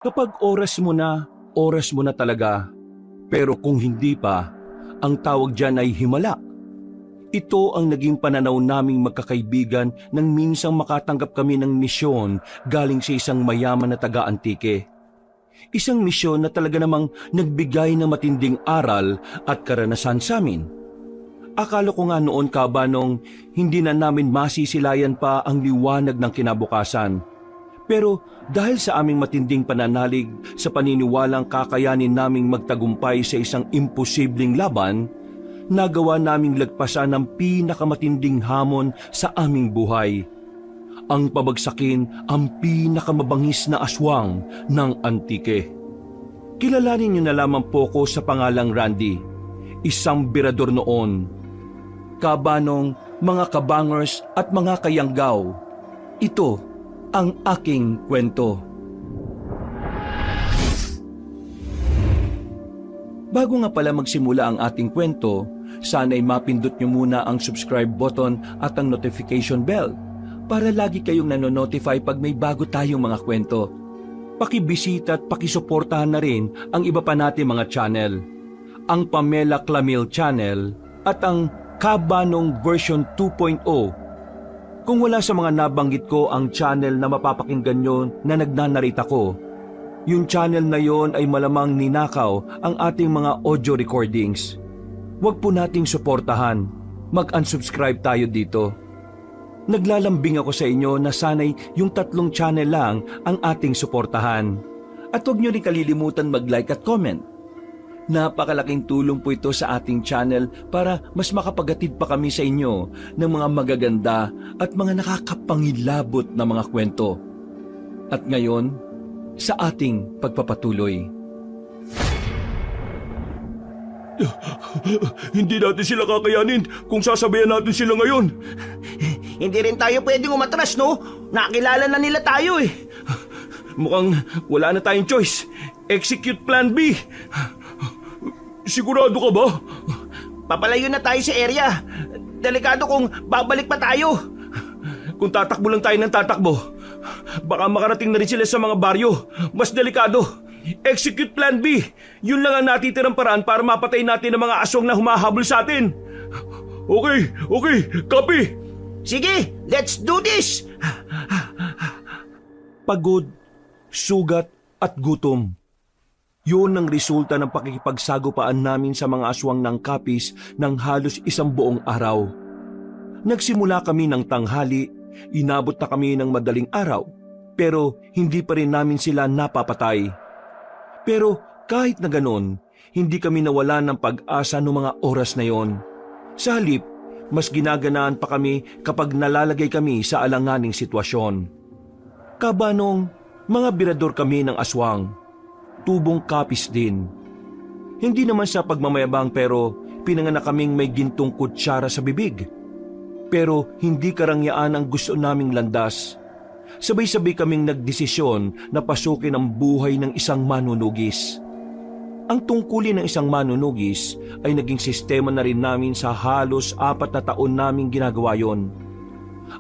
Kapag oras mo na talaga. Pero kung hindi pa, ang tawag dyan ay himala. Ito ang naging pananaw naming magkakaibigan nang minsang makatanggap kami ng misyon galing sa isang mayaman na taga-Antique. Isang misyon na talaga namang nagbigay ng matinding aral at karanasan sa amin. Akala ko nga noon kabanong hindi na namin masisilayan pa ang liwanag ng kinabukasan. Pero dahil sa aming matinding pananalig sa paniniwalang kakayanin naming magtagumpay sa isang imposibleng laban, nagawa naming lagpasan ang pinakamatinding hamon sa aming buhay. Ang pabagsakin ang pinakamabangis na aswang ng Antique. Kilalanin niyo na lamang po ko sa pangalang Randy, isang birador noon. Kabanong, mga kabangers at mga kayanggaw, ito ang aking kwento. Bago nga pala magsimula ang ating kwento, sana'y mapindot niyo muna ang subscribe button at ang notification bell para lagi kayong nanonotify pag may bago tayong mga kwento. Pakibisita at pakisuportahan na rin ang iba pa nating mga channel. Ang Pamela Clamil Channel at ang Kabanong version 2.0. Kung wala sa mga nabanggit ko ang channel na mapapakinggan nyo na nagnanarita ko, yung channel na yon ay malamang ninakaw ang ating mga audio recordings. Huwag po nating suportahan. Mag-unsubscribe tayo dito. Naglalambing ako sa inyo na sanay yung 3 channel lang ang ating suportahan. At huwag nyo rin kalilimutan mag-like at comment. Napakalaking tulong po ito sa ating channel para mas makapagatid pa kami sa inyo ng mga magaganda at mga nakakapangilabot na mga kwento. At ngayon, sa ating pagpapatuloy. Hindi natin sila kakayanin kung sasabayan natin sila ngayon. Hindi rin tayo pwedeng umatras, no? Nakilala na nila tayo eh. Mukhang wala na tayong choice. Execute Plan B. Sigurado ka ba? Papalayo na tayo sa area. Delikado kung babalik pa tayo. Kung tatakbo lang tayo ng tatakbo, baka makarating na rin sila sa mga baryo. Mas delikado. Execute Plan B. Yun lang ang natitirang paraan para mapatay natin ang mga aswang na humahabol sa atin. Okay. Copy. Sige, let's do this! Pagod, sugat at gutom. Yun ang resulta ng pakikipagsagupaan namin sa mga aswang ng Kapis ng halos isang buong araw. Nagsimula kami ng tanghali, inabot na kami ng madaling araw, pero hindi pa rin namin sila napapatay. Pero kahit na ganon, hindi kami nawala ng pag-asa noong mga oras na yon. Sa halip, mas ginaganaan pa kami kapag nalalagay kami sa alanganing sitwasyon. Kabanong, mga birador kami ng aswang. Tubong Kapis din. Hindi naman sa pagmamayabang pero pinanganak kaming may gintong kutsara sa bibig. Pero hindi karangyaan ang gusto naming landas. Sabay-sabay kaming nagdesisyon na pasukin ang buhay ng isang manunugis. Ang tungkulin ng isang manunugis ay naging sistema na rin namin sa halos 4 na taon naming ginagawa yon.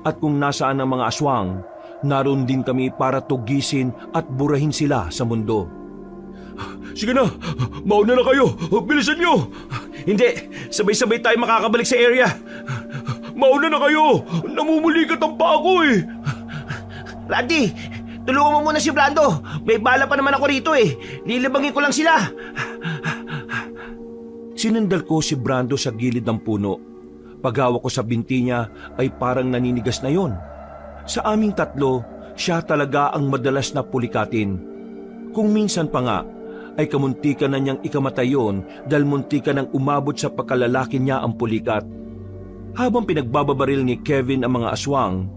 At kung nasaan ang mga aswang, naroon din kami para tugisin at burahin sila sa mundo. Sige na, mauna na kayo. Bilisan nyo. Hindi, sabay-sabay tayo makakabalik sa area. Mauna na kayo. Namumulikat ang paa ko eh. Randy, tulungan mo muna si Brando. May bala pa naman ako rito eh. Lilibangin ko lang sila. Sinandal ko si Brando sa gilid ng puno. Paghawak ko sa binti niya ay parang naninigas na yon. Sa aming 3, siya talaga ang madalas na pulikatin. Kung minsan pa nga, ay kamuntikan na niyang ikamatay yon dahil muntikan nang umabot sa pagkalalaki niya ang pulikat. Habang pinagbababaril ni Kevin ang mga aswang,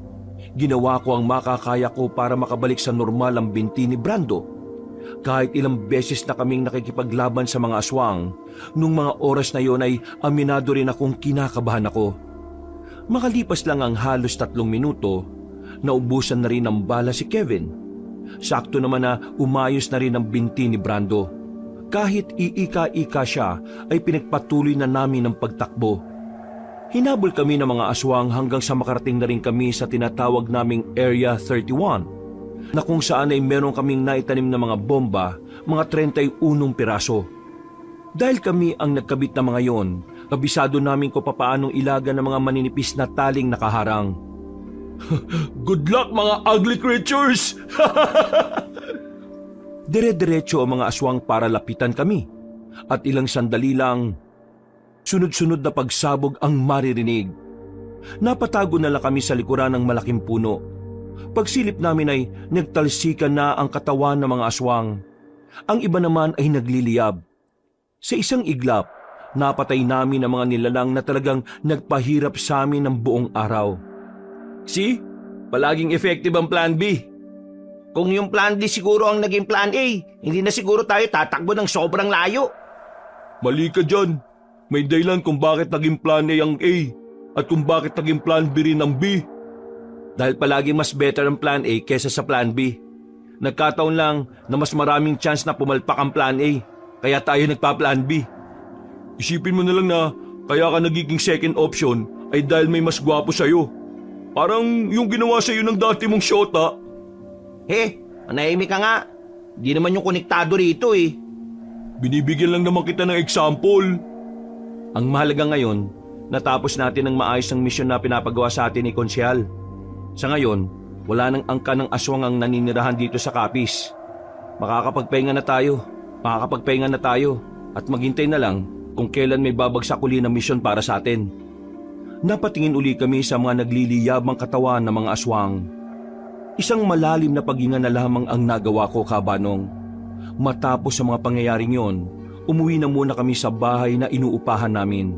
ginawa ko ang makakaya ko para makabalik sa normal ang binti ni Brando. Kahit ilang beses na kaming nakikipaglaban sa mga aswang, nung mga oras na yon ay aminado rin akong kinakabahan ako. Makalipas lang ang halos 3 minuto, naubusan na rin ng bala si Kevin. Sakto naman na umayos na rin ang binti ni Brando. Kahit iika-ika siya ay pinagpatuloy na namin ang pagtakbo. Hinabol kami ng mga aswang hanggang sa makarating na rin kami sa tinatawag naming Area 31. na kung saan ay meron kaming naitanim na mga bomba, mga 31 piraso. Dahil kami ang nagkabit na mga yon, kabisado namin kung papaanong ilaga ng mga maninipis na taling nakaharang. Good luck mga ugly creatures! Dire-diretso ang mga aswang para lapitan kami. At ilang sandali lang, sunod-sunod na pagsabog ang maririnig. Napatago na lang kami sa likuran ng malaking puno. Pagsilip namin ay nagtalsikan na ang katawan ng mga aswang. Ang iba naman ay nagliliyab. Sa isang iglap, napatay namin ang mga nilalang na talagang nagpahirap sa amin ng buong araw. See? Palaging effective ang plan B. Kung yung plan D siguro ang naging plan A, hindi na siguro tayo tatakbo ng sobrang layo. Mali ka dyan. May dahilan kung bakit naging plan A ang A at kung bakit naging plan B rin ang B. Dahil palagi mas better ang plan A kesa sa plan B. Nagkataon lang na mas maraming chance na pumalpak ang plan A, kaya tayo nagpa-plan B. Isipin mo na lang na kaya ka nagiging second option ay dahil may mas gwapo sa'yo. Parang yung ginawa sa'yo ng dati mong shota. Manahimik ka nga. Di naman yung konektado rito eh. Binibigyan lang naman kita ng example. Ang mahalaga ngayon, natapos natin ng maayos ang misyon na pinapagawa sa atin ni Konsyal. Sa ngayon, wala nang angka ng aswang ang naninirahan dito sa Capiz. Makakapagpahinga na tayo at maghintay na lang kung kailan may babagsak uli na misyon para sa atin. Napatingin uli kami sa mga nagliliyabang katawan ng mga aswang. Isang malalim na paghinga na lamang ang nagawa ko, Kabanong. Matapos sa mga pangyayaring yon, umuwi na muna kami sa bahay na inuupahan namin.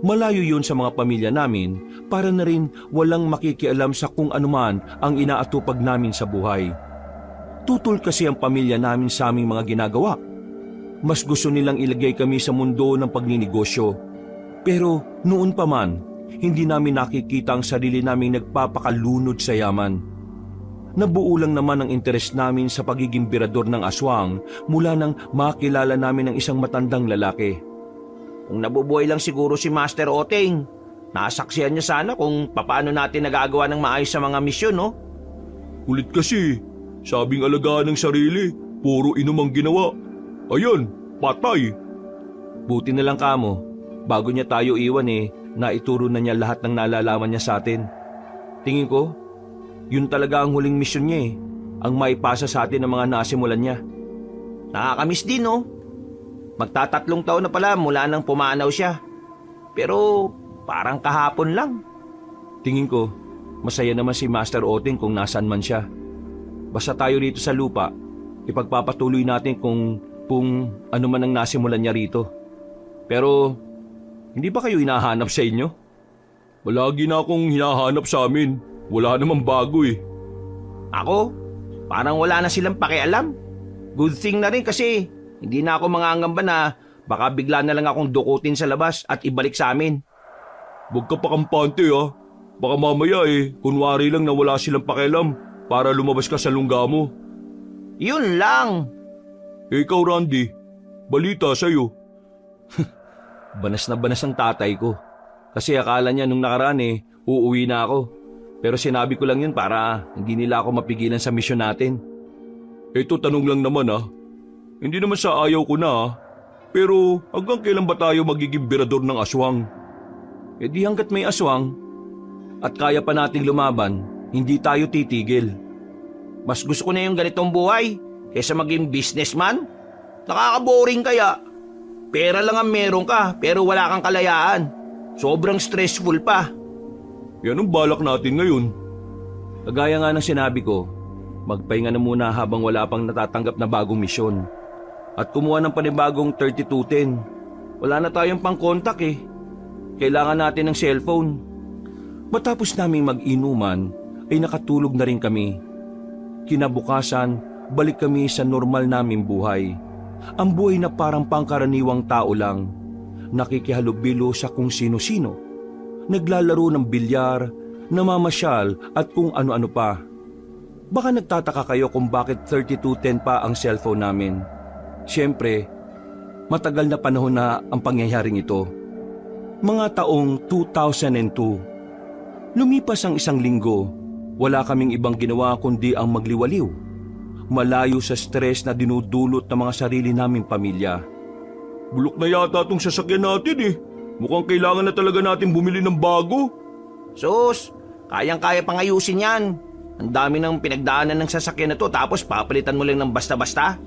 Malayo yon sa mga pamilya namin para na rin walang makikialam sa kung anuman ang inaatupag namin sa buhay. Tutol kasi ang pamilya namin sa aming mga ginagawa. Mas gusto nilang ilagay kami sa mundo ng pagninegosyo. Pero noon pa man, hindi namin nakikita ang sarili naming nagpapakalunod sa yaman. Nabuo lang naman ang interes namin sa pagiging birador ng aswang mula nang makilala namin ng isang matandang lalaki. Kung nabubuhay lang siguro si Master Oteng, nasaksihan niya sana kung paano natin nagagawa ng maayos sa mga misyon, no? Kulit kasi, sabing alagaan ng sarili, puro inom ang ginawa. Ayan, patay. Buti na lang kamo, bago niya tayo iwan naituro na niya lahat ng nalalaman niya sa atin. Tingin ko, yun talaga ang huling misyon niya ang maipasa sa atin ng mga nasimulan niya. Nakakamiss din, no? Magtatatlong taon na pala mula nang pumanaw siya. Pero parang kahapon lang. Tingin ko, masaya naman si Master Oteng kung nasaan man siya. Basta tayo rito sa lupa, ipagpapatuloy natin kung ano man ang nasimulan niya rito. Pero, hindi ba kayo hinahanap sa inyo? Palagi na akong hinahanap sa amin. Wala namang bago Ako, parang wala na silang pakialam. Good thing na rin kasi hindi na ako mangangamba na baka bigla na lang akong dukutin sa labas at ibalik sa amin. Huwag ka pa kampante Baka mamaya kunwari lang na wala silang pakialam para lumabas ka sa lungga mo. Yun lang. Ikaw Randy, balita sa'yo. Banas na banas ang tatay ko. Kasi akala niya nung nakaraan uuwi na ako. Pero sinabi ko lang yun para hindi nila ako mapigilan sa misyon natin. Ito tanong lang naman Hindi naman sa ayaw ko na Pero hanggang kailan ba tayo magiging birador ng aswang? E di hanggat may aswang at kaya pa nating lumaban, hindi tayo titigil. Mas gusto ko na yung ganitong buhay kaysa maging businessman. Nakaka-boring kaya. Pera lang ang meron ka pero wala kang kalayaan. Sobrang stressful pa. Yan ang balak natin ngayon. Kagaya nga ng sinabi ko, magpahinga na muna habang wala pang natatanggap na bagong misyon. At kumuha ng panibagong 3210. Wala na tayong pang-contact Kailangan natin ng cellphone. Matapos naming mag-inuman, ay nakatulog na rin kami. Kinabukasan, balik kami sa normal naming buhay. Ang buhay na parang pangkaraniwang tao lang. Nakikihalubilo sa kung sino-sino. Naglalaro ng bilyar, namamasyal at kung ano-ano pa. Baka nagtataka kayo kung bakit 3210 pa ang cellphone namin. Siyempre, matagal na panahon na ang pangyayaring ito. Mga taong 2002. Lumipas ang isang linggo, Wala kaming ibang ginawa kundi ang magliwaliw. Malayo sa stress na dinudulot ng mga sarili naming pamilya. Bulok na yata itong sasakyan natin eh. Mukhang kailangan na talaga natin bumili ng bago. Sus, kayang-kaya pang ayusin yan. Ang dami ng pinagdaanan ng sasakyan na to tapos papalitan mo lang ng basta-basta.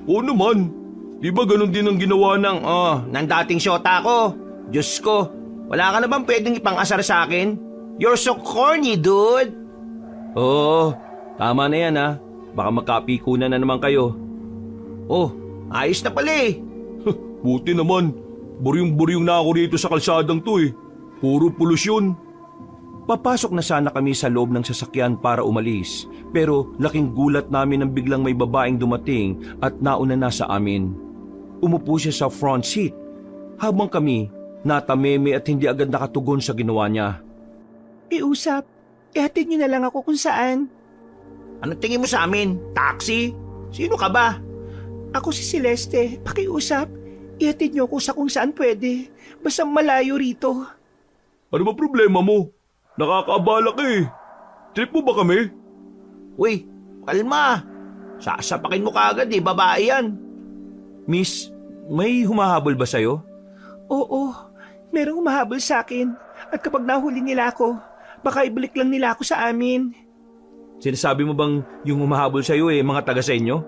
Oo naman. Di ba ganun din ang ginawa ng... Ng dating syota ko. Diyos ko, wala ka na bang pwedeng ipang-asar sa akin? You're so corny, dude. Oo, tama na yan ha. Baka magkapikunan na naman kayo. Oh, ayos na pala eh. Buti naman. Buryong-buryong na ako rito sa kalsadang to eh. Puro polusyon. Papasok na sana kami sa loob ng sasakyan para umalis. Pero laking gulat namin nang biglang may babaeng dumating at nauna na sa amin. Umupo siya sa front seat. Habang kami, natameme at hindi agad nakatugon sa ginawa niya. Iusap, ihatid niyo na lang ako kung saan. Anong tingin mo sa amin? Taxi? Sino ka ba? Ako si Celeste, pakiusap. Ihatid niyo ako sa kung saan pwede. Basta malayo rito. Ano ba problema mo? Nakakaabala ka eh. Trip mo ba kami? Uy, kalma. Sasapakin mo kaagad eh, babae yan. Miss, may humahabol ba sa'yo? Oo, merong humahabol sa akin. At kapag nahuli nila ako, baka ibalik lang nila ako sa amin. Sinasabi mo bang yung humahabol sa'yo mga taga sa inyo?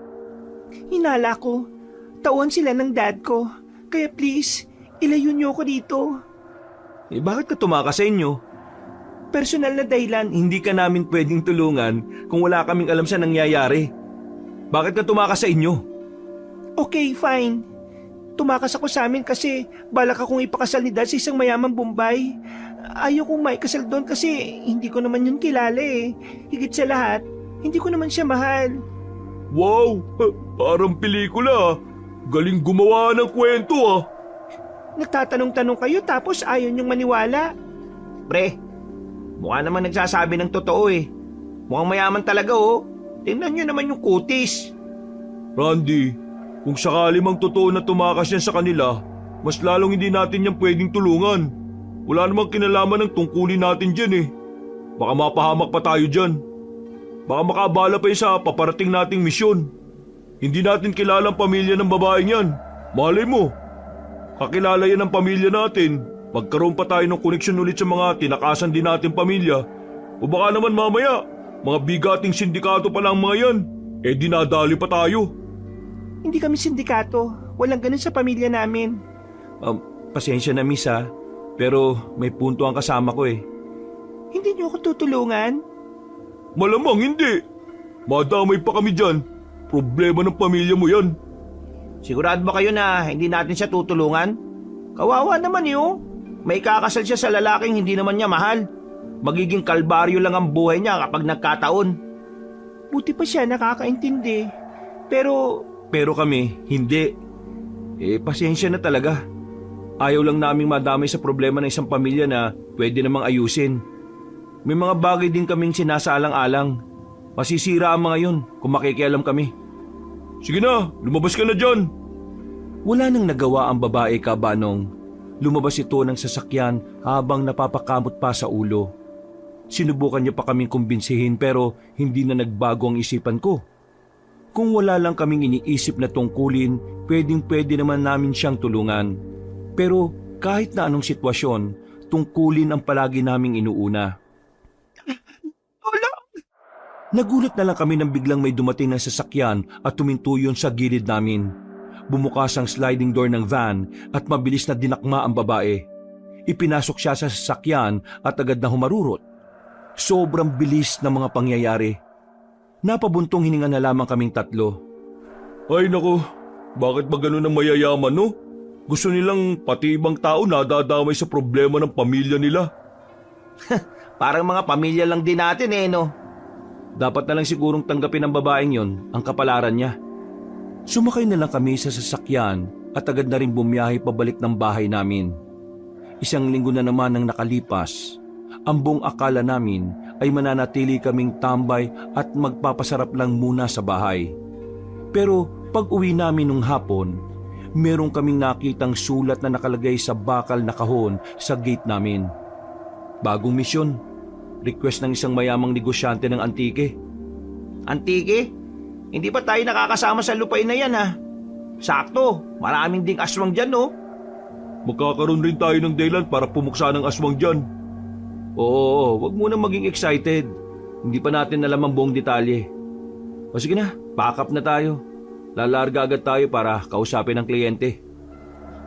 Hinala ko. Tauhan sila ng dad ko. Kaya please, ilayo niyo ako dito. Bakit ka tumakas sa inyo? Personal na dahilan. Hindi ka namin pwedeng tulungan kung wala kaming alam sa nangyayari. Bakit ka tumakas sa inyo? Okay, fine. Tumakas ako sa amin kasi balak akong ipakasal ni dad sa isang mayamang Bombay. Ayaw kong maikasal doon kasi hindi ko naman yun kilala eh. Higit sa lahat, hindi ko naman siya mahal. Wow! Parang pelikula. Galing gumawa ng kwento ah. Nagtatanong-tanong kayo tapos ayaw niyong maniwala. Pre, mukha naman nagsasabi ng totoo eh. Mukhang mayaman talaga oh. Tingnan nyo naman yung kutis. Randy, kung sakali mang totoo na tumakas yan sa kanila, mas lalong hindi natin yan pwedeng tulungan. Wala namang kinalaman ng tungkulin natin dyan eh. Baka mapahamak pa tayo dyan. Baka makabala pa yun sa paparating nating misyon. Hindi natin kilala ang pamilya ng babaeng yan. Malay mo, kakilala yan ng pamilya natin. Magkaroon pa tayo ng koneksyon ulit sa mga tinakasan din natin pamilya. O baka naman mamaya, mga bigating sindikato pa lang mga yan. Dinadali pa tayo. Hindi kami sindikato. Walang ganun sa pamilya namin. Pasensya na miss ha, pero may punto ang kasama ko eh. Hindi niyo ako tutulungan? Malamang hindi. Madamay pa kami dyan. Problema ng pamilya mo yan. Sigurado ba kayo na hindi natin siya tutulungan? Kawawa naman yun. May kakasal siya sa lalaking hindi naman niya mahal. Magiging kalbaryo lang ang buhay niya kapag nagkataon. Buti pa siya nakakaintindi. Pero kami, hindi. Pasensya na talaga. Ayaw lang naming madamay sa problema ng isang pamilya na pwede namang ayusin. May mga bagay din kaming sinasaalang-alang. Masisira ang mga yun kung makikialam kami. Sige na, lumabas ka na dyan. Wala nang nagawa ang babae, Kabanong. Lumabas ito ng sasakyan habang napapakamot pa sa ulo. Sinubukan niya pa kaming kumbinsihin pero hindi na nagbago ang isipan ko. Kung wala lang kaming iniisip na tungkulin, pwedeng-pwede naman namin siyang tulungan. Pero kahit na anong sitwasyon, tungkulin ang palagi naming inuuna. Nagulat na lang kami nang biglang may dumating na sasakyan at tumintuyon sa gilid namin. Bumukas ang sliding door ng van at mabilis na dinakma ang babae. Ipinasok siya sa sasakyan at agad na humarurot. Sobrang bilis ng mga pangyayari. Napabuntong hininga na lamang kaming tatlo. Ay nako, bakit ba ganun ang mayayaman no? Gusto nilang pati ibang tao nadadamay sa problema ng pamilya nila. Parang mga pamilya lang din natin no? Dapat na lang sigurong tanggapin ng babaeng yon ang kapalaran niya. Sumakay na lang kami sa sasakyan at agad na rin bumiyahe pabalik ng bahay namin. Isang linggo na naman ang nakalipas. Ang buong akala namin ay mananatili kaming tambay at magpapasarap lang muna sa bahay. Pero pag uwi namin nung hapon, meron kaming nakitang sulat na nakalagay sa bakal na kahon sa gate namin. Bagong misyon. Request ng isang mayamang negosyante ng antike. Antike? Hindi pa tayo nakakasama sa lupain na yan ha. Sakto, maraming ding aswang dyan no. Magkakaroon rin tayo ng dahilan para pumuksa ng aswang dyan. Oo, wag muna maging excited. Hindi pa natin alam ang buong detalye. O sige na, pack up na tayo. Lalarga agad tayo para kausapin ang kliyente.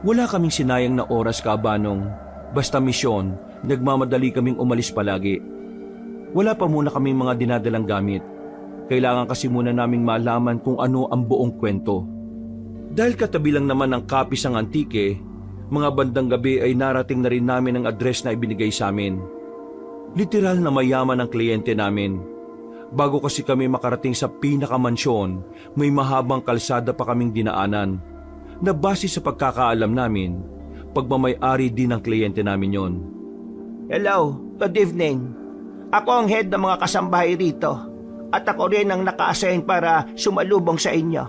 Wala kaming sinayang na oras, Kabanong. Basta misyon, nagmamadali kaming umalis palagi. Wala pa muna kaming mga dinadalang gamit. Kailangan kasi muna naming malaman kung ano ang buong kwento. Dahil katabi lang naman ng kapis ang antike, mga bandang gabi ay narating na rin namin ang address na ibinigay sa amin. Literal na mayaman ang kliyente namin. Bago kasi kami makarating sa pinakamansyon, may mahabang kalsada pa kaming dinaanan. Na base sa pagkakaalam namin, pagmamay-ari din ng kliyente namin yon. Hello, good evening. Ako ang head ng mga kasambahay rito at ako rin ang naka-assign para sumalubong sa inyo.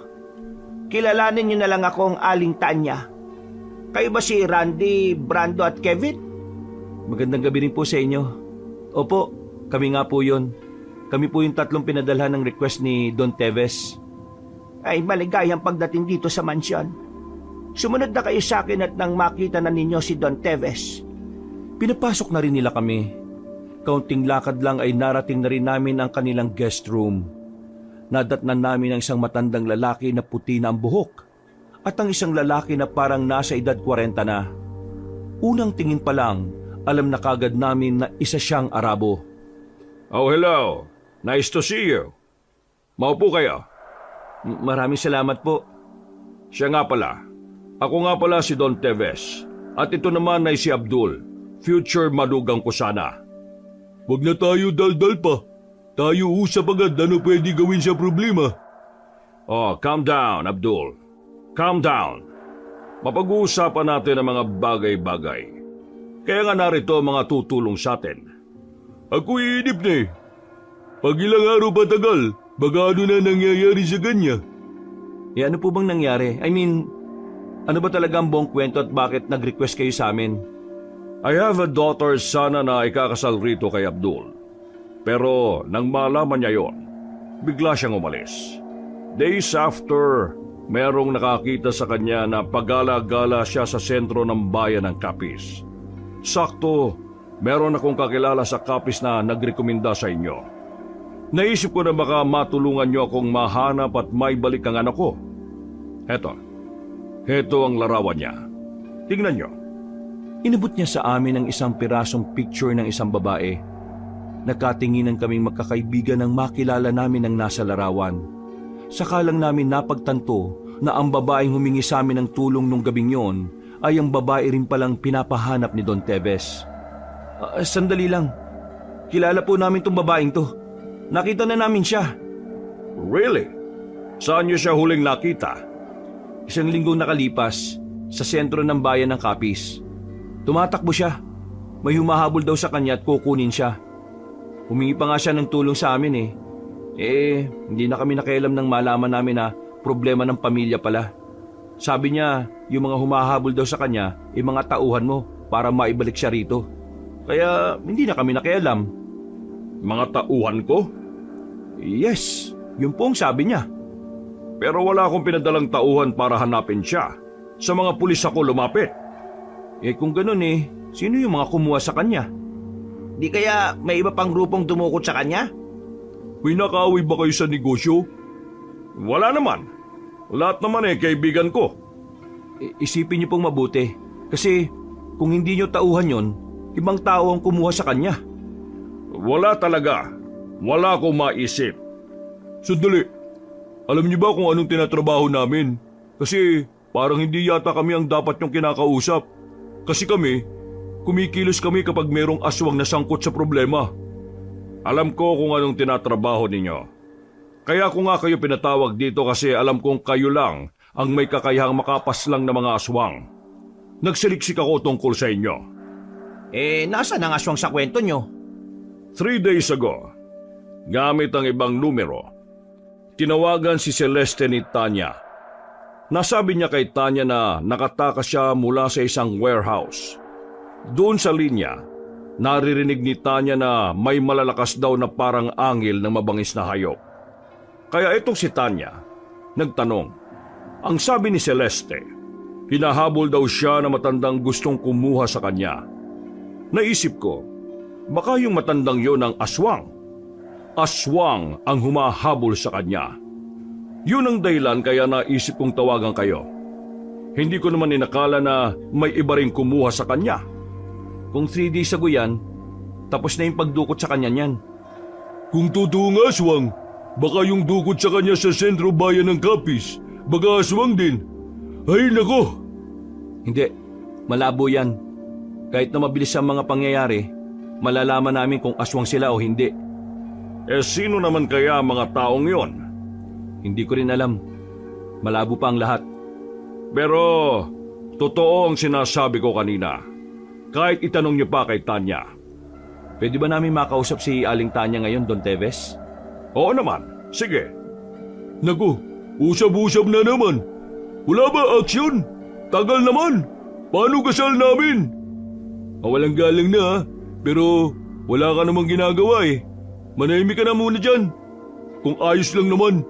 Kilalanin niyo na lang akong Aling Tanya. Kayo ba si Randy, Brando at Kevin? Magandang gabi rin po sa inyo. Opo, kami nga po yon. Kami po yung tatlong pinadalhan ng request ni Don Teves. Ay maligayang pagdating dito sa mansyon. Sumunod na kayo sa akin at nang makita na ninyo si Don Teves. Pinapasok na rin nila kami. Kaunting lakad lang ay narating na rin namin ang kanilang guest room. Nadatnan namin ang isang matandang lalaki na puti na ang buhok at ang isang lalaki na parang nasa edad 40 na. Unang tingin pa lang, alam na kagad namin na isa siyang Arabo. Oh, hello. Nice to see you. Maupo kayo. Maraming salamat po. Siya nga pala. Ako nga pala si Don Teves. At ito naman ay si Abdul, future madugang ko sana. Huwag na tayo daldal pa. Tayo usap agad ano pwede gawin sa problema. Oh, calm down, Abdul. Calm down. Mapag-uusapan natin ang mga bagay-bagay. Kaya nga narito ang mga tutulong sa atin. Ako iinip na eh. Pag ilang araw pa tagal, baka ano na nangyayari sa kanya. Ano po bang nangyari? I mean, ano ba talaga ang buong kwento at bakit nag-request kayo sa amin? I have a daughter sana na ikakasal rito kay Abdul. Pero nang malaman niya yon, bigla siyang umalis. Days after, merong nakakita sa kanya na pagala-gala siya sa sentro ng bayan ng Capiz. Sakto, meron akong kakilala sa Capiz na nagrekomenda sa inyo. Naisip ko na baka matulungan niyo akong mahanap at maibalik ang anak ko. Heto ang larawan niya. Tingnan niyo. Inabot niya sa amin ang isang pirasong picture ng isang babae. Nakatinginan kaming magkakaibigan nang makilala namin ang nasa larawan. Saka lang namin napagtanto na ang babaeng humingi sa amin ng tulong nung gabing yon ay ang babae rin palang pinapahanap ni Don Teves. Sandali lang. Kilala po namin tong babaeng to. Nakita na namin siya. Really? Saan niyo siya huling nakita? Isang linggong nakalipas sa sentro ng bayan ng Capiz. Tumatakbo siya. May humahabol daw sa kanya at kukunin siya. Humingi pa nga siya ng tulong sa amin eh. Hindi na kami nakialam nang malaman namin na problema ng pamilya pala. Sabi niya, yung mga humahabol daw sa kanya, mga tauhan mo para maibalik siya rito. Kaya hindi na kami nakialam. Mga tauhan ko? Yes, yun po ang sabi niya. Pero wala akong pinadalang tauhan para hanapin siya. Sa mga pulis ako lumapit. Kung ganun sino yung mga kumuha sa kanya? Di kaya may iba pang grupong dumukot sa kanya? May nakaaway ba kayo sa negosyo? Wala naman. Lahat naman kaibigan ko. Isipin niyo pong mabuti. Kasi kung hindi niyo tauhan yon, ibang tao ang kumuha sa kanya. Wala talaga. Wala akong maisip. Sandali. Alam niyo ba kung anong tinatrabaho namin? Kasi parang hindi yata kami ang dapat niyong kinakausap. Kasi kumikilos kami kapag merong aswang na sangkot sa problema. Alam ko kung anong tinatrabaho ninyo. Kaya ko nga kayo pinatawag dito kasi alam kong kayo lang ang may kakayahang makapaslang na mga aswang. Nagsaliksik ako tungkol sa inyo. Nasaan ang aswang sa kwento nyo? 3 days ago, gamit ang ibang numero, tinawagan si Celeste ni Tanya. Nasabi niya kay Tanya na nakatakas siya mula sa isang warehouse. Doon sa linya, naririnig ni Tanya na may malalakas daw na parang angil ng mabangis na hayop. Kaya itong si Tanya, nagtanong. Ang sabi ni Celeste, hinahabol daw siya na matandang gustong kumuha sa kanya. Naisip ko, baka yung matandang yon ang aswang. Aswang ang humahabol sa kanya. Yun ang dahilan kaya naisip kong tawagan kayo. Hindi ko naman inakala na may iba ring kumuha sa kanya. Kung 3 days ago yan, tapos na yung pagdukot sa kanya niyan. Kung totoo nga aswang, baka yung dukot sa kanya sa sentro bayan ng Capiz, baka aswang din. Ay nako! Hindi, malabo yan. Kahit na mabilis ang mga pangyayari, malalaman namin kung aswang sila o hindi. Sino naman kaya ang mga taong yon? Hindi ko rin alam. Malabo pa ang lahat. Pero, totoo ang sinasabi ko kanina. Kahit itanong niyo pa kay Tanya. Pwede ba namin makausap si Aling Tanya ngayon, Don Teves? Oo naman, sige. Naku, usap-usap na naman. Wala ba aksyon? Tagal naman. Paano kasal namin? Walang galang na ha, pero wala ka namang ginagawa eh. Manahimik ka na muna dyan. Kung ayos lang naman.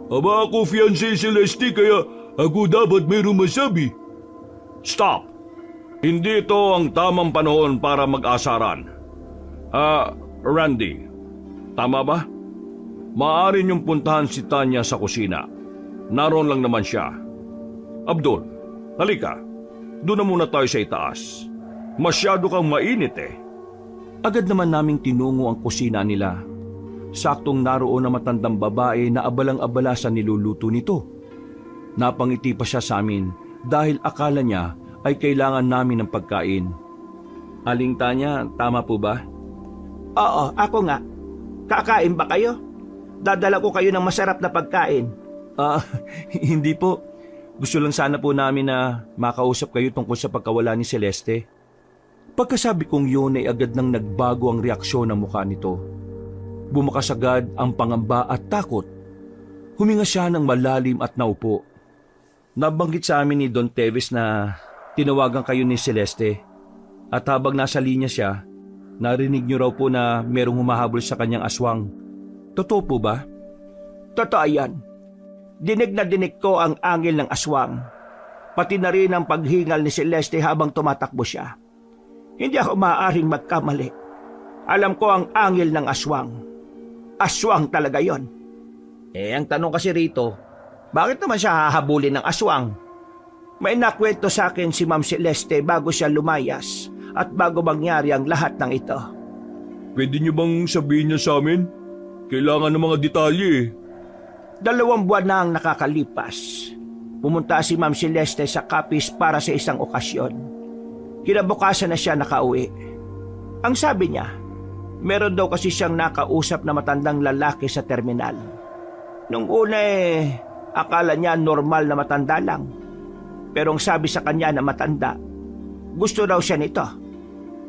Aba ako fiancé Celeste kaya ako dapat mayroong masabi. Stop! Hindi ito ang tamang panahon para mag-asaran. Randy, tama ba? Maaari niyong puntahan si Tanya sa kusina. Naroon lang naman siya. Abdul, halika. Doon na muna tayo sa itaas. Masyado kang mainit eh. Agad naman naming tinungo ang kusina nila. Saktong naroon na matandang babae na abalang-abala sa niluluto nito. Napangiti pa siya sa amin dahil akala niya ay kailangan namin ng pagkain. Aling Tanya, tama po ba? Oo, ako nga. Kakain ba kayo? Dadala ko kayo ng masarap na pagkain. Hindi po. Gusto lang sana po namin na makausap kayo tungkol sa pagkawala ni Celeste. Pagkasabi kong yun ay agad nang nagbago ang reaksyon ng mukha nito. Bumakas agad ang pangamba at takot. Huminga siya ng malalim at naupo. Nabanggit sa amin ni Don Teves na tinawagan kayo ni Celeste. At habang nasa linya siya, narinig niyo raw po na merong humahabol sa kanyang aswang. Totoo po ba? Totoo yan. Dinig na dinig ko ang angil ng aswang. Pati na rin ang paghingal ni Celeste habang tumatakbo siya. Hindi ako maaaring magkamali. Alam ko ang angil ng aswang. Aswang talaga yon. Ang tanong kasi rito, bakit naman siya hahabulin ng aswang? May nakwento sa akin si Ma'am Celeste bago siya lumayas at bago mangyari ang lahat ng ito. Pwede niyo bang sabihin niya sa amin? Kailangan ng mga detalye eh. 2 buwan na ang nakakalipas. Pumunta si Ma'am Celeste sa Capiz para sa isang okasyon. Kinabukasan na siya nakauwi. Ang sabi niya, meron daw kasi siyang nakausap na matandang lalaki sa terminal. Nung una akala niya normal na matanda lang. Pero ang sabi sa kanya na matanda, gusto daw siya nito.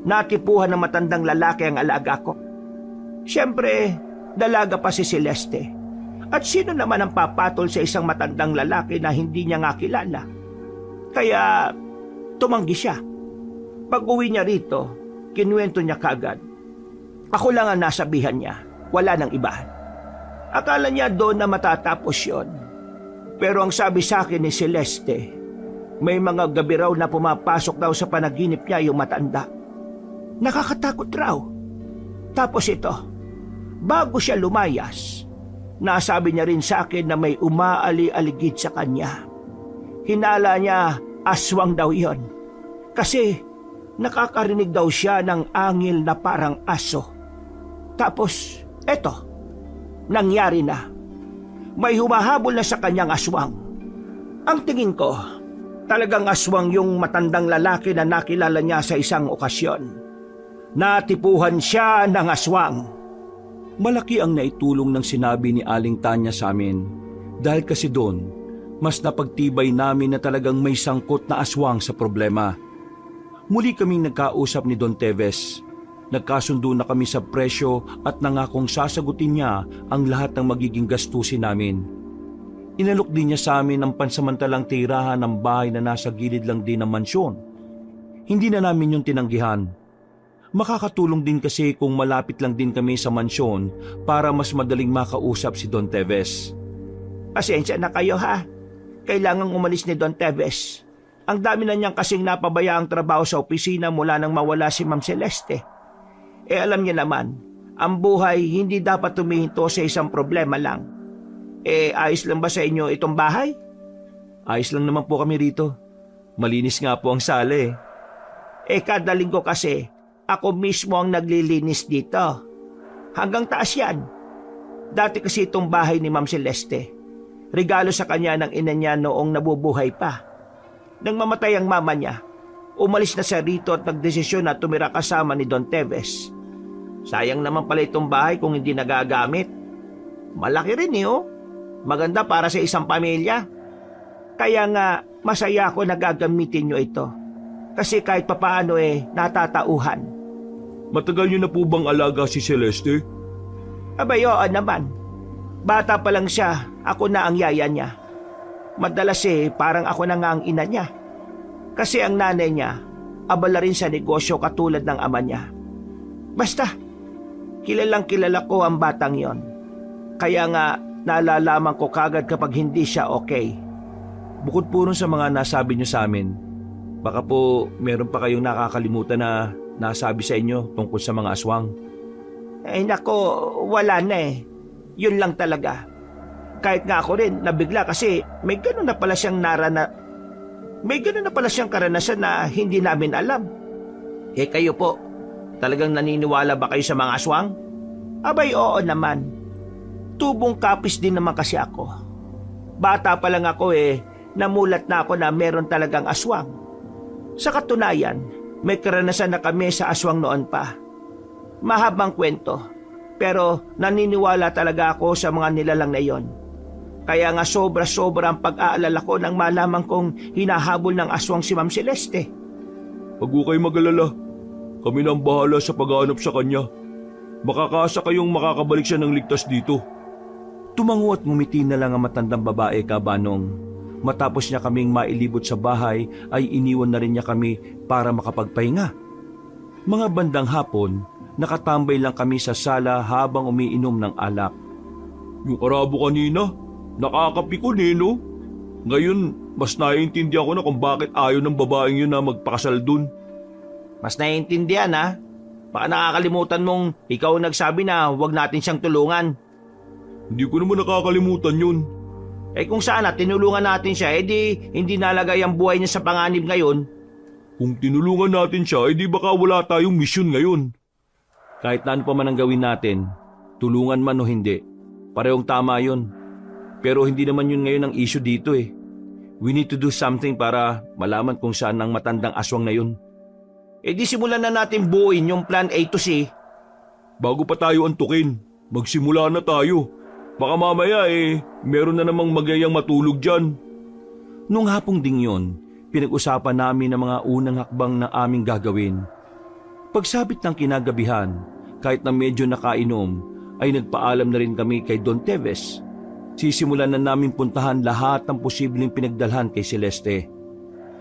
Natipuhan ng matandang lalaki ang alaga ko. Siyempre, dalaga pa si Celeste. At sino naman ang papatol sa isang matandang lalaki na hindi niya nga kilala? Kaya, tumanggi siya. Pag-uwi niya rito, kinuwento niya kagad. Ako lang ang nasabihan niya, wala nang iba. Akala niya doon na matatapos yon. Pero ang sabi sa akin ni Celeste, may mga gabi raw na pumapasok daw sa panaginip niya yung matanda. Nakakatakot raw. Tapos ito, bago siya lumayas, nasabi niya rin sa akin na may umaali-aligid sa kanya. Hinala niya aswang daw yon. Kasi nakakarinig daw siya ng angil na parang aso. Tapos, eto, nangyari na. May humahabol na sa kanyang aswang. Ang tingin ko, talagang aswang yung matandang lalaki na nakilala niya sa isang okasyon. Natipuhan siya ng aswang. Malaki ang naitulong ng sinabi ni Aling Tanya sa amin dahil kasi doon, mas napagtibay namin na talagang may sangkot na aswang sa problema. Muli kaming nagkausap ni Don Teves. Nagkasundo na kami sa presyo at nangakong sasagutin niya ang lahat ng magiging gastusin namin. Inalok din niya sa amin ang pansamantalang tirahan ng bahay na nasa gilid lang din ng mansyon. Hindi na namin yung tinanggihan. Makakatulong din kasi kung malapit lang din kami sa mansyon para mas madaling makausap si Don Teves. Pasensya na kayo ha. Kailangang umalis ni Don Teves. Ang dami na niyang kasing napabayaang trabaho sa opisina mula nang mawala si Ma'am Celeste. Alam niya naman, ang buhay hindi dapat tumihinto sa isang problema lang. Ayos lang ba sa inyo itong bahay? Ayos lang naman po kami rito. Malinis nga po ang sala eh. Kada linggo kasi, ako mismo ang naglilinis dito. Hanggang taas yan. Dati kasi itong bahay ni Ma'am Celeste. Regalo sa kanya ng ina niya noong nabubuhay pa. Nang mamatay ang mama niya, umalis na siya rito at nagdesisyon na tumira kasama ni Don Teves. Sayang naman pala itong bahay kung hindi nagagamit. Malaki rin Maganda para sa isang pamilya. Kaya nga, masaya ako na gagamitin nyo ito. Kasi kahit papaano natatauhan. Matagal niyo na po bang alaga si Celeste? Abay, oo naman. Bata pa lang siya, ako na ang yaya niya. Madalas parang ako na nga ang ina niya. Kasi ang nanay niya, abala rin sa negosyo katulad ng ama niya. Basta, kilalang kilala ko ang batang yon. Kaya nga, nalalaman ko kagad kapag hindi siya okay. Bukod po rin sa mga nasabi niyo sa amin, baka po meron pa kayong nakakalimutan na nasabi sa inyo tungkol sa mga aswang. Nako, wala na Yun lang talaga. Kahit nga ako rin, nabigla kasi may gano'n na pala siyang karanasan na hindi namin alam. Kayo po, talagang naniniwala ba kayo sa mga aswang? Abay, oo naman. Tubong kapis din naman kasi ako. Bata pa lang ako namulat na ako na meron talagang aswang. Sa katunayan, may karanasan na kami sa aswang noon pa. Mahabang kwento. Pero naniniwala talaga ako sa mga nilalang na iyon. Kaya nga sobra-sobra ang pag-aalala ko nang malaman kong hinahabol ng aswang si Ma'am Celeste. Huwag ko kayo mag-alala. Kami na ang bahala sa paghahanap sa kanya. Makakasa kayong makakabalik siya ng ligtas dito. Tumango at ngumiti na lang ang matandang babae, Kabanong. Matapos niya kaming mailibot sa bahay ay iniwan na rin niya kami para makapagpahinga. Mga bandang hapon, nakatambay lang kami sa sala habang umiinom ng alak. Yung karabo kanina, nakakapikon no? Ngayon, mas naiintindihan ko na kung bakit ayaw ng babaeng yun na magpakasal dun. Mas naiintindihan Baka nakakalimutan mong ikaw nagsabi na huwag natin siyang tulungan. Hindi ko naman nakakalimutan yun. Kung sana tinulungan natin siya, di hindi nalagay ang buhay niya sa panganib ngayon. Kung tinulungan natin siya, di baka wala tayong misyon ngayon. Kahit na ano pa man ang gawin natin, tulungan man o hindi, parehong tama yun. Pero hindi naman yun ngayon ang issue dito We need to do something para malaman kung saan ang matandang aswang na yun. Di simulan na natin buuin yung plan A to C. Bago pa tayo antukin, magsimula na tayo. Baka mamaya meron na namang magyayang matulog dyan. Nung hapong ding yun, pinag-usapan namin ang mga unang hakbang na aming gagawin. Pagsabit ng kinagabihan, kahit na medyo nakainom, ay nagpaalam na rin kami kay Don Teves. Sisimulan na namin puntahan lahat ng posibleng pinagdalhan kay Celeste.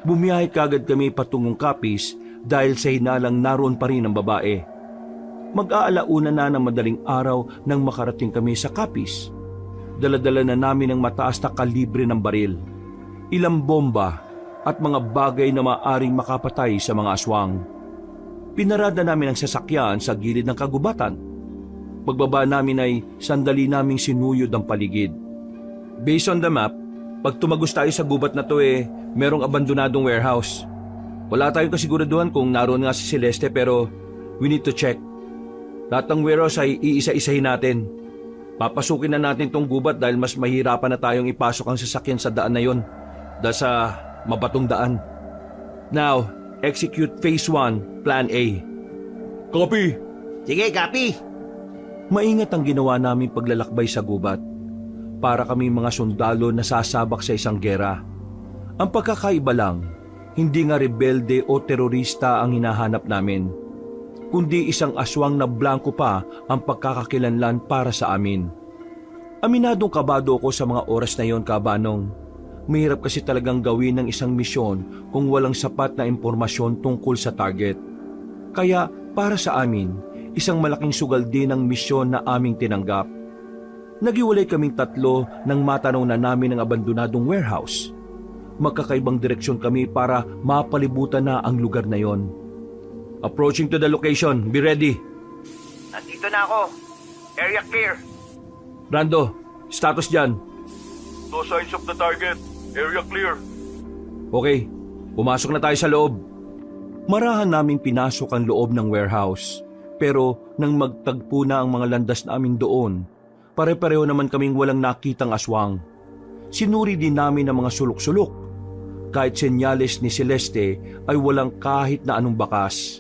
Bumiyahe kagad kami patungong Capiz dahil sa hinalang naroon pa rin ang babae. Mag-aalauna na ng madaling araw nang makarating kami sa Capiz. Dala-dala na namin ang mataas na kalibre ng baril, ilang bomba at mga bagay na maaring makapatay sa mga aswang. Pinarada namin ang sasakyan sa gilid ng kagubatan. Pagbaba namin ay sandali naming sinuyod ang paligid. Based on the map, pag tumagos tayo sa gubat na to merong abandonadong warehouse. Wala tayong kasiguraduhan kung naroon nga si Celeste pero we need to check. Lahat ng warehouse ay iisa-isahin natin. Papasukin na natin tong gubat dahil mas mahirapan na tayong ipasok ang sasakyan sa daan na yon dahil sa mabatong daan. Now, execute phase 1, plan A. Copy! Sige, copy! Maingat ang ginawa naming paglalakbay sa gubat. Para kami mga sundalo na sasabak sa isang gera. Ang pagkakaiba lang, hindi nga rebelde o terorista ang hinahanap namin, kundi isang aswang na blanco pa ang pagkakakilanlan para sa amin. Aminadong kabado ako sa mga oras na yon, Kabanong. Mahirap kasi talagang gawin ng isang misyon kung walang sapat na impormasyon tungkol sa target. Kaya para sa amin, isang malaking sugal din ang misyon na aming tinanggap. Nagiwalay kaming tatlo nang matanaw na namin ang abandonadong warehouse. Magkakaibang direksyon kami para mapalibutan na ang lugar na yon. Approaching to the location, be ready. Nandito na ako. Area clear. Brando, status dyan. No signs of the target. Area clear. Okay, pumasok na tayo sa loob. Marahan naming pinasok ang loob ng warehouse. Pero nang magtagpo na ang mga landas namin doon, pare-pareho naman kaming walang nakitang aswang. Sinuri din namin ang mga sulok-sulok. Kahit senyales ni Celeste ay walang kahit na anong bakas.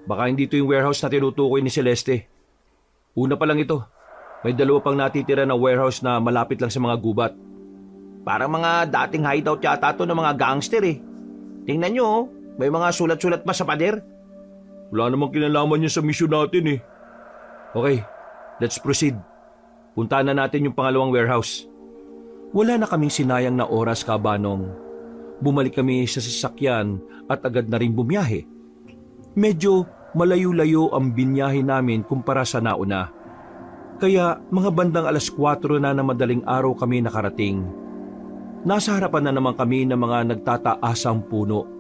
Baka hindi ito yung warehouse na tinutukoy ni Celeste. Una pa lang ito. May dalawa pang natitira na warehouse na malapit lang sa mga gubat. Parang mga dating hideout yata to ng mga gangster eh. Tingnan nyo, oh. May mga sulat-sulat pa sa pader. Wala namang kinalaman niya sa mission natin eh. Okay, let's proceed. Puntahan na natin yung pangalawang warehouse. Wala na kaming sinayang na oras, Kabanong. Bumalik kami sa sasakyan at agad na rin bumiyahe. Medyo malayo-layo ang binyahe namin kumpara sa nauna. Kaya mga bandang 4:00 na madaling araw kami nakarating. Nasa harapan na naman kami ng mga nagtataasang puno.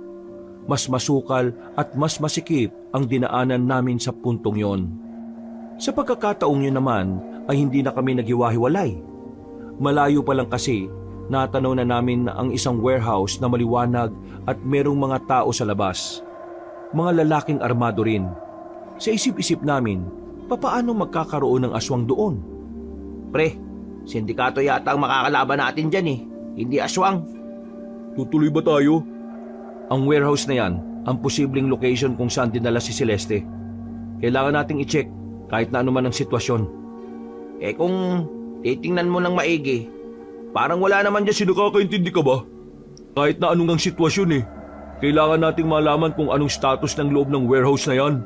Mas masukal at mas masikip ang dinaanan namin sa puntong yon. Sa pagkakataong yun naman ay hindi na kami naghiwa-hiwalay. Malayo pa lang kasi natanaw na namin ang isang warehouse na maliwanag at merong mga tao sa labas. Mga lalaking armado rin. Sa isip-isip namin, papaano magkakaroon ng aswang doon? Pre, sindikato yata ang makakalaban natin dyan eh. Hindi aswang. Tutuloy ba tayo? Ang warehouse na yan, ang posibleng location kung saan dinala si Celeste. Kailangan nating i-check kahit na anuman ang sitwasyon. Eh kung titingnan mo ng maigi, parang wala naman dyan Kasi nakakaintindi ka ba? Kahit na anong ang sitwasyon eh. Kailangan nating malaman kung anong status ng loob ng warehouse na yan.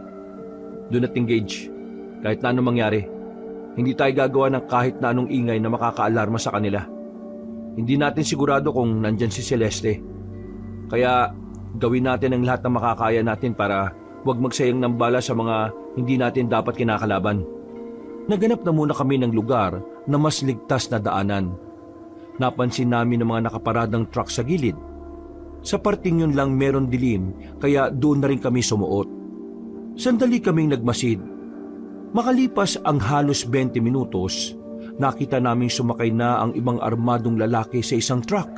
Do not engage. Kahit na anong mangyari, hindi tayo gagawa ng kahit na anong ingay na makakaalarma sa kanila. Hindi natin sigurado kung nandyan si Celeste. Kaya gawin natin ang lahat na makakaya natin para huwag magsayang ng bala sa mga hindi natin dapat kinakalaban. Naganap na muna kami ng lugar na mas ligtas na daanan. Napansin namin ang mga nakaparadang truck sa gilid. Sa parting yun lang meron dilim kaya doon na rin kami sumuot. Sandali kaming nagmasid. Makalipas ang halos 20 minutos, nakita naming sumakay na ang ibang armadong lalaki sa isang truck.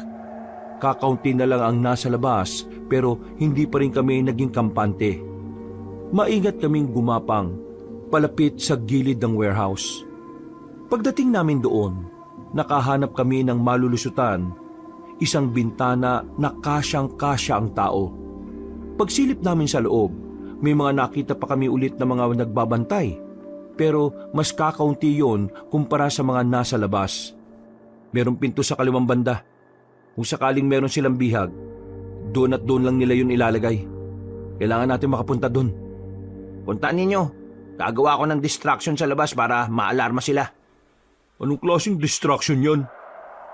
Kakaunti na lang ang nasa labas pero hindi pa rin kami naging kampante. Maingat kaming gumapang palapit sa gilid ng warehouse. Pagdating namin doon, nakahanap kami ng malulusutan, isang bintana na kasyang-kasya ang tao. Pagsilip namin sa loob, may mga nakita pa kami ulit na mga nagbabantay, pero mas kakaunti yon kumpara sa mga nasa labas. Merong pinto sa kaliwang banda. Kung sakaling meron silang bihag, doon at doon lang nila yun ilalagay. Kailangan natin makapunta doon. puntaan ninyo. Gagawa ko ng distraction sa labas para maalarma sila. Anong klaseng distraction yan?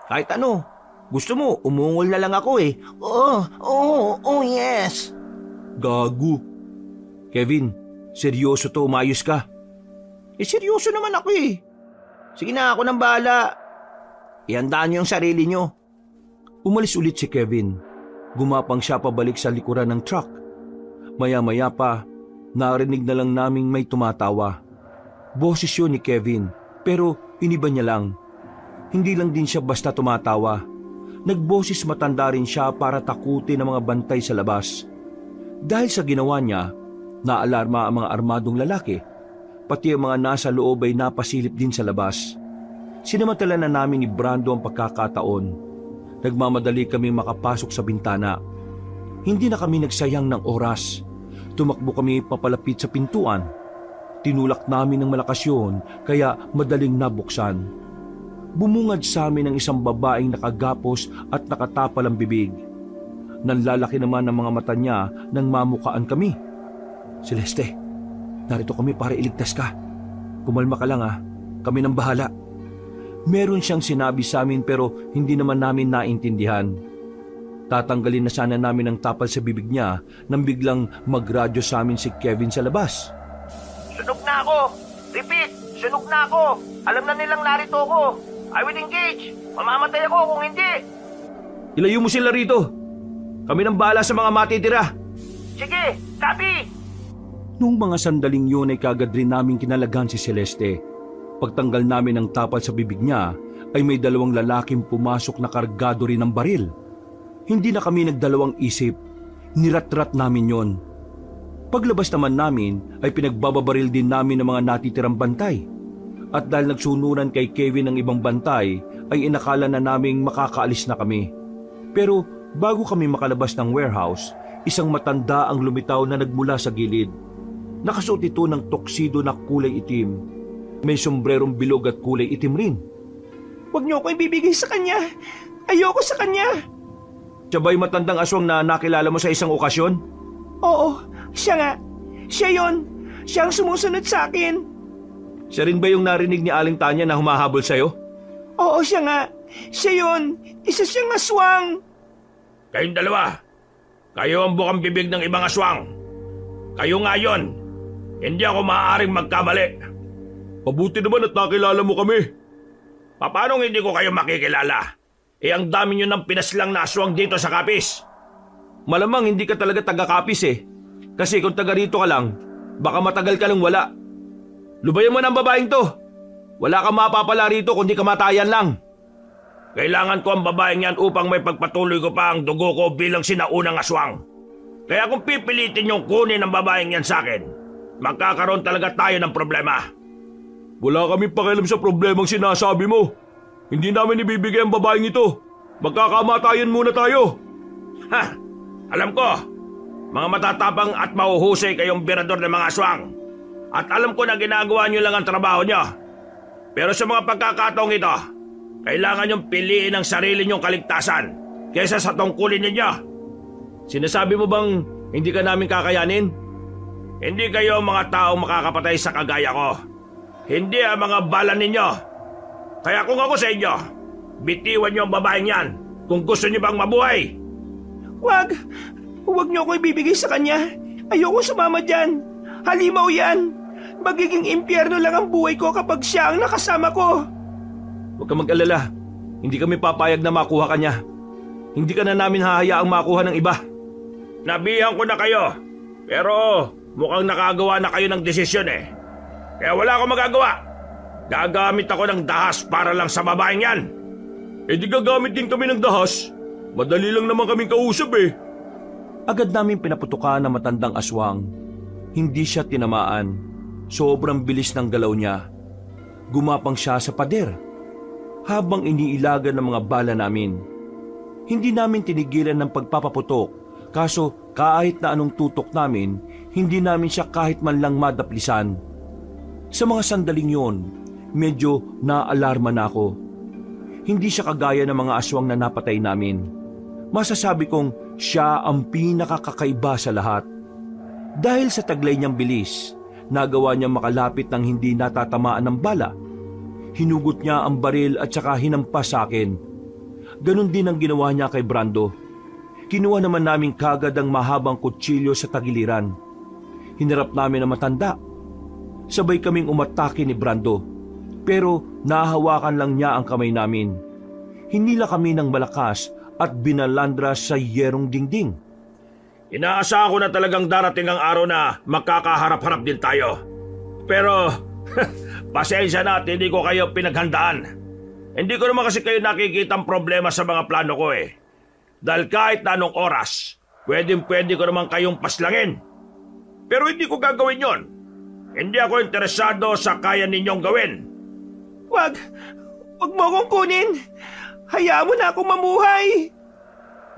Kahit ano. Gusto mo, umungol na lang ako eh. Oh, yes. Gago. Kevin, seryoso to, umayos ka. Seryoso naman ako eh. Sige na, ako nang bahala. Ihandaan niyo yung sarili niyo. Umalis ulit si Kevin. Gumapang siya pabalik sa likuran ng truck. Maya-maya pa, narinig na lang naming may tumatawa. Boses yun ni Kevin, pero iniba niya lang. Hindi lang din siya basta tumatawa. Nagboses matanda rin siya para takutin ang mga bantay sa labas. Dahil sa ginawa niya, naalarma ang mga armadong lalaki. Pati ang mga nasa loob ay napasilip din sa labas. Sinamantala na namin ni Brando ang pagkakataon. Nagmamadali kami makapasok sa bintana. Hindi na kami nagsayang ng oras. Tumakbo kami papalapit sa pintuan. Tinulak namin ng malakas yun, kaya madaling nabuksan. Bumungad sa amin ang isang babaeng nakagapos at nakatapal ang bibig. Nanlalaki naman ang mga mata niya nang mamukaan kami. Celeste, narito kami para iligtas ka. Kumalma ka lang kami nang bahala. Meron siyang sinabi sa amin pero hindi naman namin naintindihan. Tatanggalin na sana namin ang tapal sa bibig niya nang biglang magradyo sa amin si Kevin sa labas. Sunog na ako! Repeat! Sunog na ako! Alam na nilang narito ako! I will engage! Mamamatay ako kung hindi! Ilayo mo sila rito. Kami nang bahala sa mga matitira. Sige! Copy! Noong mga sandaling yun ay kagad rin namin kinalagan si Celeste. Pagtanggal namin ng tapal sa bibig niya ay may dalawang lalaking pumasok na kargado rin ng baril. Hindi na kami nagdalawang isip. Nirat-rat namin yon. Paglabas naman namin ay pinagbababaril din namin ng mga natitirang bantay. At dahil nagsunuran kay Kevin ng ibang bantay ay inakala na naming makakaalis na kami. Pero bago kami makalabas ng warehouse, isang matanda ang lumitaw na nagmula sa gilid. Nakasuot ito ng tuxedo na kulay itim. May sombrerong bilog at kulay itim rin. Huwag niyo ako ibibigay sa kanya. Ayoko sa kanya. Siya ba'y matandang aswang na nakilala mo sa isang okasyon? Oo, siya nga. Siya yon. Siya ang sumusunod sa akin. Siya rin ba yung narinig ni Aling Tanya na humahabol sa'yo? Oo, siya nga. Siya yon. Isa siyang aswang. Kayong dalawa, kayo ang bukang bibig ng ibang aswang. Kayo nga yon. Hindi ako maaaring magkamali. Mabuti naman at nakilala mo kami. Paano hindi ko kayo makikilala? Ang dami nyo ng pinaslang na aswang dito sa Kapis. Malamang hindi ka talaga taga-Kapis eh. Kasi kung taga rito ka lang, baka matagal ka lang wala. Lubayan mo na ang babaeng to. Wala kang mapapala rito kundi kamatayan lang. Kailangan ko ang babaeng yan upang may pagpatuloy ko pa ang dugo ko bilang sinaunang aswang. Kaya kung pipilitin yung kunin ang babaeng yan sa akin, magkakaroon talaga tayo ng problema. Wala kaming pakialam sa problemang sinasabi mo. Hindi namin ibibigay ang babaeng ito. Magkakamatayan muna tayo. Ha! Alam ko, mga matatapang at mahuhusay kayong birador ng mga aswang. At alam ko na ginagawa nyo lang ang trabaho nyo. Pero sa mga pagkakataong ito, kailangan nyong piliin ang sarili nyong kaligtasan kaysa sa tungkulin ninyo. Sinasabi mo bang hindi ka namin kakayanin? Hindi kayo ang mga taong makakapatay sa kagaya ko. Hindi ang mga bala ninyo. Kaya kung ako sa inyo, bitiwan niyo ang babaeng yan kung gusto niyo bang mabuhay. Wag! Huwag niyo ako ibibigay sa kanya. Ayoko sumama dyan. Halimaw yan. Magiging impyerno lang ang buhay ko kapag siya ang nakasama ko. Huwag kang mag-alala. Hindi kami papayag na makuha ka niya. Hindi ka na namin hahayaang makuha ng iba. Nabihan ko na kayo. Pero mukhang nakagawa na kayo ng desisyon eh. Kaya wala akong magagawa. Gagamit ako ng dahas para lang sa babaeng yan. Eh di gagamit din kami ng dahas. Madali lang naman kaming kausap eh. Agad namin pinaputukan ng matandang aswang. Hindi siya tinamaan. Sobrang bilis ng galaw niya. Gumapang siya sa pader. Habang iniilagan ng mga bala namin. Hindi namin tinigilan ng pagpapaputok. Kaso kahit na anong tutok namin, hindi namin siya kahit man lang madaplisan. Sa mga sandaling yon, medyo naalarma na ako. Hindi siya kagaya ng mga aswang na napatay namin. Masasabi kong siya ang pinakakakaiba sa lahat. Dahil sa taglay niyang bilis, nagawa niya makalapit ng hindi natatamaan ng bala. Hinugot niya ang baril at saka hinampas sa akin. Ganon din ang ginawa niya kay Brando. Kinuha naman namin kagad ang mahabang kutsilyo sa tagiliran. Hinarap namin ang matanda. Sabay kaming umatake ni Brando. Pero nahahawakan lang niya ang kamay namin. Hinila kami ng malakas at binalandra sa yerong dingding. Inaasahan ko na talagang darating ang araw na magkakaharap-harap din tayo. Pero pasensya na at hindi ko kayo pinaghandaan. Hindi ko naman kasi kayo nakikita ang problema sa mga plano ko eh. Dahil kahit na anong oras, pwede ko naman kayong paslangin. Pero hindi ko gagawin yon. Hindi ako interesado sa kaya ninyong gawin. Wag mo akong kunin. Hayaan mo na akong mamuhay.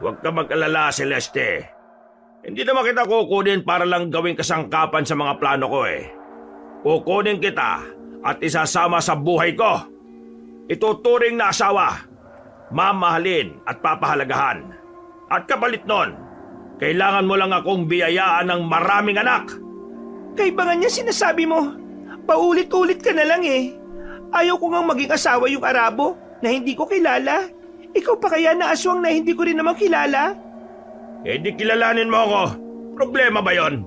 Huwag ka mag-alala, Celeste. Hindi naman kita kukunin para lang gawing kasangkapan sa mga plano ko eh. Kukunin kita at isasama sa buhay ko. Ituturing na asawa, mamahalin at papahalagahan. At kapalit nun, kailangan mo lang akong biyayaan ng maraming anak. Kaibangan niya sinasabi mo. Paulit-ulit ka na lang eh. Ayaw ko ngang maging asawa yung Arabo na hindi ko kilala. Ikaw pa kaya na aswang na hindi ko rin naman kilala? Eh di kilalanin mo ako. Problema ba yon?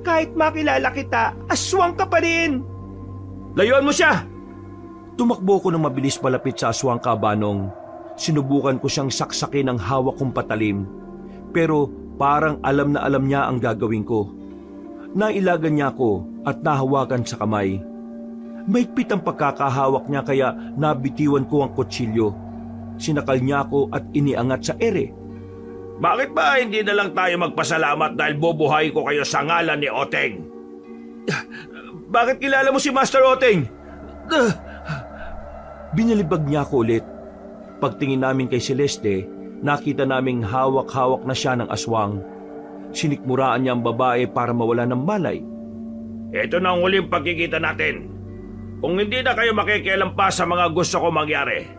Kahit makilala kita, aswang ka pa rin! Layuan mo siya! Tumakbo ko ng mabilis palapit sa aswang kabanong. Sinubukan ko siyang saksakin ng hawak kong patalim. Pero parang alam na alam niya ang gagawin ko. Nailagan niya ako at nahawakan sa kamay. Mahigpit ang pagkakahawak niya kaya nabitiwan ko ang kutsilyo. Sinakal niya ako at iniangat sa ere. Bakit ba hindi na lang tayo magpasalamat dahil bubuhay ko kayo sa ngalan ni Oteng? Bakit kilala mo si Master Oteng? Binalibag niya ako ulit. Pagtingin namin kay Celeste, nakita naming hawak-hawak na siya ng aswang. Sinikmuraan niya ang babae para mawala ng malay. Ito na ang huling pagkikita natin. Kung hindi na kayo makikialam pa sa mga gusto ko mangyari,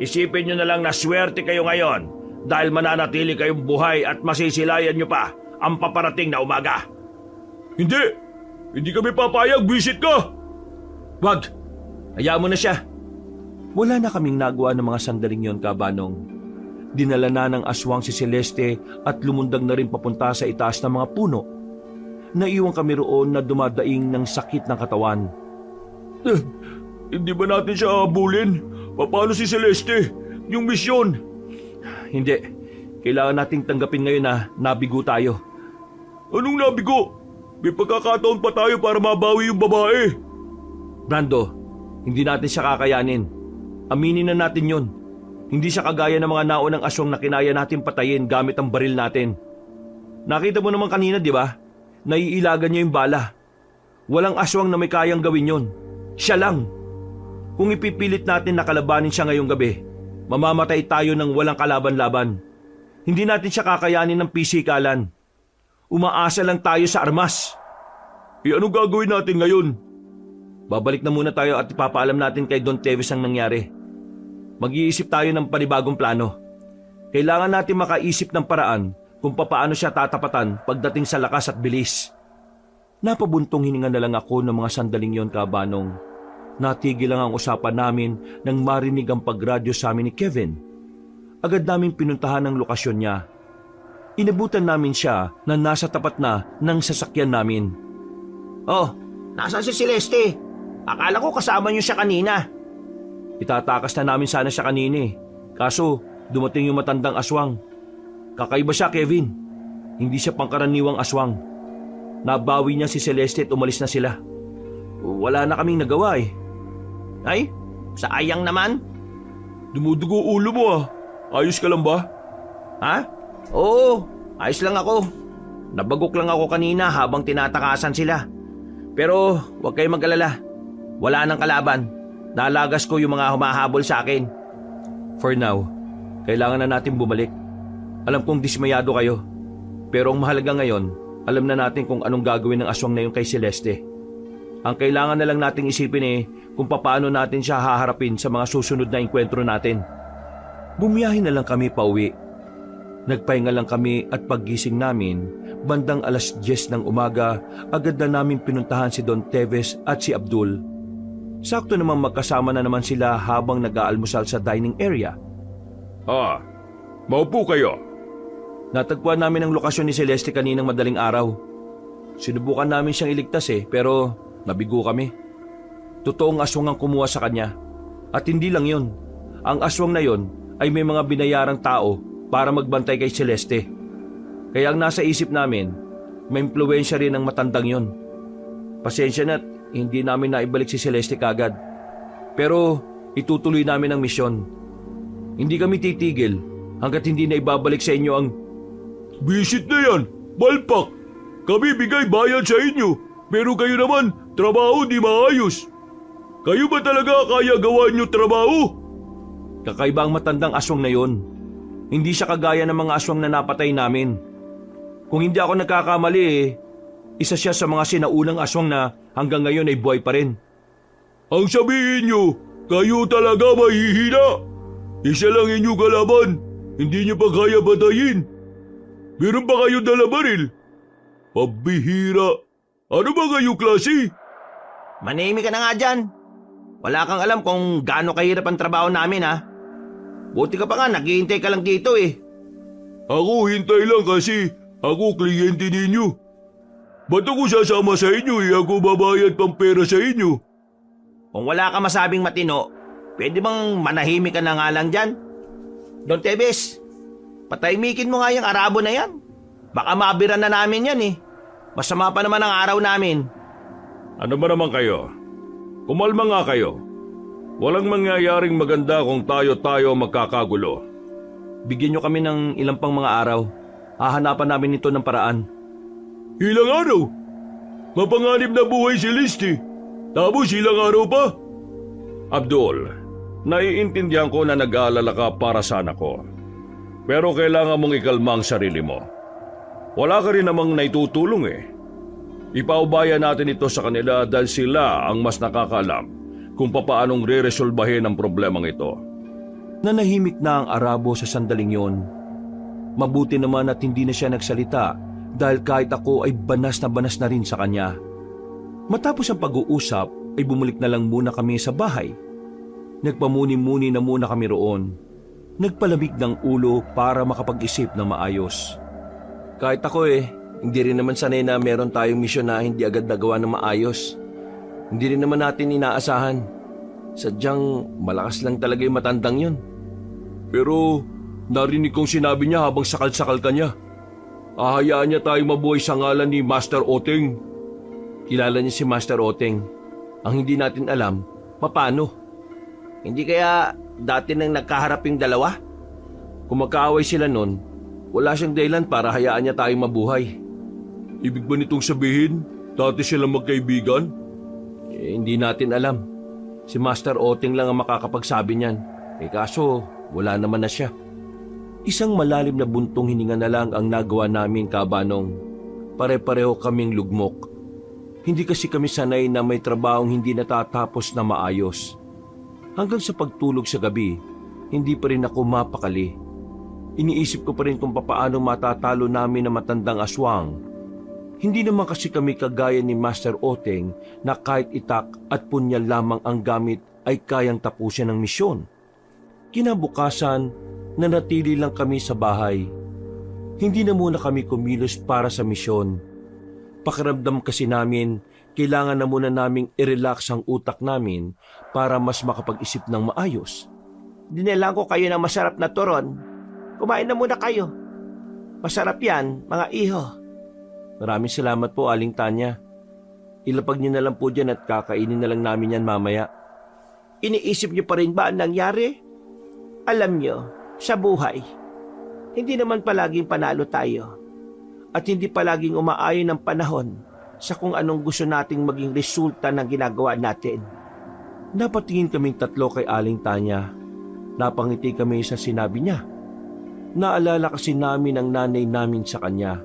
isipin nyo na lang na swerte kayo ngayon dahil mananatili kayong buhay at masisilayan nyo pa ang paparating na umaga. Hindi! Hindi kami papayag, visit ka! Wag! Hayaan mo na siya. Wala na kaming nagawa ng mga sandaling yon, kabanong. Dinala na ng aswang si Celeste at lumundag na rin papunta sa itaas ng mga puno. Naiwan kami roon na dumadaing ng sakit ng katawan. Hindi ba natin siya habulin? Paano si Celeste? Yung misyon? Hindi. Kailangan nating tanggapin ngayon na nabigo tayo. Anong nabigo? May pagkakataon pa tayo para mabawi yung babae. Brando, hindi natin siya kakayanin. Aminin na natin yon. Hindi siya kagaya ng mga naunang aswang na kinaya natin patayin gamit ang baril natin. Nakita mo naman kanina, di ba? Naiilagan niya yung bala. Walang aswang na may kayang gawin yon. Siya lang. Kung ipipilit natin na kalabanin siya ngayong gabi, mamamatay tayo ng walang kalaban-laban. Hindi natin siya kakayanin ng pisikalan. Umaasa lang tayo sa armas. Anong gagawin natin ngayon? Babalik na muna tayo at ipapaalam natin kay Don Teves ang nangyari. Mag-iisip tayo ng panibagong plano. Kailangan natin makaisip ng paraan kung papaano siya tatapatan pagdating sa lakas at bilis. Napabuntong hininga na lang ako ng mga sandaling yon, kabanong. Natigil lang ang usapan namin nang marinig ang pagradyo sa amin ni Kevin. Agad namin pinuntahan ang lokasyon niya. Inabutan namin siya na nasa tapat na ng sasakyan namin. Oh, nasaan si Celeste? Akala ko kasama niyo siya kanina. Itatakas na namin sana siya kanina eh. Kaso dumating yung matandang aswang. Kakaiba siya, Kevin. Hindi siya pangkaraniwang aswang. Nabawi niya si Celeste at umalis na sila. Wala na kaming nagawa eh. Ay, sayang naman. Dumudugo ulo mo ah. Ayos ka lang ba? Ha? Oo, ayos lang ako. Nabagok lang ako kanina habang tinatakasan sila. Pero huwag kayong mag-alala. Wala nang kalaban. Nalagas ko yung mga humahabol sa akin. For now, kailangan na natin bumalik. Alam kong dismayado kayo. Pero ang mahalaga ngayon, alam na natin kung anong gagawin ng aswang na yun kay Celeste. Ang kailangan na lang nating isipin eh kung paano natin siya haharapin sa mga susunod na engkwentro natin. Bumiyahin na lang kami pauwi. Nagpahinga lang kami at paggising namin, bandang 10:00 ng umaga, agad na namin pinuntahan si Don Teves at si Abdul. Sakto namang magkasama na naman sila habang nag-aalmusal sa dining area. Maupo kayo. Natagpuan namin ang lokasyon ni Celeste kaninang madaling araw. Sinubukan namin siyang iligtas pero nabigo kami. Totoong aswang ang kumuha sa kanya. At hindi lang yun. Ang aswang na yon ay may mga binayarang tao para magbantay kay Celeste. Kaya ang nasa isip namin, may impluwensya rin ng matandang yon. Pasensya na't hindi namin naibalik si Celeste kagad. Pero itutuloy namin ang misyon. Hindi kami titigil hanggat hindi na ibabalik sa inyo ang... Visit na yan! Balpak! Kami bigay bayad sa inyo, pero kayo naman, trabaho di maayos. Kayo ba talaga kaya gawa niyo trabaho? Kakaiba ang matandang aswang na yon. Hindi siya kagaya ng mga aswang na napatay namin. Kung hindi ako nagkakamali isa siya sa mga sinaunang aswang na hanggang ngayon ay buhay pa rin. Ang sabihin niyo, kayo talaga mahihina. Isa lang inyong kalaban, hindi niyo pa kaya batayin. Meron ba kayo dala baril? Pabihira. Ano ba kayo klase? Manahimik ka na nga dyan. Wala kang alam kung gaano kahirap ang trabaho namin ha. Buti ka pa nga, naghihintay ka lang dito eh. Ako hintay lang kasi ako kliyente ninyo. Ba't ako sasama sa inyo Ako babayad pang pera sa inyo. Kung wala ka masabing matino, pwede bang manahimik ka na nga lang dyan? Don Tebes, patahimikin mo nga yung Arabo na yan. Baka mabira na namin yan eh. Masama pa naman ang araw namin. Ano ba naman kayo? Kumalma nga kayo. Walang mangyayaring maganda kung tayo magkakagulo. Bigyan nyo kami ng ilang pang mga araw. Hahanapan namin ito ng paraan. Ilang araw? Mapanganib na buhay si Listy. Tapos ilang araw pa? Abdul, naiintindihan ko na nag-aalala ka para sa anak ko. Pero kailangan mong ikalma ang sarili mo. Wala ka rin namang naitutulong eh. Ipaubaya natin ito sa kanila dahil sila ang mas nakakaalam kung papaanong re-resolbahin ang problemang ito. Nanahimik na ang Arabo sa sandaling yon. Mabuti naman at hindi na siya nagsalita dahil kahit ako ay banas na rin sa kanya. Matapos ang pag-uusap ay bumalik na lang muna kami sa bahay. Nagpamuni-muni na muna kami roon. Nagpalamig ng ulo para makapag-isip ng maayos. Kahit ako hindi rin naman sanay na meron tayong misyon na hindi agad nagawa ng maayos. Hindi rin naman natin inaasahan. Sadyang malakas lang talaga yung matandang yun. Pero narinig kong sinabi niya habang sakal-sakal ka niya. Ahayaan niya tayong mabuhay sa ngalan ni Master Oteng. Kilala niya si Master Oteng. Ang hindi natin alam, paano? Hindi kaya dati nang nagkaharap yung dalawa? Kung magkaaway sila nun, wala siyang dahilan para hayaan niya tayong mabuhay. Ibig ba nitong sabihin, dati silang magkaibigan? Hindi natin alam. Si Master Oteng lang ang makakapagsabi niyan. Kaso, wala naman na siya. Isang malalim na buntong hininga na lang ang nagawa namin, Kabanong. Pare-pareho kaming lugmok. Hindi kasi kami sanay na may trabahong hindi natatapos na maayos. Hanggang sa pagtulog sa gabi, hindi pa rin ako mapakali. Iniisip ko pa rin kung papaano matatalo namin ang matandang aswang. Hindi naman kasi kami kagaya ni Master Oteng na kahit itak at punyal lamang ang gamit ay kayang tapusin ang misyon. Kinabukasan, nanatili lang kami sa bahay. Hindi na muna kami kumilos para sa misyon. Pakiramdam kasi namin, kailangan na muna naming i-relax ang utak namin para mas makapag-isip ng maayos. Dinilang ko kayo ng masarap na turon. Kumain na muna kayo. Masarap yan, mga iho. Maraming salamat po, Aling Tanya. Ilapag niyo na lang po dyan at kakainin na lang namin yan mamaya. Iniisip niyo pa rin ba ang nangyari? Alam niyo, sa buhay, hindi naman palaging panalo tayo. At hindi palaging umaayon ang panahon sa kung anong gusto nating maging resulta ng ginagawa natin. Napatingin kaming tatlo kay Aling Tanya. Napangiti kami sa sinabi niya. Naalala kasi namin ang nanay namin sa kanya.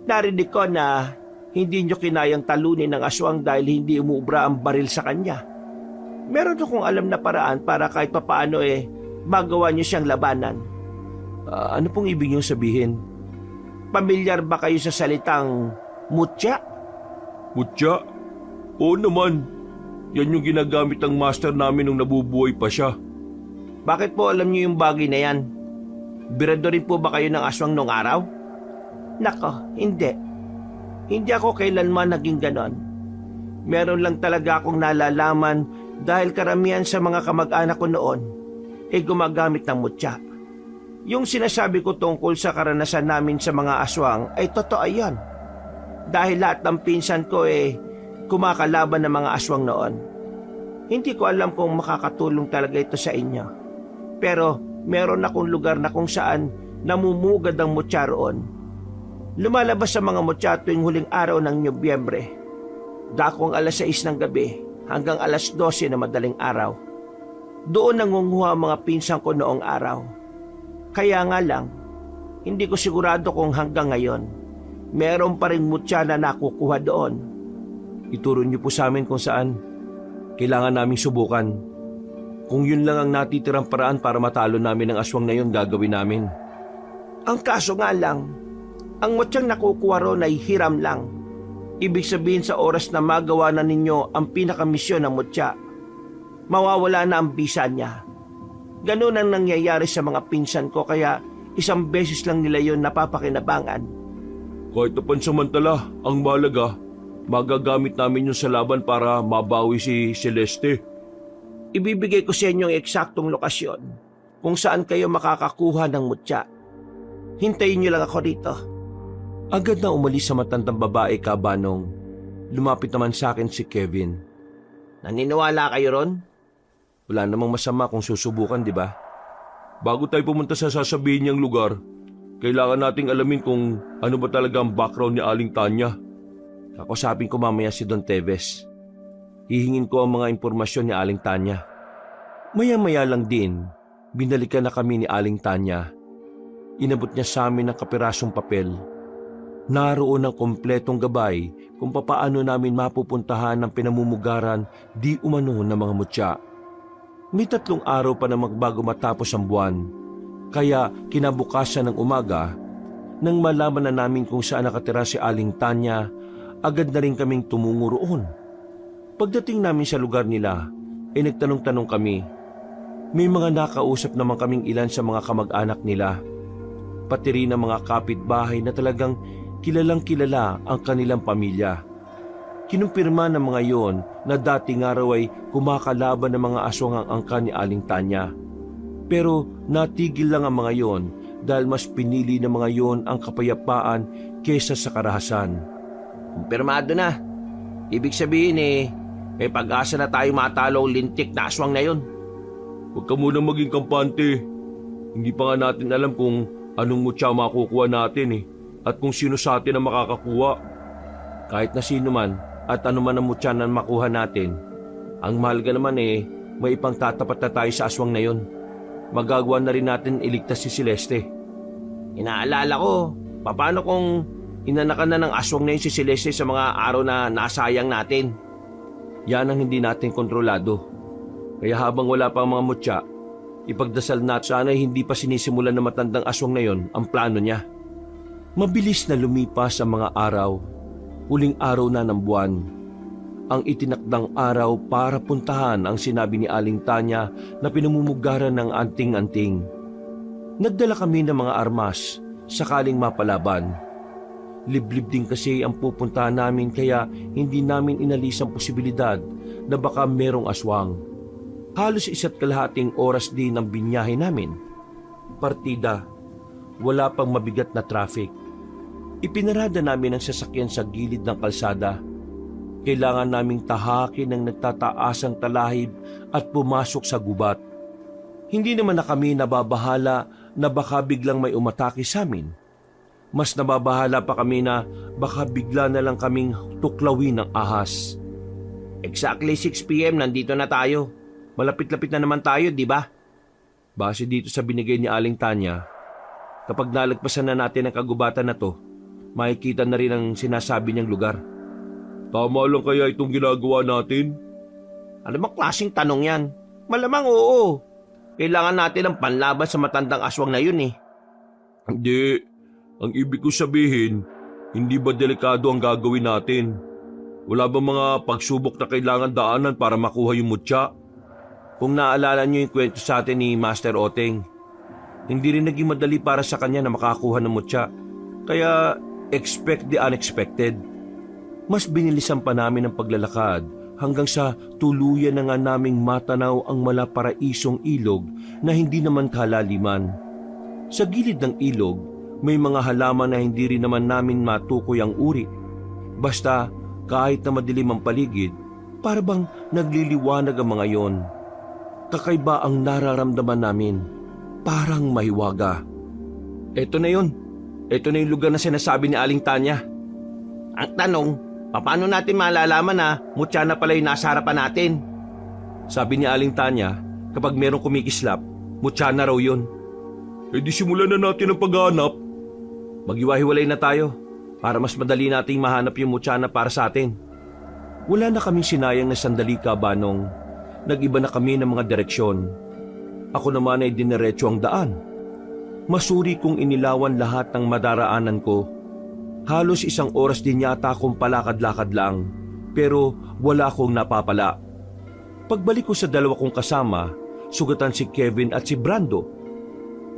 Narinig ko na hindi niyo kinayang talunin ng aswang dahil hindi umubra ang baril sa kanya. Meron akong alam na paraan para kahit papaano magawa niyo siyang labanan. Ano pong ibig niyong sabihin? Pamilyar ba kayo sa salitang mutya? Mutya? Oo naman. Yan yung ginagamit ng master namin nung nabubuhay pa siya. Bakit po alam niyo yung bagay na yan? Birado rin po ba kayo ng aswang nung araw? Nako, hindi. Hindi ako kailanman naging ganon. Meron lang talaga akong nalalaman dahil karamihan sa mga kamag-anak ko noon gumagamit ng mutya. Yung sinasabi ko tungkol sa karanasan namin sa mga aswang ay totoo yan. Dahil lahat ng pinsan ko kumakalaban ng mga aswang noon. Hindi ko alam kung makakatulong talaga ito sa inyo. Pero meron akong lugar na kung saan namumugad ang mutya roon. Lumalabas sa mga mutya tuwing huling araw ng Nobyembre. Dakong alas 6 ng gabi hanggang alas 12 na madaling araw. Doon nangunguha ang mga pinsan ko noong araw. Kaya nga lang, hindi ko sigurado kung hanggang ngayon, meron pa ring mutya na nakukuha doon. Ituro niyo po sa amin kung saan. Kailangan naming subukan. Kung yun lang ang natitirang paraan para matalo namin ang aswang na yun, gagawin namin. Ang kaso nga lang, ang mutyang nakukuha ron ay hiram lang. Ibig sabihin sa oras na magawa na ninyo ang pinakamisyon ng mutya, mawawala na ang bisa niya. Ganun ang nangyayari sa mga pinsan ko kaya isang beses lang nila yon napapakinabangan. Kahit na pansamantala, ang mahalaga, magagamit namin yun sa laban para mabawi si Celeste. Ibibigay ko sa inyo ang eksaktong lokasyon kung saan kayo makakakuha ng mutya. Hintayin niyo lang ako rito. Agad na umalis sa matandang babae, Kabanong. Lumapit naman sa akin si Kevin. Naniniwala kayo ron? Wala namang masama kung susubukan, di ba? Bago tayo pumunta sa sasabihin niyang lugar, kailangan nating alamin kung ano ba talaga ang background ni Aling Tanya. Kakusapin ko mamaya si Don Teves. Hihingin ko ang mga impormasyon ni Aling Tanya. Maya-maya lang din, binalikan na kami ni Aling Tanya. Inabot niya sa amin ng kapirasong papel. Naroon ang kompletong gabay kung papaano namin mapupuntahan ng pinamumugaran di umano ng mga mutya. May 3 araw pa na magbago matapos ang buwan, kaya kinabukasan ng umaga, nang malaman na namin kung saan nakatira si Aling Tanya, agad na rin kaming tumungo roon. Pagdating namin sa lugar nila, ay nagtanong-tanong kami. May mga nakausap naman kaming ilan sa mga kamag-anak nila, pati rin ang mga kapitbahay na talagang kilalang kilala ang kanilang pamilya. Kinumpirma ng mga yon na dating araw ay kumakalaban ng mga aswang ang angkan ni Aling Tanya. Pero natigil lang ang mga yon dahil mas pinili ng mga yon ang kapayapaan kesa sa karahasan. Kumpirmado na. Ibig sabihin may pag-asa na tayo matalo ang lintik na aswang na yon. Huwag ka muna maging kampante. Hindi pa nga natin alam kung anong mutya makukuha natin at kung sino sa atin ang makakakuha. Kahit na sino man at ano man ang mutya na makuha natin, ang mahalaga naman may ipangtatapat na tayo sa aswang na yon. Magagawa na rin natin iligtas si Celeste. Inaalala ko, paano kung inanakan na ng aswang na yun si Celeste sa mga araw na nasayang natin? Yan ang hindi natin kontrolado. Kaya habang wala pa ang mga mutya, ipagdasal natin sana hindi pa sinisimulan ng matandang aswang na yon ang plano niya. Mabilis na lumipas ang mga araw. Huling araw na ng buwan. Ang itinakdang araw para puntahan ang sinabi ni Aling Tanya na pinamumugaran ng anting-anting. Nagdala kami ng mga armas sakaling mapalaban. Liblib din kasi ang pupuntahan namin kaya hindi namin inalis ang posibilidad na baka merong aswang. Halos 1.5 oras din ang binyahe namin. Partida, wala pang mabigat na traffic. Ipinarada namin ang sasakyan sa gilid ng kalsada. Kailangan naming tahakin ang nagtataasang talahib at pumasok sa gubat. Hindi naman na kami nababahala na baka biglang may umatake sa amin. Mas nababahala pa kami na baka bigla na lang kaming tuklawin ng ahas. Exactly 6 p.m. nandito na tayo. Malapit-lapit na naman tayo, di ba? Base dito sa binigay ni Aling Tanya, kapag nalagpasan na natin ang kagubatan na to, makikita na rin ang sinasabi niyang lugar. Tama lang kaya itong ginagawa natin? Ano bang klaseng tanong yan? Malamang oo. Kailangan natin ng panlaban sa matandang aswang na yun Hindi. Ang ibig ko sabihin, hindi ba delikado ang gagawin natin? Wala ba mga pagsubok na kailangan daanan para makuha yung mutya? Kung naalala niyo yung kwento sa atin ni Master Oteng, hindi rin naging madali para sa kanya na makakuha ng mutya. Kaya expect the unexpected. Mas binilisan pa namin ang paglalakad hanggang sa tuluyan na nga naming matanaw ang malaparaisong ilog na hindi naman kalaliman. Sa gilid ng ilog, may mga halaman na hindi rin naman namin matukoy ang uri. Basta kahit na madilim ang paligid, para bang nagliliwanag ang mga yon. Kakaiba ang nararamdaman namin. Parang mahiwaga. Eto na yun. Ito na yung lugar na sinasabi ni Aling Tanya. Ang tanong, paano natin malalaman na mutya na pala yung nasa harapan natin? Sabi ni Aling Tanya, kapag merong kumikislap, mutya na raw yun. Di simulan na natin ang paghahanap. Maghiwa-hiwalay na tayo para mas madali nating mahanap yung mutya na para sa atin. Wala na kaming sinayang na sandali, Kabanong. Nag-iba na kami ng mga direksyon. Ako naman ay dinerecho ang daan. Masuri kong inilawan lahat ng madaraanan ko. Halos 1 oras din yata akong palakad-lakad lang, pero wala akong napapala. Pagbalik ko sa 2 kong kasama, sugatan si Kevin at si Brando.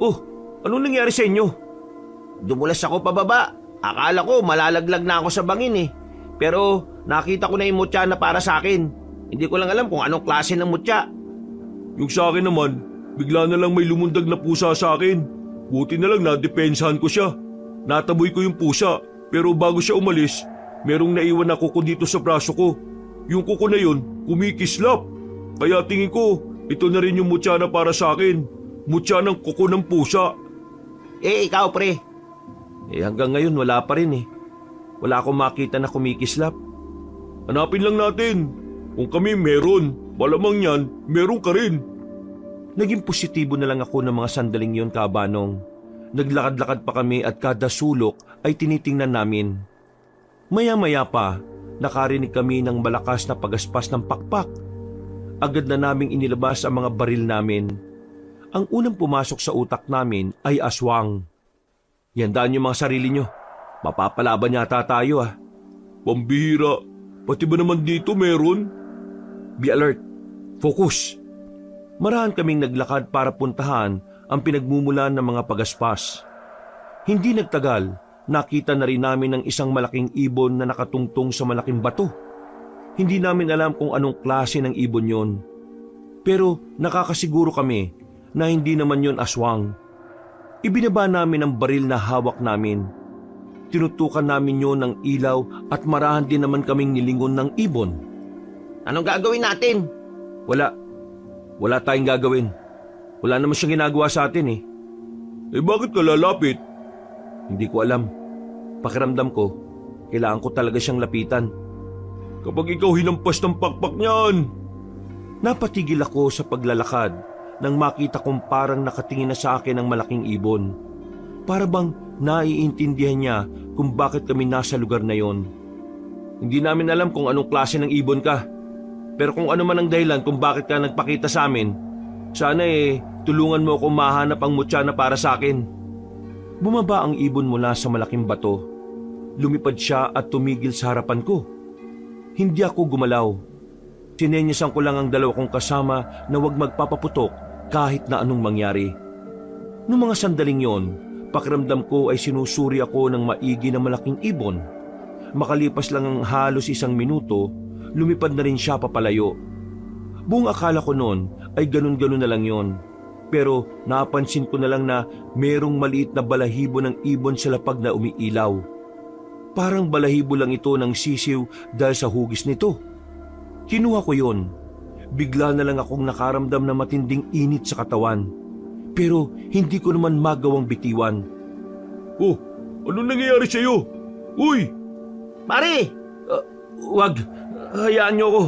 Oh, anong nangyari sa inyo? Dumulas ako pababa. Akala ko malalaglag na ako sa bangin eh. Pero nakita ko na yung mutya na para sa akin. Hindi ko lang alam kung anong klase ng mutya. Yung sa akin naman, bigla na lang may lumundag na pusa sa akin. Buti na lang nadepensahan ko siya. Nataboy ko yung pusa, pero bago siya umalis, merong naiwan na kuko dito sa braso ko. Yung kuko na yun, kumikislap. Kaya tingin ko, ito na rin yung mutya na para sa akin. Mutya ng kuko ng pusa. Eh ikaw pre, Hanggang ngayon wala pa rin eh. Wala akong makita na kumikislap. Hanapin lang natin. Kung kami meron, malamang yan, meron ka rin. Naging positibo na lang ako ng mga sandaling yon, Kabanong. Naglakad-lakad pa kami at kada sulok ay tinitingnan namin. Maya-maya pa, nakarinig kami ng malakas na pagaspas ng pakpak. Agad na naming inilabas ang mga baril namin. Ang unang pumasok sa utak namin ay aswang. Yandaan yung mga sarili nyo. Mapapalaban yata tayo ah. Pambihira, pati ba naman dito meron? Be alert. Focus. Marahan kaming naglakad para puntahan ang pinagmumulan ng mga pagaspas. Hindi nagtagal, nakita na rin namin ang isang malaking ibon na nakatungtong sa malaking bato. Hindi namin alam kung anong klase ng ibon yon. Pero nakakasiguro kami na hindi naman yon aswang. Ibinaba namin ang baril na hawak namin. Tinutukan namin yon ng ilaw at marahan din naman kaming nilingon ng ibon. anong gagawin natin? Wala tayong gagawin. Wala naman siyang ginagawa sa atin eh. Bakit ka lalapit? Hindi ko alam. Pakiramdam ko, kailangan ko talaga siyang lapitan. Kapag ikaw hinampas ng pakpak niyan. Napatigil ako sa paglalakad nang makita kong parang nakatingin na sa akin ang malaking ibon. Para bang naiintindihan niya kung bakit kami nasa lugar na yon. Hindi namin alam kung anong klase ng ibon ka. Pero kung ano man ang dahilan kung bakit ka nagpakita sa amin, sana tulungan mo akong mahanap ang mutya na para sa akin. Bumaba ang ibon mula sa malaking bato. Lumipad siya at tumigil sa harapan ko. Hindi ako gumalaw. Sinenyasan ko lang ang dalawa kong kasama na huwag magpapaputok kahit na anong mangyari. Noong mga sandaling yon, pakiramdam ko ay sinusuri ako ng maigi na malaking ibon. Makalipas lang ang halos 1 minuto, lumipad na rin siya papalayo. Buong akala ko noon ay ganun-ganun na lang yon. Pero napansin ko na lang na merong maliit na balahibo ng ibon sa lapag na umiilaw. Parang balahibo lang ito ng sisiw dahil sa hugis nito. Kinuha ko yon. Bigla na lang akong nakaramdam na matinding init sa katawan. Pero hindi ko naman magawang bitiwan. Oh, ano nangyayari sa'yo? Uy! Pare! Wag, hayaan niyo ako.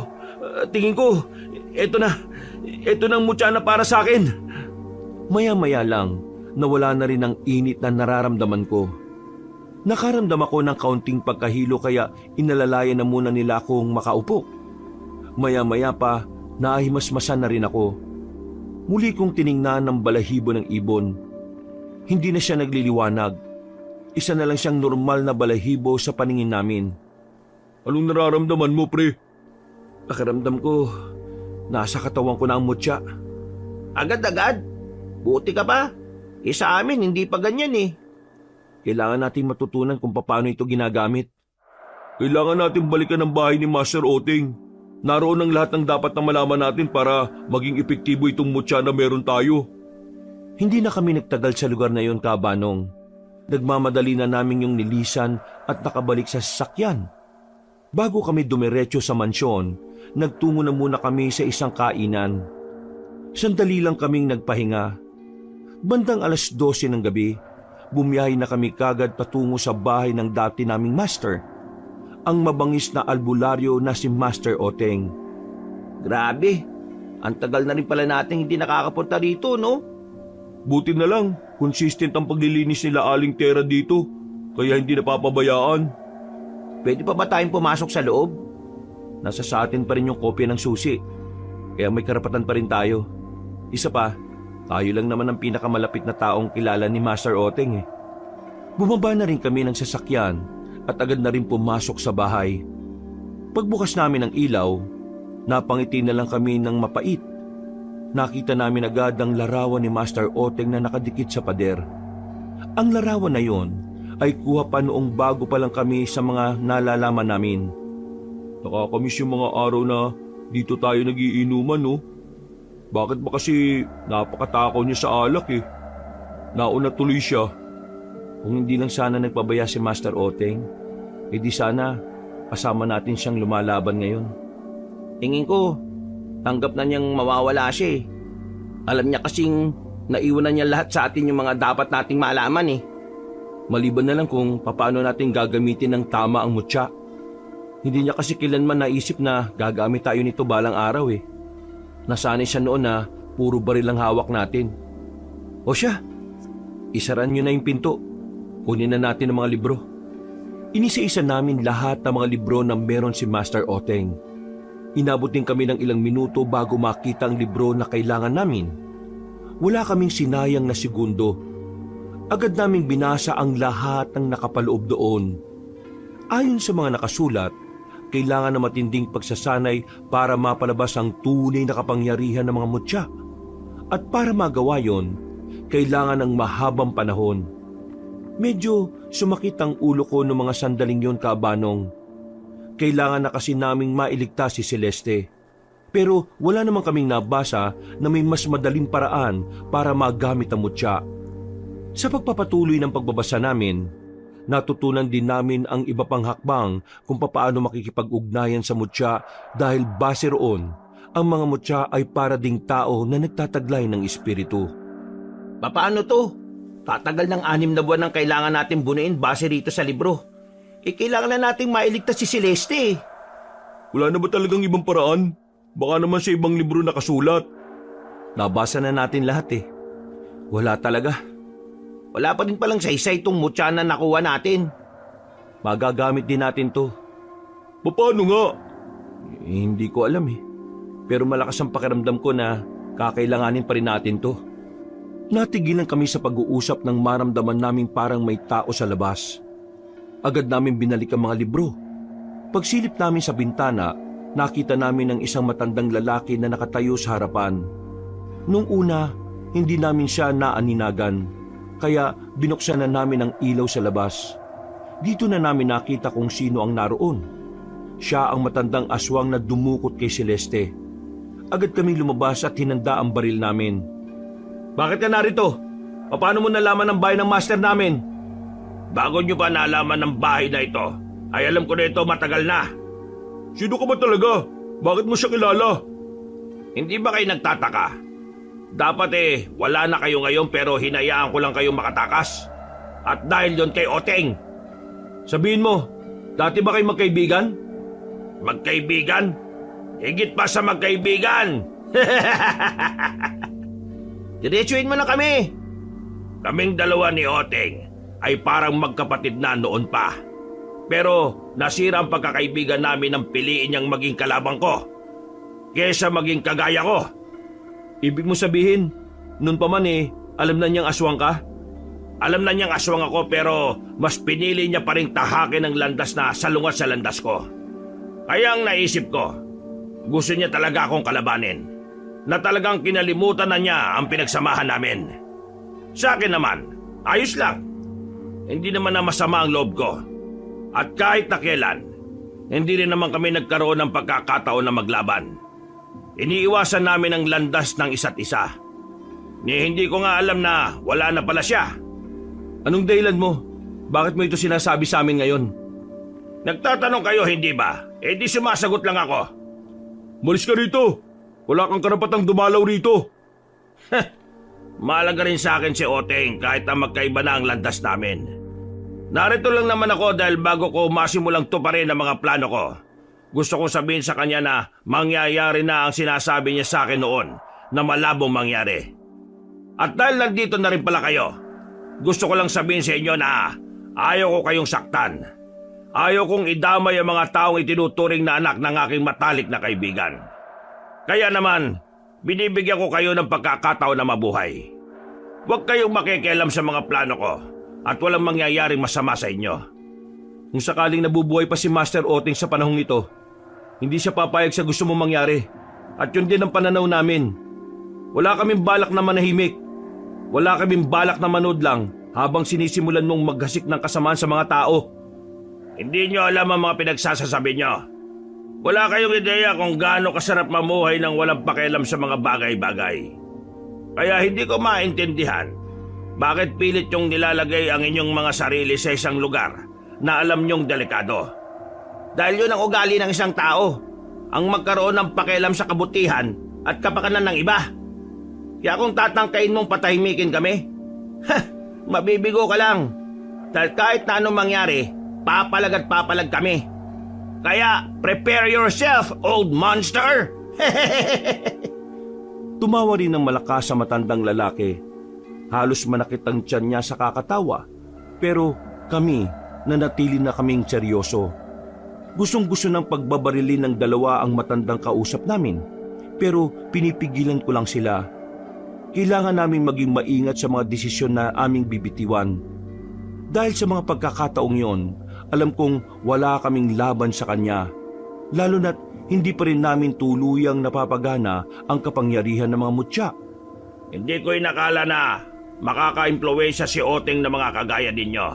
Tingin ko, eto na ang mutya na para sa akin. Maya-maya lang, nawala na rin ang init na nararamdaman ko. Nakaramdam ako ng kaunting pagkahilo kaya inalalayan na muna nila akong makaupo. Maya-maya pa, nahimasmasan na rin ako. Muli kong tiningnan ng balahibo ng ibon. Hindi na siya nagliliwanag. Isa na lang siyang normal na balahibo sa paningin namin. Anong nararamdaman mo, pre? Pakiramdam ko, nasa katawan ko na ang mutya. Agad-agad? Buti ka pa. Sa amin, hindi pa ganyan eh. Kailangan nating matutunan kung paano ito ginagamit. Kailangan natin balikan ang bahay ni Master Oting. Naroon ang lahat ng dapat na malaman natin para maging epektibo itong mutya na meron tayo. Hindi na kami nagtagal sa lugar na yon, Kabanong. Nagmamadali na namin yung nilisan at nakabalik sa sasakyan. Bago kami dumiretso sa mansyon, nagtungo na muna kami sa isang kainan. Sandali lang kaming nagpahinga. Bandang 12:00 ng gabi, bumiyahe na kami kagad patungo sa bahay ng dati naming master, ang mabangis na albularyo na si Master Oteng. Grabe, ang tagal na rin pala natin hindi nakakapunta dito, no? Buti na lang, consistent ang paglilinis nila Aling Tera dito, kaya hindi napapabayaan. Pwede pa ba tayong pumasok sa loob? Nasa sa atin pa rin yung kopya ng susi, kaya may karapatan pa rin tayo. Isa pa, tayo lang naman ang pinakamalapit na taong kilala ni Master Oteng eh. Bumaba na rin kami ng sasakyan at agad na rin pumasok sa bahay. Pagbukas namin ng ilaw, napangiti na lang kami ng mapait. nakita namin agad ang larawan ni Master Oteng na nakadikit sa pader. Ang larawan na yon ay kuha pa noong bago pa lang kami sa mga nalalaman namin. Nakakamiss yung mga araw na dito tayo nagiinuman, no? Bakit ba kasi napakatakaw niya sa alak eh? Nauna tuloy siya. Kung hindi lang sana nagpabaya si Master Oteng, di sana kasama natin siyang lumalaban ngayon. Tingin ko, tanggap na niyang mawawala siya eh. Alam niya kasing naiwan na niya lahat sa atin yung mga dapat nating malaman eh. Maliban na lang kung paano natin gagamitin ng tama ang mutya. Hindi niya kasi kailanman naisip na gagamit tayo nito balang araw eh. Nasanay siya noon na puro baril ang hawak natin. O siya, isaran niyo na yung pinto. Kunin na natin ang mga libro. Inisa-isa namin lahat ng mga libro na meron si Master Oteng. Inabot din kami ng ilang minuto bago makita ang libro na kailangan namin. Wala kaming sinayang na segundo. Agad naming binasa ang lahat ng nakapaloob doon. Ayon sa mga nakasulat, kailangan na matinding pagsasanay para mapalabas ang tunay na kapangyarihan ng mga mutya. At para magawa yon, kailangan ng mahabang panahon. Medyo sumakit ang ulo ko noong mga sandaling yon, Kabanong. Kailangan na kasi naming mailigtas si Celeste. Pero wala naman kaming nabasa na may mas madaling paraan para magamit ang mutya. Sa pagpapatuloy ng pagbabasa namin, natutunan din namin ang iba pang hakbang kung papaano makikipag-ugnayan sa mutya dahil base roon, ang mga mutya ay para ding tao na nagtataglay ng espiritu. Paano to? Tatagal ng 6 na buwan ang kailangan natin bunuin base rito sa libro. Kailangan na nating mailigtas si Celeste eh. Wala na ba talagang ibang paraan? Baka naman sa ibang libro nakasulat. Nabasa na natin lahat eh. Wala talaga. Wala pa din palang saysay itong mutya na nakuha natin. Magagamit din natin to. Paano nga? Hindi ko alam eh. Pero malakas ang pakiramdam ko na kakailanganin pa rin natin to. Natigilan kami sa pag-uusap nang maramdaman namin parang may tao sa labas. Agad namin binalik ang mga libro. Pagsilip namin sa bintana, nakita namin ang isang matandang lalaki na nakatayo sa harapan. Nung una, hindi namin siya naaninagan. Kaya binuksan na namin ang ilaw sa labas. Dito na namin nakita kung sino ang naroon. Siya ang matandang aswang na dumukot kay Celeste. Agad kaming lumabas at hinanda ang baril namin. Bakit ka narito? Paano mo nalaman ang bahay ng master namin? Bago nyo pa nalaman ng bahay na ito, ay alam ko na ito matagal na. Sino ka ba talaga? Bakit mo siya kilala? Hindi ba kayo nagtataka? Dapat wala na kayo ngayon pero hinayaan ko lang kayong makatakas. At dahil doon kay Oteng. Sabihin mo, dati ba kayo magkaibigan? Magkaibigan? Higit pa sa magkaibigan! Diretsuhin mo na kami! Kaming dalawa ni Oteng ay parang magkapatid na noon pa. Pero nasira ang pagkakaibigan namin nang piliin niyang maging kalabang ko kesa maging kagaya ko. Ibig mo sabihin, noon pa man alam na niyang aswang ka? Alam na niyang aswang ako pero mas pinili niya pa rin tahakin ang landas na salungat sa landas ko. Kaya ang naisip ko, gusto niya talaga akong kalabanin. Na talagang kinalimutan na niya ang pinagsamahan namin. Sa akin naman, ayos lang. Hindi naman na masama ang loob ko. At kahit na kailan, hindi rin naman kami nagkaroon ng pagkakataon na maglaban. Iniiwasan namin ang landas ng isa't isa. Hindi ko nga alam na wala na pala siya. Anong dahilan mo? Bakit mo ito sinasabi sa amin ngayon? Nagtatanong kayo, hindi ba? Di sumasagot lang ako. Malis ka rito. Wala kang karapatang dumalaw rito. Mahalaga rin sa akin si Oteng kahit na magkaiba na ang landas namin. Narito lang naman ako dahil bago ko masimulang tuparin ang mga plano ko, gusto kong sabihin sa kanya na mangyayari na ang sinasabi niya sa akin noon na malabong mangyari. At dahil nandito na rin pala kayo, gusto ko lang sabihin sa inyo na ayaw ko kayong saktan. Ayaw kong idamay ang mga taong itinuturing na anak ng aking matalik na kaibigan. Kaya naman, binibigyan ko kayo ng pagkakataon na mabuhay. Huwag kayong makikialam sa mga plano ko at walang mangyayaring masama sa inyo. Kung sakaling nabubuhay pa si Master Oteng sa panahong ito, hindi siya papayag sa gusto mong mangyari. At yun din ang pananaw namin. Wala kaming balak na manahimik. Wala kaming balak na manood lang habang sinisimulan mong maghasik ng kasamaan sa mga tao. Hindi nyo alam ang mga pinagsasasabi nyo. Wala kayong ideya kung gaano kasarap mamuhay ng walang pakialam sa mga bagay-bagay. Kaya hindi ko maintindihan bakit pilit yung nilalagay ang inyong mga sarili sa isang lugar na alam nyong delikado. Dahil yun ang ugali ng isang tao, ang magkaroon ng pakialam sa kabutihan at kapakanan ng iba. Kaya kung tatangkain mong patahimikin kami, mabibigo ka lang. Dahil kahit na anong mangyari, papalag at papalag kami. Kaya prepare yourself, old monster! Tumawa rin ng malakas sa matandang lalaki. Halos manakit ang tiyan niya sa kakatawa. Pero kami, nanatili na kaming seryoso. Gustong-gusto ng pagbabarilin ng dalawa ang matandang kausap namin. Pero pinipigilan ko lang sila. Kailangan naming maging maingat sa mga desisyon na aming bibitiwan. Dahil sa mga pagkakataong yon, alam kong wala kaming laban sa kanya. Lalo na't hindi pa rin namin tuluyang napapagana ang kapangyarihan ng mga mutya. Hindi ko inakala na makaka-impluwensya si Oteng na mga kagaya ninyo.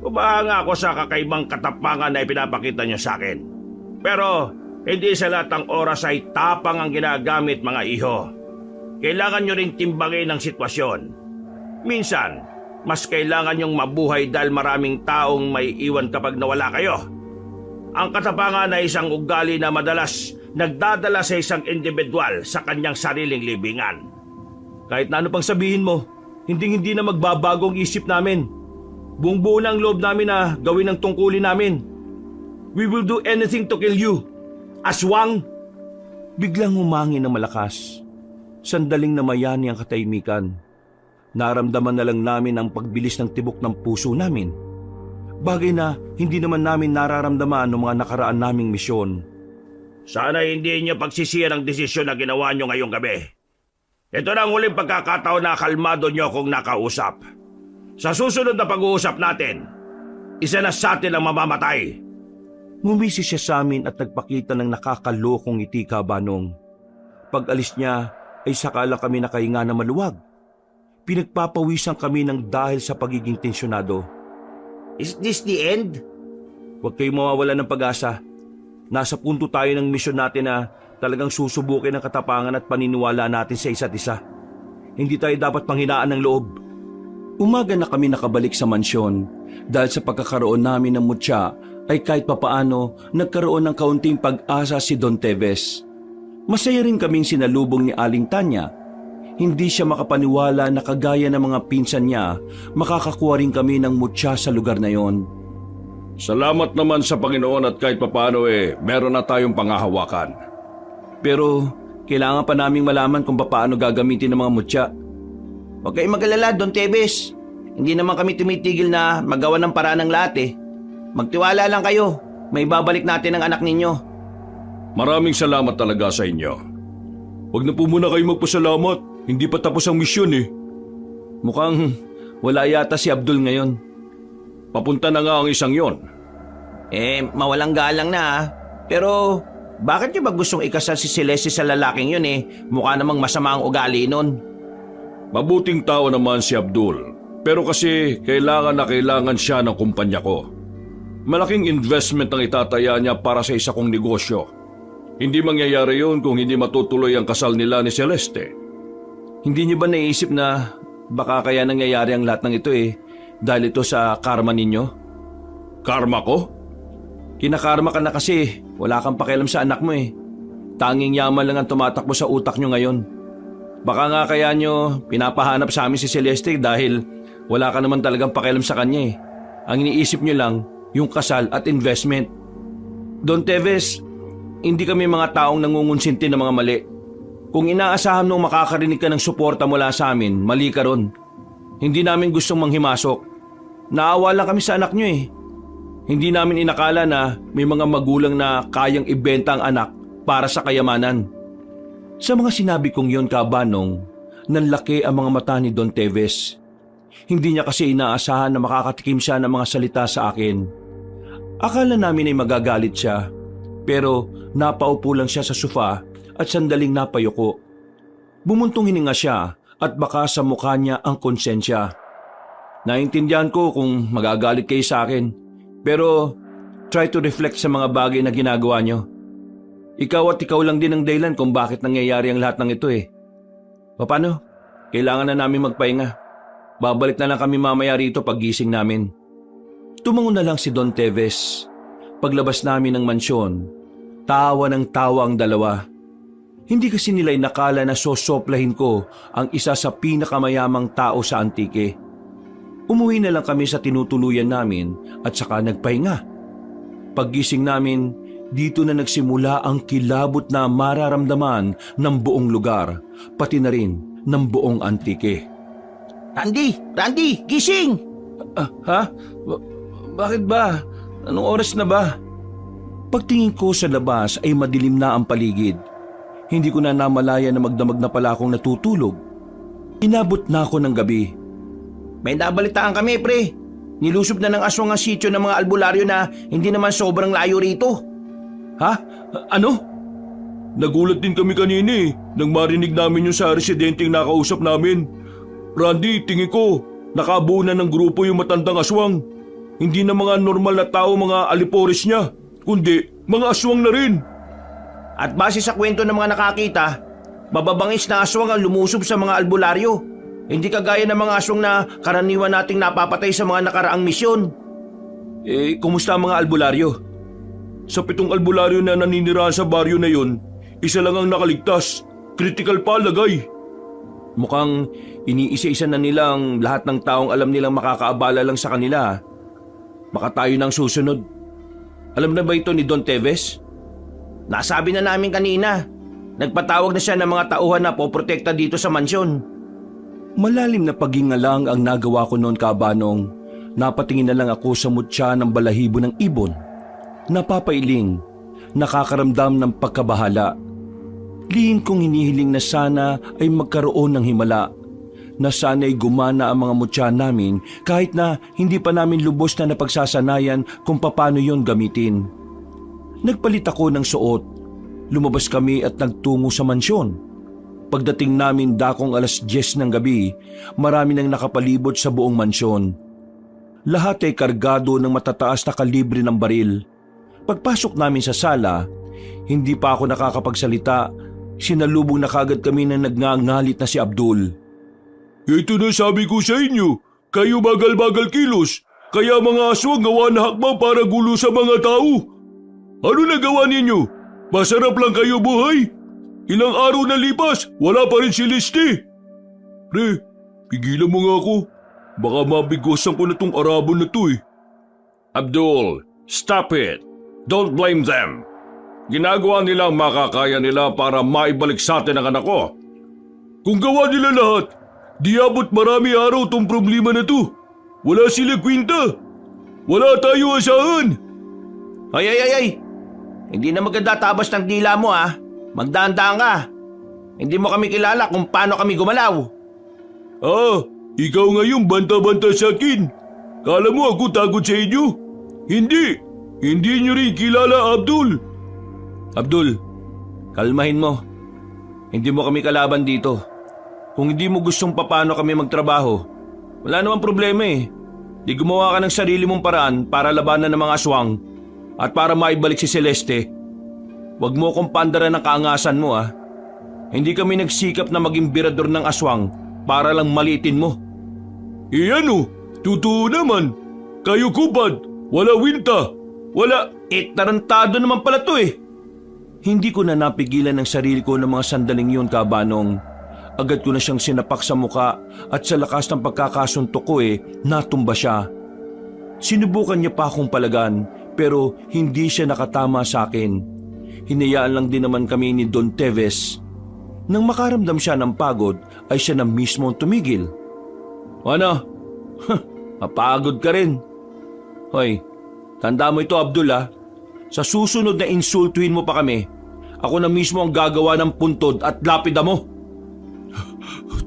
Umahanga ako sa kakaibang katapangan na ipinapakita niyo sa akin. Pero hindi sa lahat ng oras ay tapang ang ginagamit, mga iho. Kailangan nyo rin timbangin ang sitwasyon. Minsan, mas kailangan nyong mabuhay dahil maraming taong may iwan kapag nawala kayo. Ang katapangan ay isang ugali na madalas nagdadala sa isang individual sa kanyang sariling libingan. Kahit na ano pang sabihin mo, hindi na magbabago ang isip namin. Buong-buo na ang loob namin na gawin ang tungkulin namin. We will do anything to kill you. Aswang! Biglang humangin na malakas. Sandaling namayani ang katahimikan. Naramdaman na lang namin ang pagbilis ng tibok ng puso namin. Bagay na hindi naman namin nararamdaman ng mga nakaraan naming misyon. Sana hindi niyo pagsisiyan ang desisyon na ginawa niyo ngayong gabi. Ito na ang huling pagkakataon na kalmado niyo akong nakausap. Sa susunod na pag-uusap natin, isa na sa atin ang mamamatay. Ngumisi siya sa amin at nagpakita ng nakakalokong ngiti, Kabanong. Pag-alis niya ay sakala kami nakahinga na maluwag. Pinagpapawisan kami ng dahil sa pagiging tensyonado. Is this the end? Huwag kayong mawawala ng pag-asa. Nasa punto tayo ng misyon natin na talagang susubukin ang katapangan at paniniwala natin sa isa't isa. Hindi tayo dapat panghinaan ng loob. Umaga na kami nakabalik sa mansyon dahil sa pagkakaroon namin ng mutya ay kahit papaano nagkaroon ng kaunting pag-asa si Don Teves. Masaya rin kaming sinalubong ni Aling Tanya. Hindi siya makapaniwala na kagaya ng mga pinsan niya, makakakuha rin kami ng mutya sa lugar na yon. Salamat naman sa Panginoon at kahit papaano meron na tayong pangahawakan. Pero kailangan pa naming malaman kung paano gagamitin ng mga mutya. Huwag kayong mag-alala, Don Teves. Hindi naman kami tumitigil na magawa ng paraan ng lahat. Magtiwala lang kayo. May babalik natin ang anak ninyo. Maraming salamat talaga sa inyo. Huwag na po muna kayo magpasalamat. Hindi pa tapos ang misyon Mukhang wala yata si Abdul ngayon. Papunta na nga ang isang yon. Mawalang galang na. Pero bakit nyo ba gustong ikasal si Celeste sa lalaking yun Mukha namang masama ang ugali nun. Mabuting tao naman si Abdul. Pero kasi kailangan na kailangan siya ng kumpanya ko. Malaking investment ang itataya niya para sa isa kong negosyo. Hindi mangyayari yun kung hindi matutuloy ang kasal nila ni Celeste. Hindi niyo ba naisip na baka kaya nangyayari ang lahat ng ito dahil ito sa karma ninyo? Karma ko? Kinakarma ka na kasi wala kang pakialam sa anak mo Tanging yaman lang ang tumatakbo sa utak nyo ngayon. Baka nga kaya nyo pinapahanap sa amin si Celeste dahil wala ka naman talagang pakialam sa kanya Ang iniisip nyo lang yung kasal at investment. Don Teves, hindi kami mga taong nangungunsinti ng mga mali. Kung inaasahan mong makakarinig ka ng suporta mula sa amin, mali ka ron. Hindi namin gustong manghimasok. Naawa lang kami sa anak nyo Hindi namin inakala na may mga magulang na kayang ibenta ang anak para sa kayamanan. Sa mga sinabi kong yon, Kabanong, nanlaki ang mga mata ni Don Teves. Hindi niya kasi inaasahan na makakatikim siya ng mga salita sa akin. Akala namin ay magagalit siya, pero napaupo lang siya sa sofa at sandaling napayuko. Bumuntong hininga siya at baka sa mukha niya ang konsensya. Naintindihan ko kung magagalit kayo sa akin, pero try to reflect sa mga bagay na ginagawa niyo. Ikaw at ikaw lang din ang dahilan kung bakit nangyayari ang lahat ng ito eh. Paano? Kailangan na namin magpahinga. Babalik na lang kami mamaya rito pag gising namin. Tumango na lang si Don Teves. Paglabas namin ng mansyon, tawa ng tawa ang dalawa. Hindi kasi nila'y nakala na sosoplahin ko ang isa sa pinakamayamang tao sa Antique. Umuwi na lang kami sa tinutuluyan namin at saka nagpahinga. Paggising namin, dito na nagsimula ang kilabot na mararamdaman ng buong lugar, pati na rin ng buong Antique. Randy, gising! Ha? Bakit ba? Anong oras na ba? Pagtingin ko sa labas ay madilim na ang paligid. Hindi ko na namalaya na magdamag na pala akong natutulog. Inabot na ako ng gabi. May nabalitaan kami, pre. Nilusob na ng aswang ang sityo ng mga albularyo na hindi naman sobrang layo rito. Ha? Ano? Nagulat din kami kanina nang marinig namin yung sa residenteng nakausap namin. Randy, tingin ko, nakabuo na ng grupo yung matandang aswang. Hindi na mga normal na tao mga alipores niya, kundi mga aswang na rin. At base sa kwento ng mga nakakita, mababangis na aswang ang lumusob sa mga albularyo. Hindi kagaya ng mga aswang na karaniwan nating napapatay sa mga nakaraang misyon. Kumusta ang mga albularyo? Sa 7 albularyo na naninirahan sa baryo na yon, isa lang ang nakaligtas. Critical pa lagay. Mukhang iniisa-isa na nilang lahat ng taong alam nilang makakaabala lang sa kanila. Baka tayo nang susunod. Alam na ba ito ni Don Teves? Nasabi na namin kanina. Nagpatawag na siya ng mga tauhan na poprotekta dito sa mansyon. Malalim na paghinga lang ang nagawa ko noon, Kabanong. Napatingin na lang ako sa mutya ng balahibo ng ibon. Napapailing, nakakaramdam ng pagkabahala. Lihim kong hinihiling na sana ay magkaroon ng himala, na sana'y gumana ang mga mutya namin kahit na hindi pa namin lubos na napagsasanayan kung paano yon gamitin. Nagpalit ako ng suot. Lumabas kami at nagtungo sa mansyon. Pagdating namin dakong 10:00 ng gabi, marami nang nakapalibot sa buong mansyon. Lahat ay kargado ng matataas na kalibre ng baril. Pagpasok namin sa sala, hindi pa ako nakakapagsalita. Sinalubong na kagad kami na nagngangalit na si Abdul. Ito na sabi ko sa inyo, kayo bagal-bagal kilos, kaya mga aswang gawa na hakbang para gulo sa mga tao. Ano nagawa ninyo? Masarap lang kayo buhay? Ilang araw na lipas, wala pa rin si Leste. Pre, pigilan mo nga ako. Baka mabigosan ko na tong Arabo na to eh. Abdul, stop it. Don't blame them. Ginagawa nila ang makakaya nila para maibalik sa atin ang anak ko. Kung gawa nila lahat, di abot marami araw tong problema na to. Wala sila kwinta. Wala tayo asahan. Ay! Hindi na maganda tabas ng dila mo ah. Magdaan-daan ka. Hindi mo kami kilala kung paano kami gumalaw. Ikaw ngayon banta-banta sa akin. Kala mo ako takot sa inyo? Hindi nyo rin kilala Abdul. Abdul, kalmahin mo. Hindi mo kami kalaban dito. Kung hindi mo gustong paano kami magtrabaho, wala namang problema eh. Di gumawa ka ng sarili mong paraan para labanan ng mga aswang at para maibalik si Celeste. Huwag mo akong pandaran ng kaangasan mo ah. Hindi kami nagsikap na maging birador ng aswang para lang maliitin mo. Ano? Totoo naman. Kayo kupad. Wala winta. Wala. Tarantado naman pala to eh. Hindi ko na napigilan ng sarili ko ng mga sandaling yun, Kabanong. Agad ko na siyang sinapak sa muka at sa lakas ng pagkakasuntok ko natumba siya. Sinubukan niya pa akong palagan pero hindi siya nakatama sa akin. Hinayaan lang din naman kami ni Don Teves. Nang makaramdam siya ng pagod ay siya na mismo tumigil. Ano? Mapagod ka rin. Hoy, tanda mo ito Abdul ah. Sa susunod na insultuhin mo pa kami, ako na mismo ang gagawa ng puntod at lapida mo.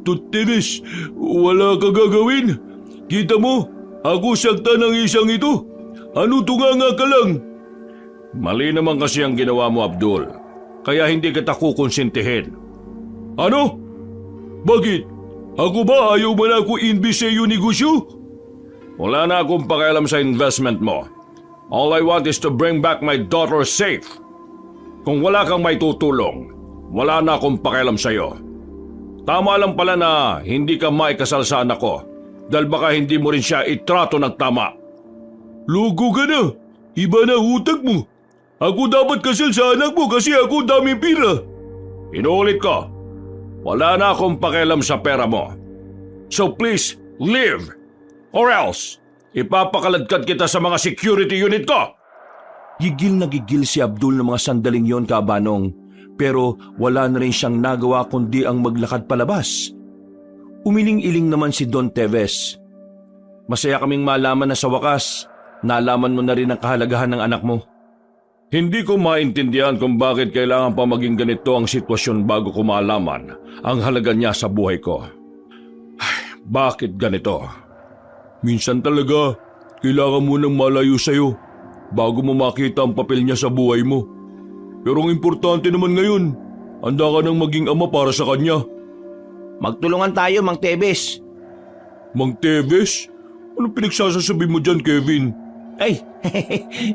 Teves, wala ka gagawin. Kita mo, ako sakta ng isang ito. Ano tunganga ka lang? Mali naman kasi ang ginawa mo, Abdul. Kaya hindi kita kukonsintihin. Ano? Bakit? Ako ba ayaw mo na ako invest sa iyo negosyo? Wala na akong pakialam sa investment mo. All I want is to bring back my daughter safe. Kung wala kang may tutulong, wala na akong pakialam sa iyo. Tama lang pala na hindi ka maikasal sa anak ko dahil baka hindi mo rin siya itrato ng tama. Lugo ka na. Iba na utak mo. Ako dapat kasal sa anak mo kasi ako daming pira. Inuulit ko, wala na akong pakialam sa pera mo. So please, leave. Or else, ipapakaladkad kita sa mga security unit ko. Gigil na gigil si Abdul ng mga sandaling yon, Kabanong, pero wala na rin siyang nagawa kundi ang maglakad palabas. Umiling-iling naman si Don Teves. Masaya kaming malaman na sa wakas, nalaman mo na rin ang kahalagahan ng anak mo. Hindi ko maintindihan kung bakit kailangan pa maging ganito ang sitwasyon bago ko malaman ang halaga niya sa buhay ko. Ay, bakit ganito? Minsan talaga, kailangan mo nang malayo sa'yo bago mo makita ang papel niya sa buhay mo. Pero ang importante naman ngayon, handa ka nang maging ama para sa kanya. Magtulungan tayo, Mang Tebes. Mang Teves? Anong pinagsasasabi mo dyan, Kevin? Ay,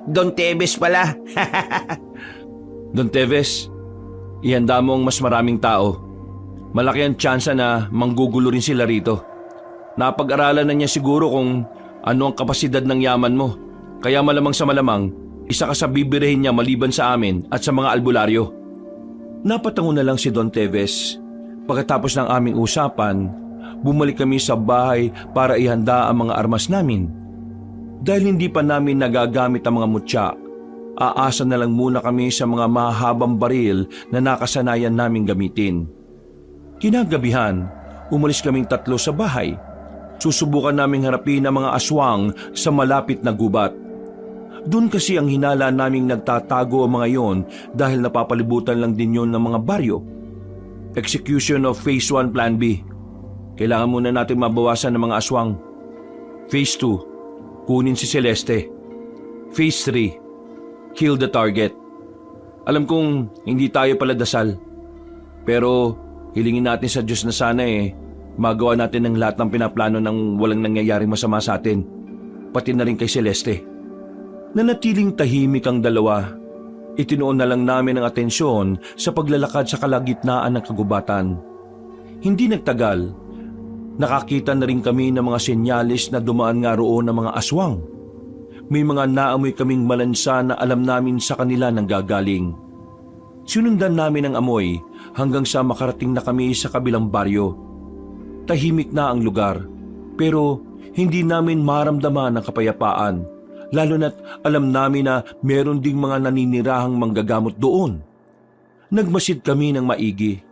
Don Tebes pala. Don Teves, ihanda mo ang mas maraming tao. Malaki ang tsansa na manggugulo rin sila rito. Napag-aralan na niya siguro kung ano ang kapasidad ng yaman mo. Kaya malamang sa malamang, isa ka sa bibirehin niya maliban sa amin at sa mga albularyo. Napatango na lang si Don Teves. Pagkatapos ng aming usapan, bumalik kami sa bahay para ihanda ang mga armas namin. Dahil hindi pa namin nagagamit ang mga mutya, aasa na lang muna kami sa mga mahabang baril na nakasanayan naming gamitin. Kinagabihan, umalis kaming 3 sa bahay. Susubukan naming harapin ang mga aswang sa malapit na gubat. Doon kasi ang hinala naming nagtatago ang mga yon dahil napapalibutan lang din yon ng mga baryo. Execution of Phase 1 Plan B. Kailangan muna natin mabawasan ng mga aswang. Phase 2. Kunin si Celeste. Phase 3. Kill the target. Alam kong hindi tayo pala dasal. Pero hilingin natin sa Diyos na sana magawa natin ang lahat ng pinaplano nang walang nangyayaring masama sa atin. Pati na rin kay Celeste. Nanatiling tahimik ang dalawa. Itinuon na lang namin ang atensyon sa paglalakad sa kalagitnaan ng kagubatan. Hindi nagtagal. Nakakita na rin kami ng mga senyalis na dumaan nga roon ng mga aswang. May mga naamoy kaming malansa na alam namin sa kanila nang gagaling. Sinundan namin ang amoy hanggang sa makarating na kami sa kabilang baryo. Tahimik na ang lugar, pero hindi namin maramdaman ang kapayapaan, lalo na't alam namin na meron ding mga naninirahang manggagamot doon. Nagmasid kami ng maigi.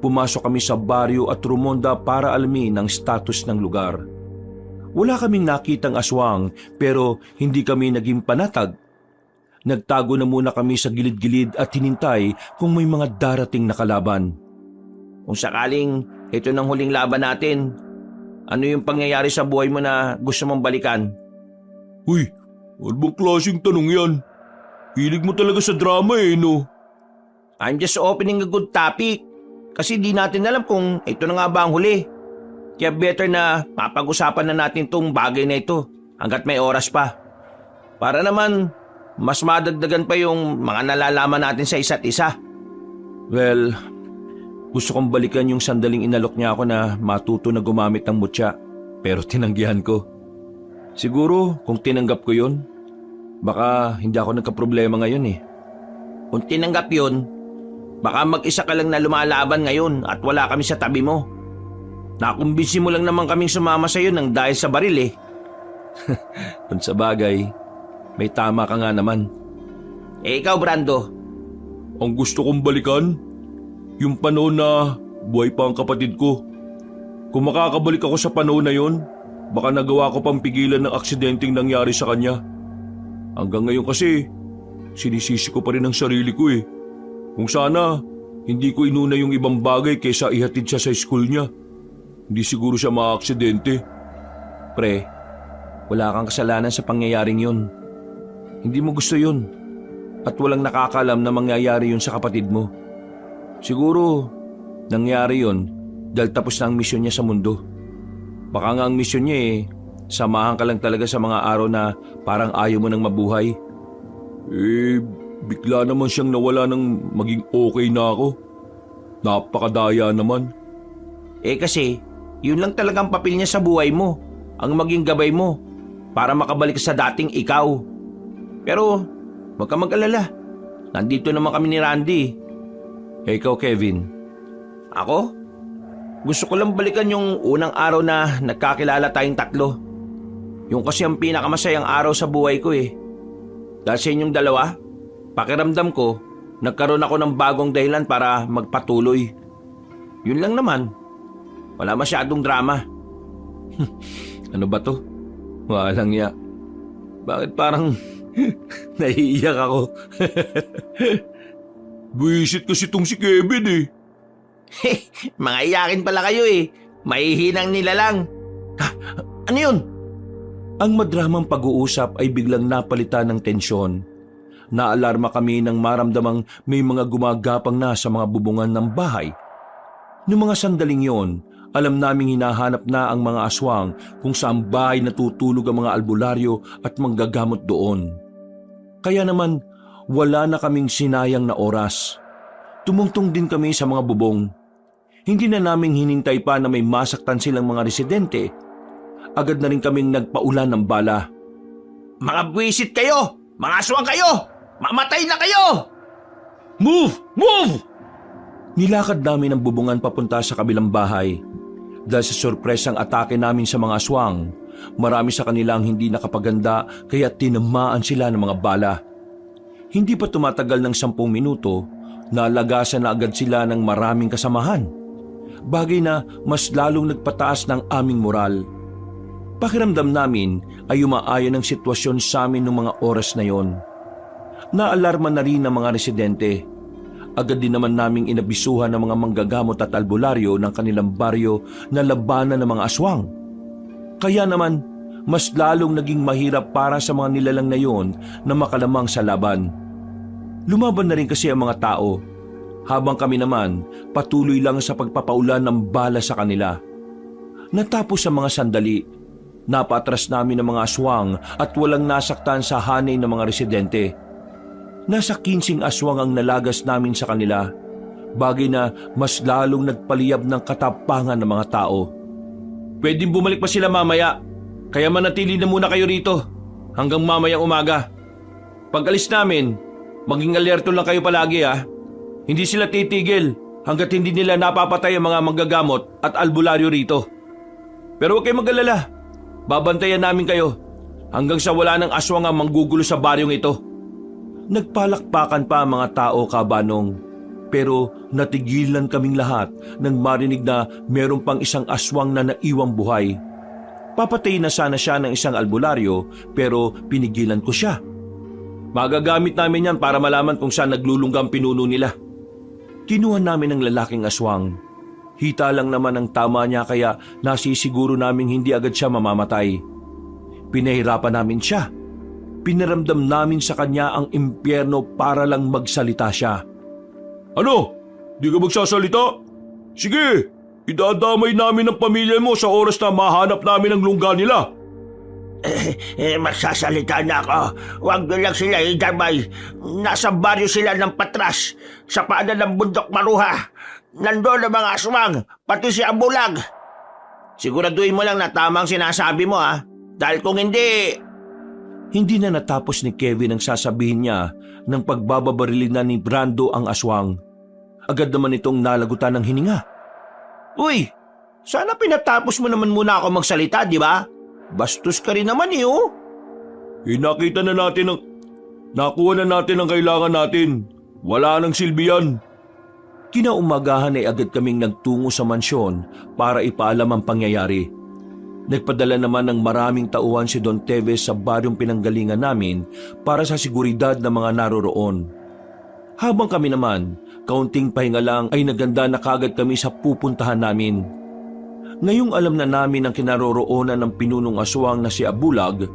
Pumasok kami sa baryo at rumonda para alamin ang status ng lugar. Wala kaming nakitang aswang pero hindi kami naging panatag. Nagtago na muna kami sa gilid-gilid at hinintay kung may mga darating na kalaban. Kung sakaling ito ng huling laban natin, ano yung pangyayari sa buhay mo na gusto mong balikan? Uy, ano bang klaseng tanong yan? Hilig mo talaga sa drama no? I'm just opening a good topic. Kasi di natin alam kung ito na nga ba ang huli. Kaya better na mapag-usapan na natin tong bagay na ito hanggat may oras pa. Para naman mas madagdagan pa yung mga nalalaman natin sa isa't isa. Well, gusto kong balikan yung sandaling inalok niya ako na matuto na gumamit ng mutya, pero tinanggihan ko. Siguro kung tinanggap ko yun, baka hindi ako nagkaproblema ngayon Kung tinanggap yun, baka mag-isa ka lang na lumalaban ngayon at wala kami sa tabi mo. Nakumbinsi mo lang naman kaming sumama sa iyo nang dahil sa baril Kung sa bagay, may tama ka nga naman. Ikaw, Brando? Ang gusto kong balikan, yung panahon na buhay pa ang kapatid ko. Kung makakabalik ako sa panahon na yon, baka nagawa ko pang pigilan ng aksidenteng nangyari sa kanya. Hanggang ngayon kasi, sinisisi ko pa rin ang sarili ko Kung sana, hindi ko inuna yung ibang bagay kaysa ihatid siya sa school niya. Hindi siguro siya maaksidente. Pre, wala kang kasalanan sa pangyayaring yun. Hindi mo gusto yun. At walang nakakalam na mangyayari yun sa kapatid mo. Siguro, nangyari yun dahil tapos na ang misyon niya sa mundo. Baka nga ang misyon niya samahan ka lang talaga sa mga araw na parang ayaw mo nang mabuhay. Bigla naman siyang nawala ng maging okay na ako. Napakadaya naman. Kasi, yun lang talagang papel niya sa buhay mo. Ang maging gabay mo para makabalik sa dating ikaw. Pero, wag ka mag-alala. Nandito naman kami ni Randy. Ikaw, Kevin. Ako? Gusto ko lang balikan yung unang araw na nagkakilala tayong tatlo. Yung kasi ang pinakamasayang araw sa buhay ko Dahil sa inyong dalawa, pakiramdam ko, nagkaroon ako ng bagong dahilan para magpatuloy. Yun lang naman. Wala masyadong drama. Ano ba to? Walang ya. Bakit parang naiiyak ako? Buwisit kasi tong si Kevin Mga iyakin pala kayo Mahihinang nila lang. Ano yun? Ang madramang pag-uusap ay biglang napalitan ng tensyon. Naalarma kami nang maramdamang may mga gumagapang na sa mga bubungan ng bahay. Noong mga sandaling yon, alam naming hinahanap na ang mga aswang kung saan bahay natutulog ang mga albularyo at manggagamot doon. Kaya naman, wala na kaming sinayang na oras. Tumungtong din kami sa mga bubong. Hindi na naming hinintay pa na may masaktan silang mga residente. Agad na rin kaming nagpaulan ng bala. Mga buwisit kayo! Mga aswang kayo! Mamatay na kayo! Move! Move! Nilakad namin ang bubungan papunta sa kabilang bahay. Dahil sa sorpresang atake namin sa mga aswang, marami sa kanila ang hindi nakapaganda kaya tinamaan sila ng mga bala. Hindi pa tumatagal ng 10 minuto, nalagasan na agad sila ng maraming kasamahan. Bagay na mas lalong nagpataas ng aming moral. Pakiramdam namin ay umaayon ang sitwasyon sa amin noong mga oras na yon. Naalarma na rin ang mga residente. Agad din naman naming inabisuhan ng mga manggagamot at albularyo ng kanilang baryo na labanan ng mga aswang. Kaya naman, mas lalong naging mahirap para sa mga nilalang na yon na makalamang sa laban. Lumaban na rin kasi ang mga tao, habang kami naman patuloy lang sa pagpapaulan ng bala sa kanila. Natapos ang mga sandali, napatras namin ang mga aswang at walang nasaktan sa hanay ng mga residente. Nasa 15 aswang ang nalagas namin sa kanila, bagay na mas lalong nagpaliyab ng katapangan ng mga tao. Pwedeng bumalik pa sila mamaya, kaya manatili na muna kayo rito hanggang mamayang umaga. Pag alis namin, maging alerto lang kayo palagi Hindi sila titigil hanggat hindi nila napapatay ang mga manggagamot at albularyo rito. Pero huwag kayong mag-alala, babantayan namin kayo hanggang sa wala ng aswang ang manggugulo sa baryong ito. Nagpalakpakan pa ang mga tao, Kabanong, pero natigilan kaming lahat nang marinig na meron pang isang aswang na naiwang buhay. Papatayin na sana siya ng isang albularyo pero pinigilan ko siya. Magagamit namin yan para malaman kung saan naglulungga ang pinuno nila. Kinuha namin ang lalaking aswang. Hita lang naman ang tama niya kaya nasisiguro naming hindi agad siya mamamatay. Pinahirapan namin siya. Pinaramdam namin sa kanya ang impyerno para lang magsalita siya. Ano? Di ka magsasalita? Sige, idadamay namin ang pamilya mo sa oras na mahanap namin ang lungga nila. Magsasalita na ako. Huwag nyo lang sila idamay. Nasa baryo sila ng patras, sa paanan ng bundok Maruha. Nandoon ang mga aswang, pati si Abulag. Siguraduhin mo lang na tama ang sinasabi mo Dahil kung hindi... Hindi na natapos ni Kevin ang sasabihin niya nang pagbababarilin na ni Brando ang aswang. Agad naman itong nalagutan ng hininga. Uy, sana pinatapos mo naman muna ako magsalita, di ba? Bastos ka rin naman Nakita na natin nakuha na natin ang kailangan natin. Wala nang silbi yan. Kinaumagahan ay agad kaming nagtungo sa mansyon para ipaalam ang pangyayari. Nagpadala naman ng maraming tauhan si Don Teves sa baryong pinanggalingan namin para sa seguridad ng mga naroroon. Habang kami naman, kaunting pahinga lang ay naganda na kagad kami sa pupuntahan namin. Ngayong alam na namin ang kinaroroonan ng pinunong aswang na si Abulag,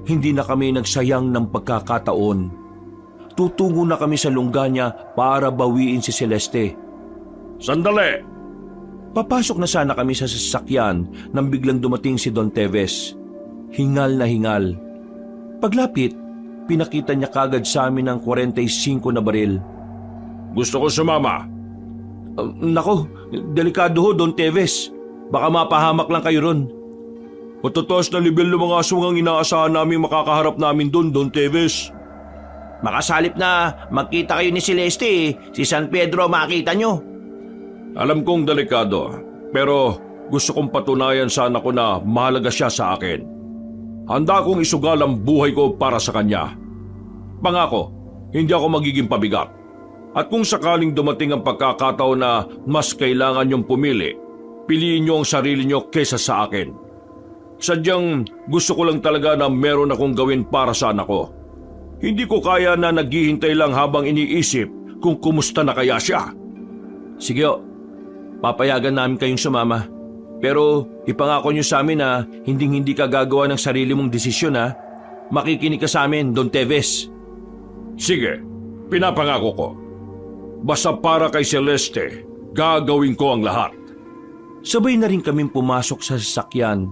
hindi na kami nagsayang ng pagkakataon. Tutungo na kami sa lungga niya para bawiin si Celeste. Sandali! Papasok na sana kami sa sasakyan nang biglang dumating si Don Teves. Hingal na hingal. Paglapit, pinakita niya kagad sa amin ang 45 na baril. Gusto ko sumama. Nako, delikado ho, Don Teves. Baka mapahamak lang kayo ron. Matataas na level ng mga aswang ang inaasahan namin makakaharap namin doon, Don Teves. Makasalip na magkita kayo ni Celeste, si San Pedro makita nyo. Alam kong delikado, pero gusto kong patunayan sana ko na mahalaga siya sa akin. Handa kong isugal ang buhay ko para sa kanya. Pangako, hindi ako magiging pabigat. At kung sakaling dumating ang pagkakataon na mas kailangan niyong pumili, piliin niyo ang sarili niyo kesa sa akin. Sadyang gusto ko lang talaga na meron akong gawin para sa anak ko. Hindi ko kaya na naghihintay lang habang iniisip kung kumusta na kaya siya. Sige o, papayagan namin kayong sumama. Pero ipangako niyo sa amin na hindi ka gagawa ng sarili mong desisyon ha. Makikinig ka sa amin, Don Teves. Sige, pinapangako ko. Basta para kay Celeste, gagawin ko ang lahat. Sabay na rin kaming pumasok sa sasakyan.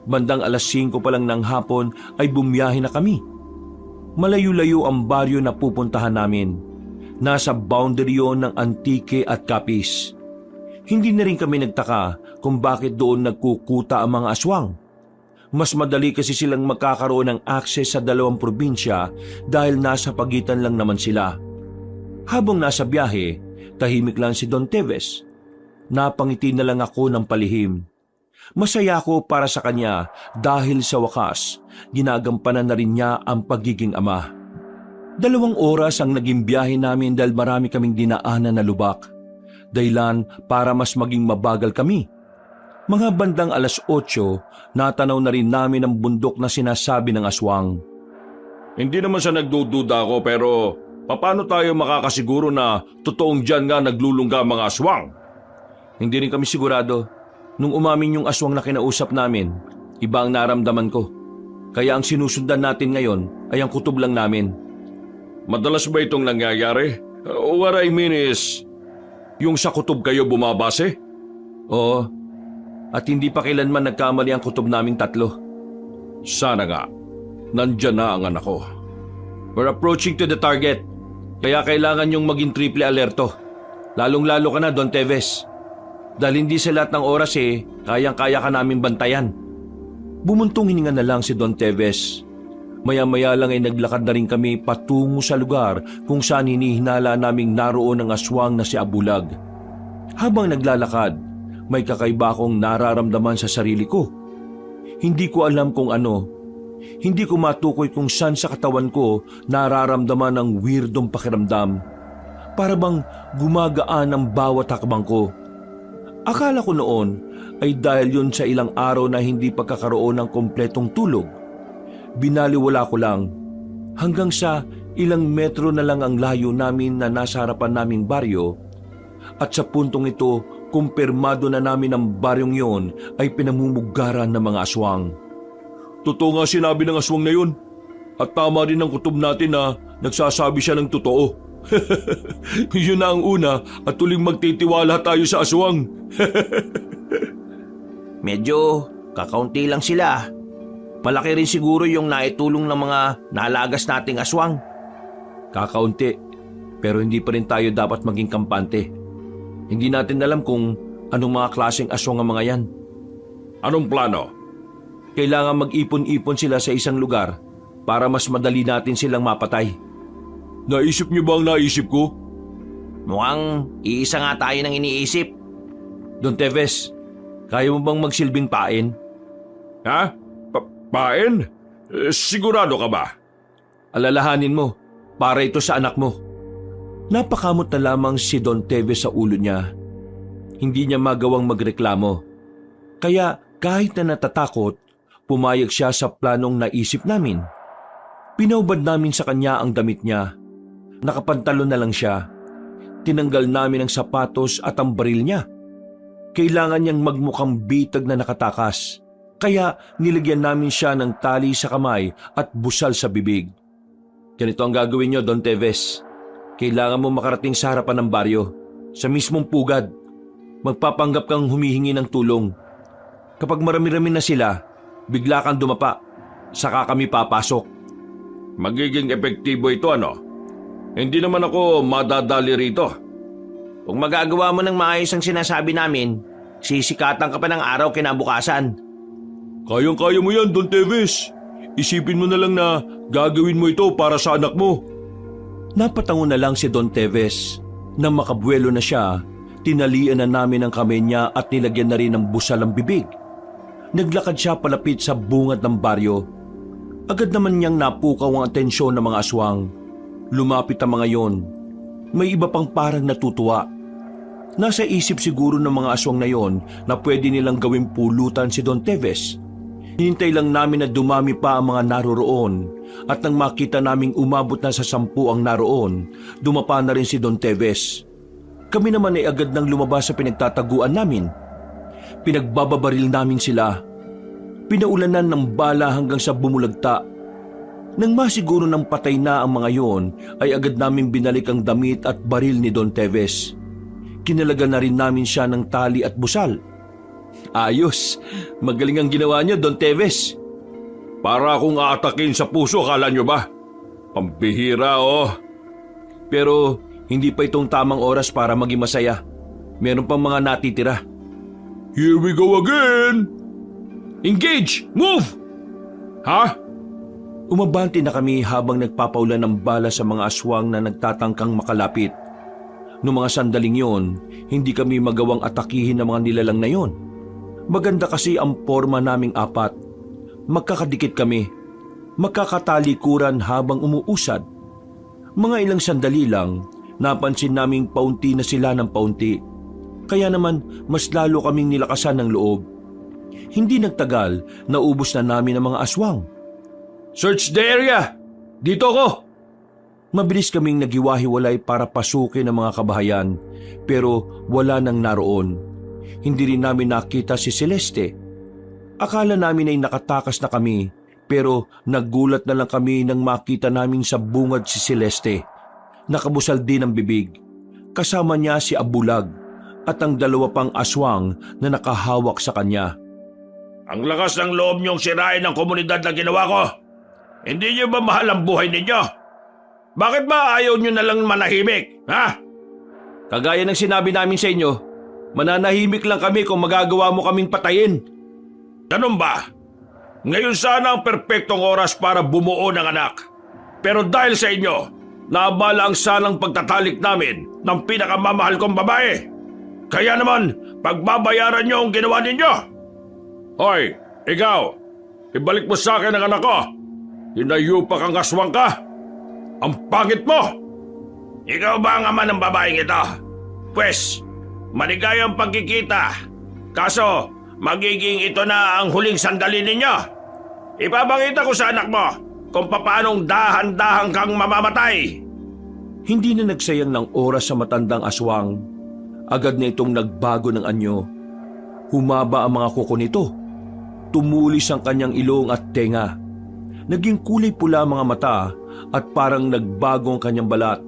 Bandang 5:00 pa lang ng hapon ay bumiyahe na kami. Malayo-layo ang baryo na pupuntahan namin. Nasa boundary yon ng Antique at Capiz. Hindi na rin kami nagtaka kung bakit doon nagkukuta ang mga aswang. Mas madali kasi silang magkakaroon ng akses sa 2 probinsya dahil nasa pagitan lang naman sila. Habang nasa biyahe, tahimik lang si Don Teves. Napangiti na lang ako ng palihim. Masaya ako para sa kanya dahil sa wakas, ginagampanan na rin niya ang pagiging ama. 2 oras ang naging biyahe namin dahil marami kaming dinaanan na lubak. Dahilan para mas maging mabagal kami. Mga bandang 8:00, natanaw na rin namin ang bundok na sinasabi ng aswang. Hindi naman sa nagdududa ako pero paano tayo makakasiguro na totoong dyan nga naglulungga mga aswang? Hindi rin kami sigurado. Nung umamin yung aswang na kinausap namin, iba ang naramdaman ko. Kaya ang sinusundan natin ngayon ay ang kutob lang namin. Madalas ba itong nangyayari? What I mean is, yung sa kutob kayo bumabase? Oo. At hindi pa kailanman nagkamali ang kutob naming 3. Sana nga. Nandyan na ang anak ko. We're approaching to the target. Kaya kailangan yung maging triple alerto. Lalong-lalo ka na, Don Teves. Dahil hindi sa lahat ng oras kayang-kaya ka namin bantayan. Bumuntong hininga na lang si Don Teves. Maya-maya lang ay naglakad na rin kami patungo sa lugar kung saan hinihinala naming naroon ang aswang na si Abulag. Habang naglalakad, may kakaiba akong nararamdaman sa sarili ko. Hindi ko alam kung ano. Hindi ko matukoy kung saan sa katawan ko nararamdaman ang weirdong pakiramdam. Para bang gumagaan ang bawat hakbang ko. Akala ko noon ay dahil yun sa ilang araw na hindi pagkakaroon ng kompletong tulog. Binaliwala ko lang hanggang sa ilang metro na lang ang layo namin na nasa harapan naming baryo at sa puntong ito kumpirmado na namin ang baryong yon ay pinamumugaran ng mga aswang. Totoo nga sinabi ng aswang na yun. At tama rin ang kutob natin na nagsasabi siya ng totoo. Yun na ang una at tuling magtitiwala tayo sa aswang. Medyo kakaunti lang sila. Malaki rin siguro yung naitulong ng mga nalagas nating aswang. Kakaunti, pero hindi pa rin tayo dapat maging kampante. Hindi natin alam kung anong mga klaseng aswang ang mga yan. Anong plano? Kailangan mag-ipon-ipon sila sa isang lugar para mas madali natin silang mapatay. Naisip niyo ba ang naisip ko? Mukhang iisa nga tayo ng iniisip. Don Teves, kaya mo bang magsilbing pain? Ha? Pain? Sigurado ka ba? Alalahanin mo, para ito sa anak mo. Napakamot na lamang si Don Teves sa ulo niya. Hindi niya magawang magreklamo. Kaya kahit na natatakot, pumayag siya sa planong naisip namin. Pinaubad namin sa kanya ang damit niya. Nakapantalon na lang siya. Tinanggal namin ang sapatos at ang baril niya. Kailangan niyang magmukhang bitag na nakatakas. Kaya nilagyan namin siya ng tali sa kamay at busal sa bibig. Ganito ang gagawin niyo, Don Teves. Kailangan mo makarating sa harapan ng baryo, sa mismong pugad. magpapanggap kang humihingi ng tulong. Kapag marami-rami na sila, bigla kang dumapa, saka kami papasok. Magiging epektibo ito ano? Hindi naman ako madadali rito. Kung magagawa mo ng maayos ang sinasabi namin, sisikatan ka pa ng araw kinabukasan. Kayang-kaya mo yan, Don Teves. Isipin mo na lang na gagawin mo ito para sa anak mo. Napatango na lang si Don Teves. Nang makabuelo na siya, tinalian na namin ang kamay niya at nilagyan na rin ng busal ang bibig. Naglakad siya palapit sa bungad ng baryo. Agad naman niyang napukaw ang atensyon ng mga aswang. Lumapit ang mga yon. May iba pang parang natutuwa. Nasa isip siguro ng mga aswang na yon na pwede nilang gawing pulutan si Don Teves. Hinintay lang namin na dumami pa ang mga naroroon at nang makita naming umabot na sa 10 ang naroon, dumapa na rin si Don Teves. Kami naman ay agad nang lumabas sa pinagtataguan namin. Pinagbababaril namin sila. Pinaulanan ng bala hanggang sa bumulagta. Nang masiguro ng patay na ang mga yon, ay agad namin binalik ang damit at baril ni Don Teves. Kinalagan na rin namin siya ng tali at busal. Ayos, magaling ang ginawa niyo, Don Teves. Para akong aatakin sa puso, akala nyo ba? Pambihira oh. Pero hindi pa itong tamang oras para maging masaya. Meron pang mga natitira. Here we go again! Engage! Move! Ha? Umabante na kami habang nagpapaulan ng bala sa mga aswang na nagtatangkang makalapit. Noong mga sandaling yon, hindi kami magawang atakihin ng mga nilalang na yon. Maganda kasi ang forma naming apat. Magkakadikit kami. Magkakatalikuran habang umuusad. Mga ilang sandali lang, napansin naming paunti na sila ng paunti. Kaya naman, mas lalo kaming nilakasan ng loob. Hindi nagtagal, naubos na namin ang mga aswang. Search the area! Dito ko! Mabilis kaming nagiwahiwalay para pasukin ang mga kabahayan, pero wala nang naroon. Hindi rin namin nakita si Celeste. Akala namin ay nakatakas na kami, pero nagulat na lang kami nang makita namin sa bungad si Celeste. Nakabusal din ang bibig. Kasama niya si Abulag at ang 2 pang aswang na nakahawak sa kanya. Ang lakas ng loob niyong sirain ang komunidad na ginawa ko. Hindi niyo ba mahal ang buhay ninyo? Bakit ba ayaw niyo na lang manahimik, ha? Kagaya ng sinabi namin sa inyo, mananahimik lang kami kung magagawa mo kaming patayin. Ganun ba? Ngayon sana ang perpektong oras para bumuo ng anak. Pero dahil sa inyo, naabala ang sanang pagtatalik namin ng pinakamamahal kong babae. Kaya naman, pagbabayaran niyo ang ginawa ninyo. Hoy, ikaw, ibalik mo sa akin ang anak ko. Hinayupak ang aswang ka. Ang pangit mo! Ikaw ba ang ama ng babaeng ito? Pwes, maligayang pagkikita. Kaso, magiging ito na ang huling sandali ninyo. Ipapakita ko sa anak mo kung paanong dahan-dahan kang mamamatay. Hindi na nagsayang ng oras sa matandang aswang. Agad na itong nagbago ng anyo. Humaba ang mga kuko nito. Tumulis ang kanyang ilong at tenga. Naging kulay pula ang mga mata at parang nagbago ang kanyang balat.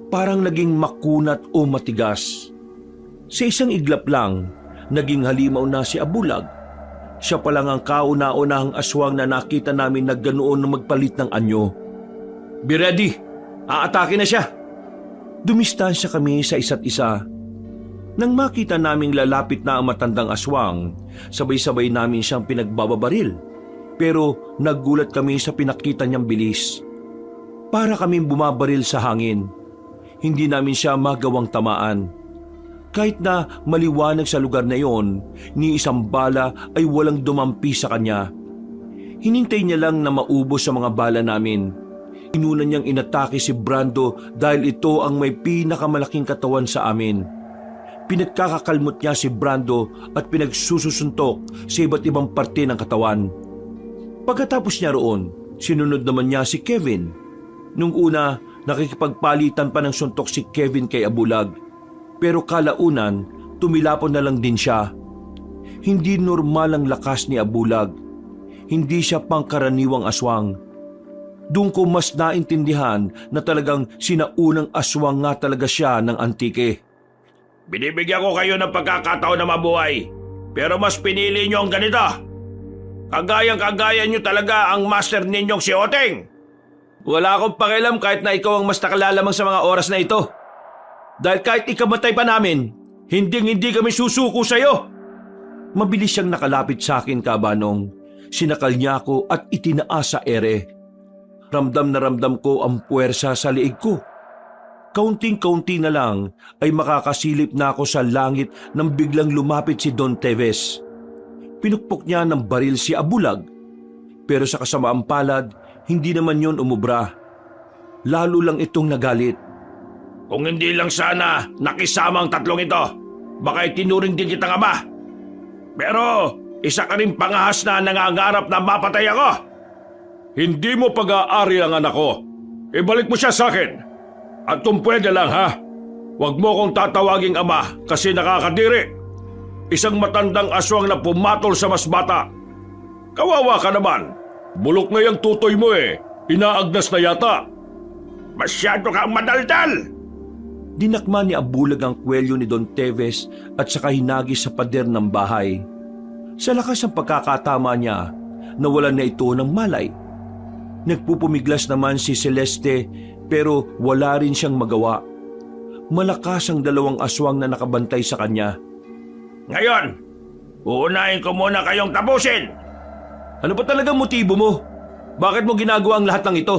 Parang naging makunat o matigas. Sa isang iglap lang, naging halimaw na si Abulag. Siya pa lang ang kauna-unahang aswang na nakita namin na ganoon na magpalit ng anyo. Be ready! Aatake na siya! Dumistansya kami sa isa't isa. Nang makita naming lalapit na ang matandang aswang, sabay-sabay namin siyang pinagbababaril. Pero naggulat kami sa pinakita niyang bilis. Para kaming bumabaril sa hangin. Hindi namin siya magawang tamaan. Kahit na maliwanag sa lugar na yon, ni isang bala ay walang dumampi sa kanya. Hinintay niya lang na maubos sa mga bala namin. Inuna niyang inatake si Brando dahil ito ang may pinakamalaking katawan sa amin. Pinagkakakalmot niya si Brando at pinagsususuntok sa iba't ibang parte ng katawan. Pagkatapos niya roon, sinunod naman niya si Kevin. Nung una, nakikipagpalitan pa ng suntok si Kevin kay Abulag. Pero kalaunan, tumilapon na lang din siya. Hindi normal ang lakas ni Abulag. Hindi siya pangkaraniwang aswang. Doon ko mas naintindihan na talagang sinaunang aswang nga talaga siya ng antike. Binibigyan ko kayo ng pagkakataon na mabuhay. Pero mas pinili nyo ang ganito. Kagayang-kagaya nyo talaga ang master ninyong si Oteng. Wala akong pakialam kahit na ikaw ang mas nakalalamang sa mga oras na ito. Dahil kahit ikamatay pa namin, hindi kami susuko sa'yo. Mabilis siyang nakalapit sa akin, Kabanong. Sinakal niya ako at itinaas sa ere. Ramdam na ramdam ko ang puwersa sa liig ko. Kaunting-kaunti na lang ay makakasilip na ako sa langit nang biglang lumapit si Don Teves. Pinukpok niya ng baril si Abulag. Pero sa kasamaang palad, hindi naman yon umubra. Lalo lang itong nagalit. Kung hindi lang sana nakisama ang tatlong ito, baka itinuring din kitang ama. Pero isa ka rin pangahas na nangangarap na mapatay ako. Hindi mo pag-aari ang anak ko. Ibalik mo siya sa akin. At kung pwede lang ha, huwag mo kong tatawaging ama kasi nakakadiri. Isang matandang aswang na pumatol sa mas bata. Kawawa ka naman. Bulok na yung tutoy mo eh. Inaagnas na yata. Masyado kang madaldal. Dinakma ni Abulag ang kwelyo ni Don Teves at saka hinagis sa pader ng bahay. Sa lakas ng pagkakatama niya, nawalan na ito ng malay. Nagpupumiglas naman si Celeste pero wala rin siyang magawa. Malakas ang dalawang aswang na nakabantay sa kanya. Ngayon, uunahin ko muna kayong tapusin. Ano ba talagang motibo mo? Bakit mo ginagawa ang lahat ng ito?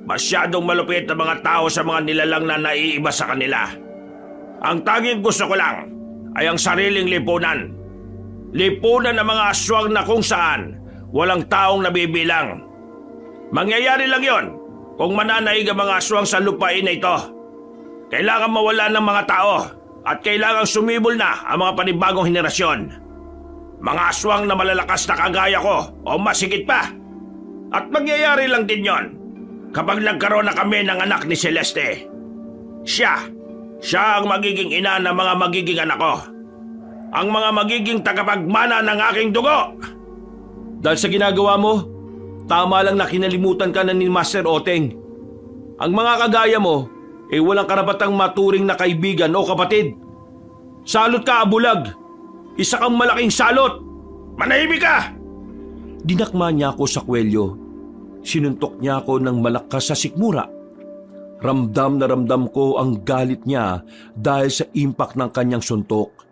Masyadong malupit ang mga tao sa mga nilalang na naiiba sa kanila. Ang tanging gusto ko lang ay ang sariling lipunan. Lipunan ng mga aswang na kung saan walang taong nabibilang. Mangyayari lang yon kung mananaig ang mga aswang sa lupain na ito. Kailangan mawala ng mga tao at kailangang sumibol na ang mga panibagong henerasyon. Mga aswang na malalakas na kagaya ko o masigit pa. At mangyayari lang din yon kapag nagkaroon na kami ng anak ni Celeste. Siya ang magiging ina ng mga magiging anak ko. Ang mga magiging tagapagmana ng aking dugo. Dahil sa ginagawa mo, tama lang na kinalimutan ka na ni Master Oteng. Ang mga kagaya mo, walang karapatang maturing na kaibigan o kapatid. Salot ka, Abulag! Isa kang malaking salot! Manahimik ka! Dinakma niya ako sa kwelyo. Sinuntok niya ako ng malakas sa sikmura. Ramdam na ramdam ko ang galit niya dahil sa impact ng kanyang suntok.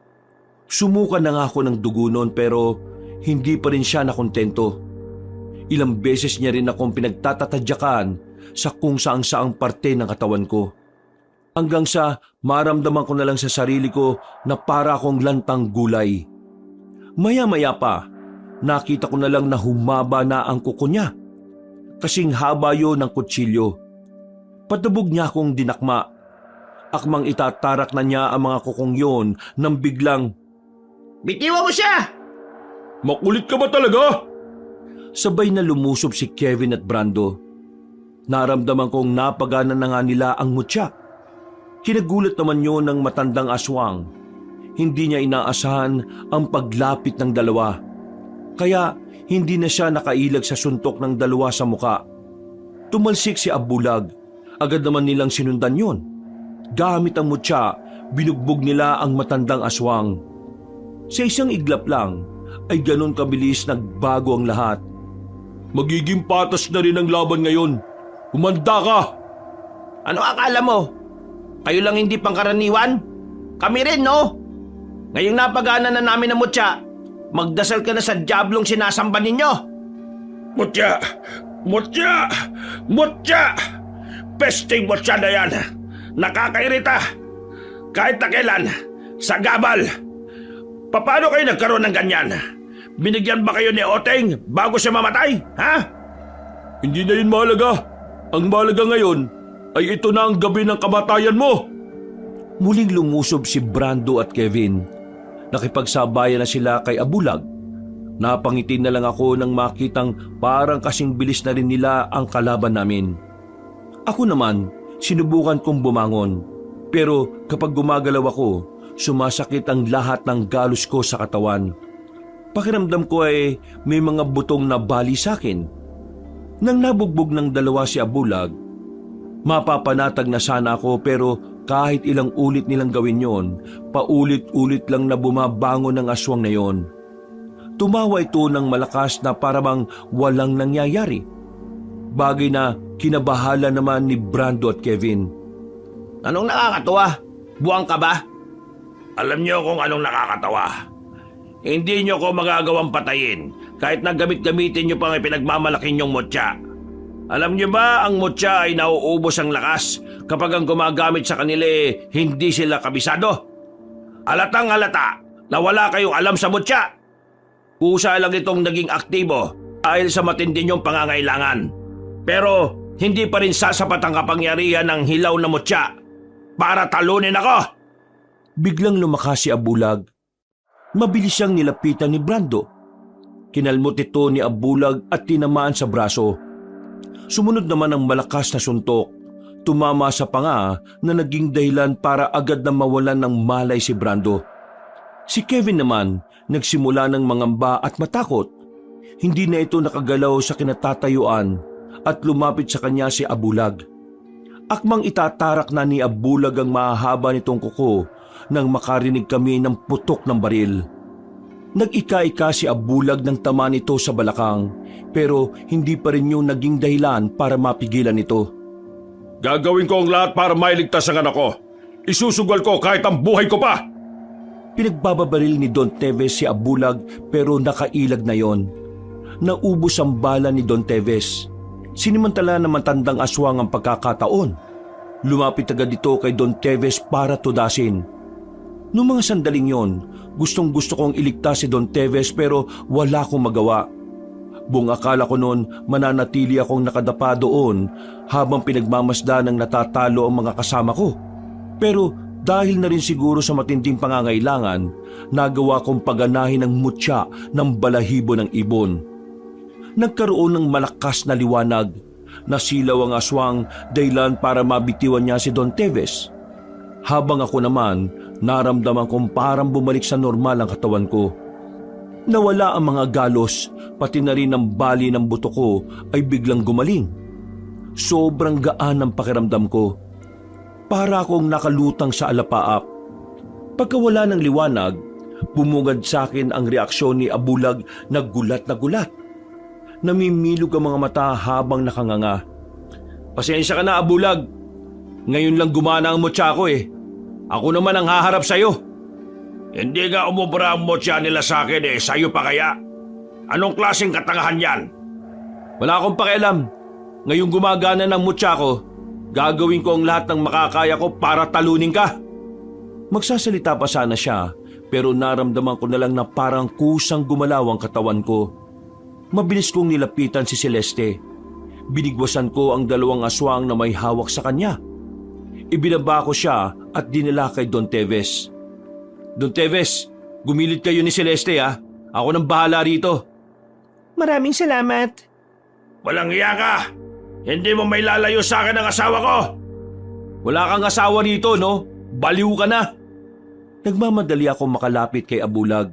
Sumuka na nga ako ng dugo noon pero hindi pa rin siya nakontento. Ilang beses niya rin akong pinagtatatadyakan sa kung saang-saang parte ng katawan ko. Hanggang sa maramdaman ko na lang sa sarili ko na para akong lantang gulay. Maya-maya pa, nakita ko na lang na humaba na ang kuko niya. Kasing haba yun ng kutsilyo. Patubog niya akong dinakma. Akmang itatarak na niya ang mga kukong yun nang biglang, Bitiwan mo siya! Makulit ka ba talaga? sabay na lumusob si Kevin at Brando. Naramdaman kong napagana na nga nila ang mutya. Kinagulat naman yun ng matandang aswang. Hindi niya inaasahan ang paglapit ng dalawa. Kaya hindi na siya nakailag sa suntok ng dalawa sa muka. Tumalsik si Abulag. Agad naman nilang sinundan yun. Gamit ang mutya, binugbog nila ang matandang aswang. Sa isang iglap lang, ay ganon kabilis nagbago ang lahat. Magiging patas na rin ang laban ngayon. Humanda ka! Ano akala mo? Kayo lang hindi pangkaraniwan? Kami rin, no? Ngayong napagana na namin ang mutya, magdasal ka na sa diablong sinasamba ninyo. Mutya! Mutya! Mutya! Pesting mutya na yan! Nakakairita! Kahit na kailan, sa gabal! Paano kayo nagkaroon ng ganyan? Binigyan ba kayo ni Oteng bago siya mamatay? Ha? Hindi na yun mahalaga. Ang mahalaga ngayon ay ito na ang gabi ng kamatayan mo. Muling lumusob si Brando at Kevin. Nakipagsabayan na sila kay Abulag. Napangiti na lang ako nang makitang parang kasing bilis na rin nila ang kalaban namin. Ako naman, sinubukan kong bumangon. Pero kapag gumagalaw ako, sumasakit ang lahat ng galos ko sa katawan. Pakiramdam ko ay may mga butong na bali sa akin. Nang nabugbog ng dalawa si Abulag, mapapanatag na sana ako pero Kahit ilang ulit nilang gawin yon, paulit-ulit lang na bumabangon ang aswang na yon. Tumawa ito ng malakas na parang walang nangyayari. Bagay na kinabahala naman ni Brando at Kevin. Anong nakakatuwa? Buwang ka ba? Alam niyo kung anong nakakatawa. Hindi niyo ko magagawang patayin kahit nagamit-gamitin niyo pang ipinagmamalaki niyong mutya. Alam niyo ba ang mutya ay nauubos ang lakas kapag ang gumagamit sa kanila hindi sila kabisado? Halatang halata na wala kayong alam sa mutya. Kusa lang itong naging aktibo dahil sa matindi niyong pangangailangan. Pero hindi pa rin sasapat ang kapangyarihan ng hilaw na mutya para talunin ako. Biglang lumakas si Abulag. Mabilis siyang nilapitan ni Brando. Kinalmot ito ni Abulag at tinamaan sa braso. Sumunod naman ang malakas na suntok. Tumama sa panga na naging dahilan para agad na mawalan ng malay si Brando. Si Kevin naman nagsimula ng mangamba at matakot. Hindi na ito nakagalaw sa kinatatayuan at lumapit sa kanya si Abulag. Akmang itatarak na ni Abulag ang mahahaba nitong kuko nang makarinig kami ng putok ng baril. Nag-ika-ika si Abulag ng tama nito sa balakang pero hindi pa rin yung naging dahilan para mapigilan ito. Gagawin ko ang lahat para mailigtas ang anak ko. Isusugal ko kahit ang buhay ko pa. Pinagbababaril ni Don Teves si Abulag pero nakailag na yon. Naubos ang bala ni Don Teves. Sinimantala na matandang aswang ang pagkakataon. Lumapit agad ito kay Don Teves para tudasin. Noong mga sandaling yon, gustong-gusto kong iligtas si Don Teves pero wala akong magawa. Buong akala ko noon mananatili akong nakadapa doon habang pinagmamasdan ng natatalo ang mga kasama ko. Pero dahil na rin siguro sa matinding pangangailangan, nagawa kong paganahin ng mutya ng balahibo ng ibon. Nagkaroon ng malakas na liwanag. Nasilaw ang aswang dahilan para mabitiwan niya si Don Teves. Habang ako naman, naramdaman kong parang bumalik sa normal ang katawan ko. Nawala ang mga galos, pati na rin ang bali ng buto ko ay biglang gumaling. Sobrang gaan ang pakiramdam ko. Para akong nakalutang sa alapaap. Pagkawala ng liwanag, bumungad sa akin ang reaksyon ni Abulag na gulat na gulat. Namimilog ang mga mata habang nakanganga. Pasensya ka na, Abulag. Ngayon lang gumana ang mutya ko eh. Ako naman ang haharap sa'yo. Hindi nga umubra ang mutya nila sa akin sa'yo pa kaya? Anong klaseng katangahan yan? Wala akong pakialam. Ngayong gumagana ng mutya ko, gagawin ko ang lahat ng makakaya ko para talunin ka. Magsasalita pa sana siya, pero naramdaman ko na lang na parang kusang gumalaw ang katawan ko. Mabilis kong nilapitan si Celeste. Binigwasan ko ang dalawang aswang na may hawak sa kanya. Ibinaba ko siya at dinala kay Don Teves. Don Teves, gumilid kayo ni Celeste ha. Ako nang bahala rito. Maraming salamat. Walang iya ka! Hindi mo may lalayo sa akin ang asawa ko! Wala kang asawa rito, no? Baliw ka na! Nagmamadali ako makalapit kay Abulag.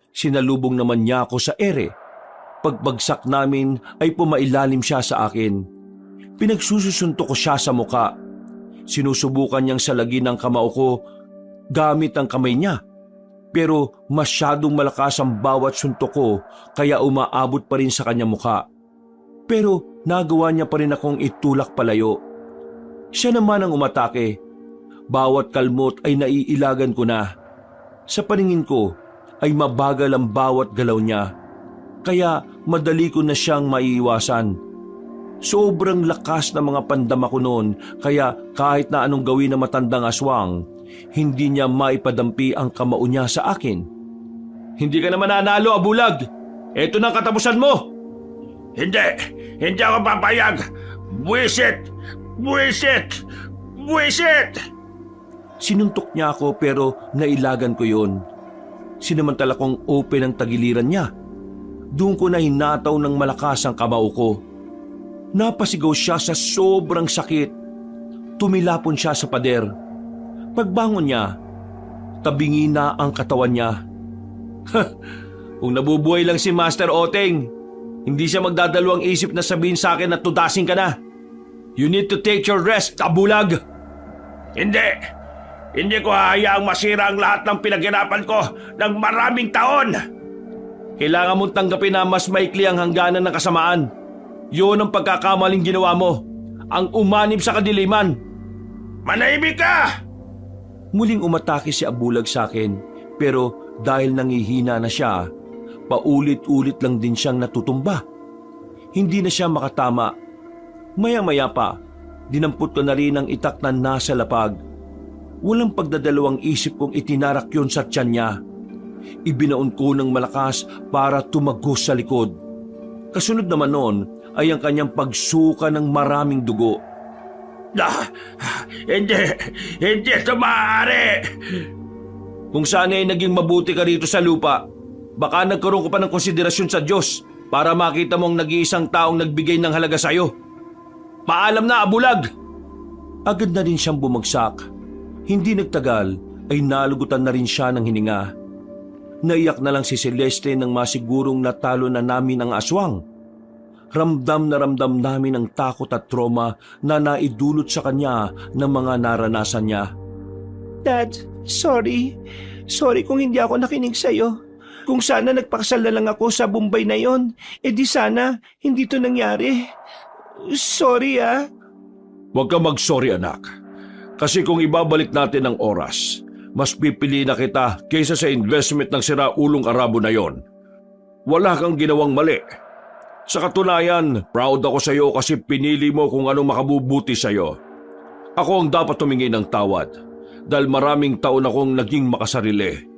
Sinalubong naman niya ako sa ere. Pagbagsak namin ay pumailalim siya sa akin. Pinagsususunto ko siya sa muka. Sinusubukan niyang salagin ang kamao ko gamit ang kamay niya. Pero masyadong malakas ang bawat suntok ko kaya umaabot pa rin sa kanyang muka. Pero nagawa niya pa rin akong itulak palayo. Siya naman ang umatake. Bawat kalmot ay naiilagan ko na. Sa paningin ko ay mabagal ang bawat galaw niya. Kaya madali ko na siyang maiiwasan. Sobrang lakas ng mga pandama ko noon kaya kahit na anong gawin ng matandang aswang, hindi niya maipadampi ang kamao niya sa akin. Hindi ka naman nanalo, Abulag. Ito na ang katapusan mo. Hindi ako papayag! Buwisit! Buwisit! Buwisit! Sinuntok niya ako pero nailagan ko yon. Sinamantala kong open ang tagiliran niya. Doon ko na hinataw ng malakas ang kamao ko. Napasigaw siya sa sobrang sakit. Tumilapon siya sa pader. Pagbangon niya, tabingi na ang katawan niya. Kung nabubuhay lang si Master Oteng, hindi siya magdadalawang isip na sabihin sa akin na tudasin ka na. You need to take your rest, Abulag. Hindi! Hindi ko hahayaang masira ang lahat ng pinaghirapan ko ng maraming taon! Kailangan mong tanggapin na mas maikli ang hangganan ng kasamaan. Yun ang pagkakamaling ginawa mo. Ang umanib sa kadiliman. Manahimik ka! Muling umatake si Abulag sa akin, pero dahil nangihina na siya, paulit-ulit lang din siyang natutumba. Hindi na siya makatama. Maya-maya pa, dinampot ko na rin ang itak na nasa lapag. Walang pagdadalawang isip kong itinarak yun sa tiyan niya. Ibinaon ko ng malakas para tumagos sa likod. Kasunod naman noon ay ang kanyang pagsuka ng maraming dugo. Hindi ito maaari! Kung sana ay naging mabuti ka rito sa lupa, baka nagkaroon ko pa ng konsiderasyon sa Diyos para makita mong nag-iisang taong nagbigay ng halaga sa iyo. Paalam na, Abulag! Agad na rin siyang bumagsak. Hindi nagtagal ay nalugutan na rin siya ng hininga. Naiyak na lang si Celeste nang masigurong natalo na namin ang aswang. Ramdam na ramdam namin ang takot at trauma na naidulot sa kanya ng mga naranasan niya. Dad, sorry. Sorry kung hindi ako nakinig sa'yo. Kung sana nagpakasal na lang ako sa Bombay na yon, di sana hindi to nangyari. Sorry ah. Huwag ka mag-sorry anak. Kasi kung ibabalik natin ang oras, mas pipili na kita kaysa sa investment ng siraulong Arabo na yon. Wala kang ginawang mali. Sa katunayan, proud ako sa iyo kasi pinili mo kung anong makabubuti sa iyo. Ako ang dapat humingi ng tawad dahil maraming taon akong naging makasarili.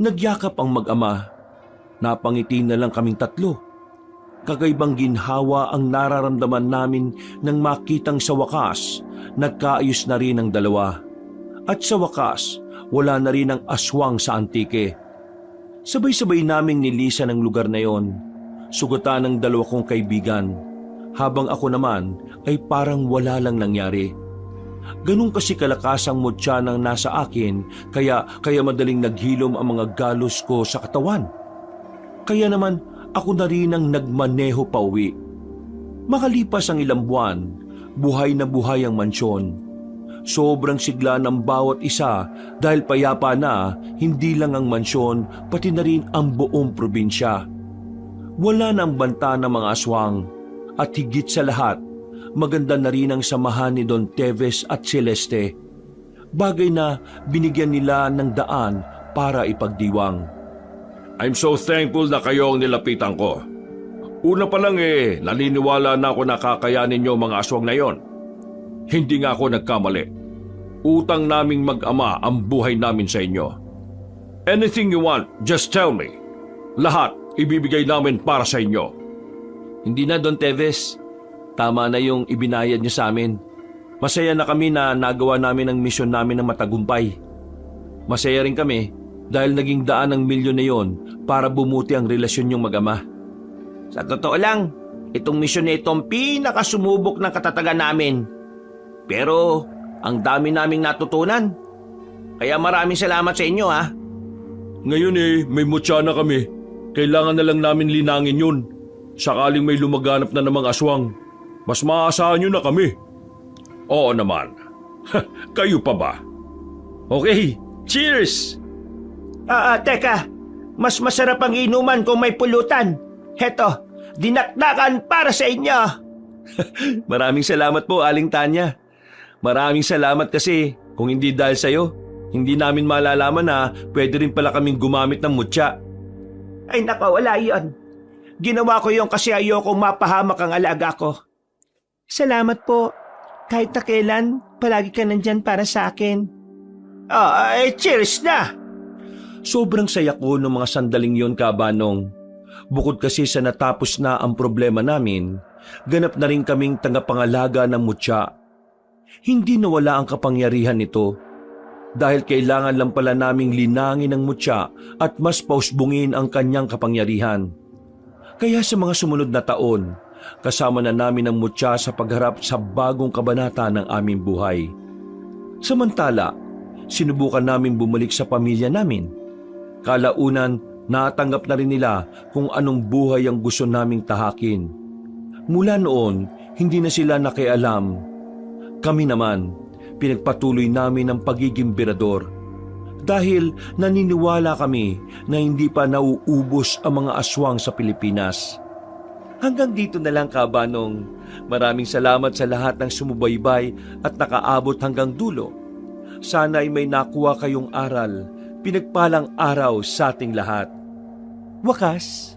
Nagyakap ang mag-ama. Napangiti na lang kaming tatlo. Kagaibang ginhawa ang nararamdaman namin nang makitang sa wakas, nagkaayos na rin ang dalawa. At sa wakas, wala na rin ang aswang sa antike. Sabay-sabay naming nilisan ang lugar na yon. Sugatan ng dalawa kong kaibigan, habang ako naman ay parang wala lang nangyari. Ganun kasi kalakas ang mutya ng nasa akin, kaya madaling naghilom ang mga galos ko sa katawan. Kaya naman ako na rin ang nagmaneho pa uwi. Makalipas ang ilang buwan, buhay na buhay ang mansyon. Sobrang sigla ng bawat isa dahil payapa na hindi lang ang mansyon, pati na rin ang buong probinsya. Wala na ang banta ng mga aswang at higit sa lahat, maganda na rin ang samahan ni Don Teves at Celeste. Bagay na binigyan nila ng daan para ipagdiwang. I'm so thankful na kayo ang nilapitan ko. Una pa lang naniniwala na ako na kakayanin niyo mga aswang na yon. Hindi nga ako nagkamali. Utang naming mag-ama ang buhay namin sa inyo. Anything you want, just tell me. Lahat ibibigay namin para sa inyo. Hindi na, Don Teves. Tama na yung ibinayad niyo sa amin. Masaya na kami na nagawa namin ang misyon namin ng matagumpay. Masaya rin kami dahil naging daan ng milyon na yon para bumuti ang relasyon niyong mag-ama. Sa totoo lang, itong misyon na ito ang pinakasumubok ng katatagan namin. Pero ang dami naming natutunan. Kaya maraming salamat sa inyo ha. Ngayon may mutya na kami. Kailangan na lang namin linangin yun. Sakaling may lumaganap na namang aswang, mas maaasahan nyo na kami. Oo naman. Kayo pa ba? Okay, cheers! Teka. Mas masarap ang inuman kung may pulutan. Heto, dinakdakan para sa inyo. Maraming salamat po, Aling Tanya. Maraming salamat kasi kung hindi dahil sa'yo, hindi namin malalaman na pwede rin pala kaming gumamit ng mutya. Ay nako, wala yon. Ginawa ko yon kasi ayokong mapahamak ang alaga ko. Salamat po. Kahit na kailan, palagi ka nandyan para sa akin. Cheers na! Sobrang saya ko ng mga sandaling yon, Kabanong. Bukod kasi sa natapos na ang problema namin, ganap na rin kaming tagapangalaga ng mutya. Hindi nawala ang kapangyarihan nito. Dahil kailangan lang pala naming linangin ang mutya at mas pausbungin ang kanyang kapangyarihan. Kaya sa mga sumunod na taon, kasama na namin ang mutya sa pagharap sa bagong kabanata ng aming buhay. Samantala, sinubukan namin bumalik sa pamilya namin. Kalaunan, natanggap na rin nila kung anong buhay ang gusto naming tahakin. Mula noon, hindi na sila nakialam. Kami naman, pinagpatuloy namin ang pagiging birador. Dahil naniniwala kami na hindi pa nauubos ang mga aswang sa Pilipinas. Hanggang dito na lang, Kabanong. Maraming salamat sa lahat ng sumubaybay at nakaabot hanggang dulo. Sana ay may nakuha kayong aral. Pinagpalang araw sa ating lahat. Wakas,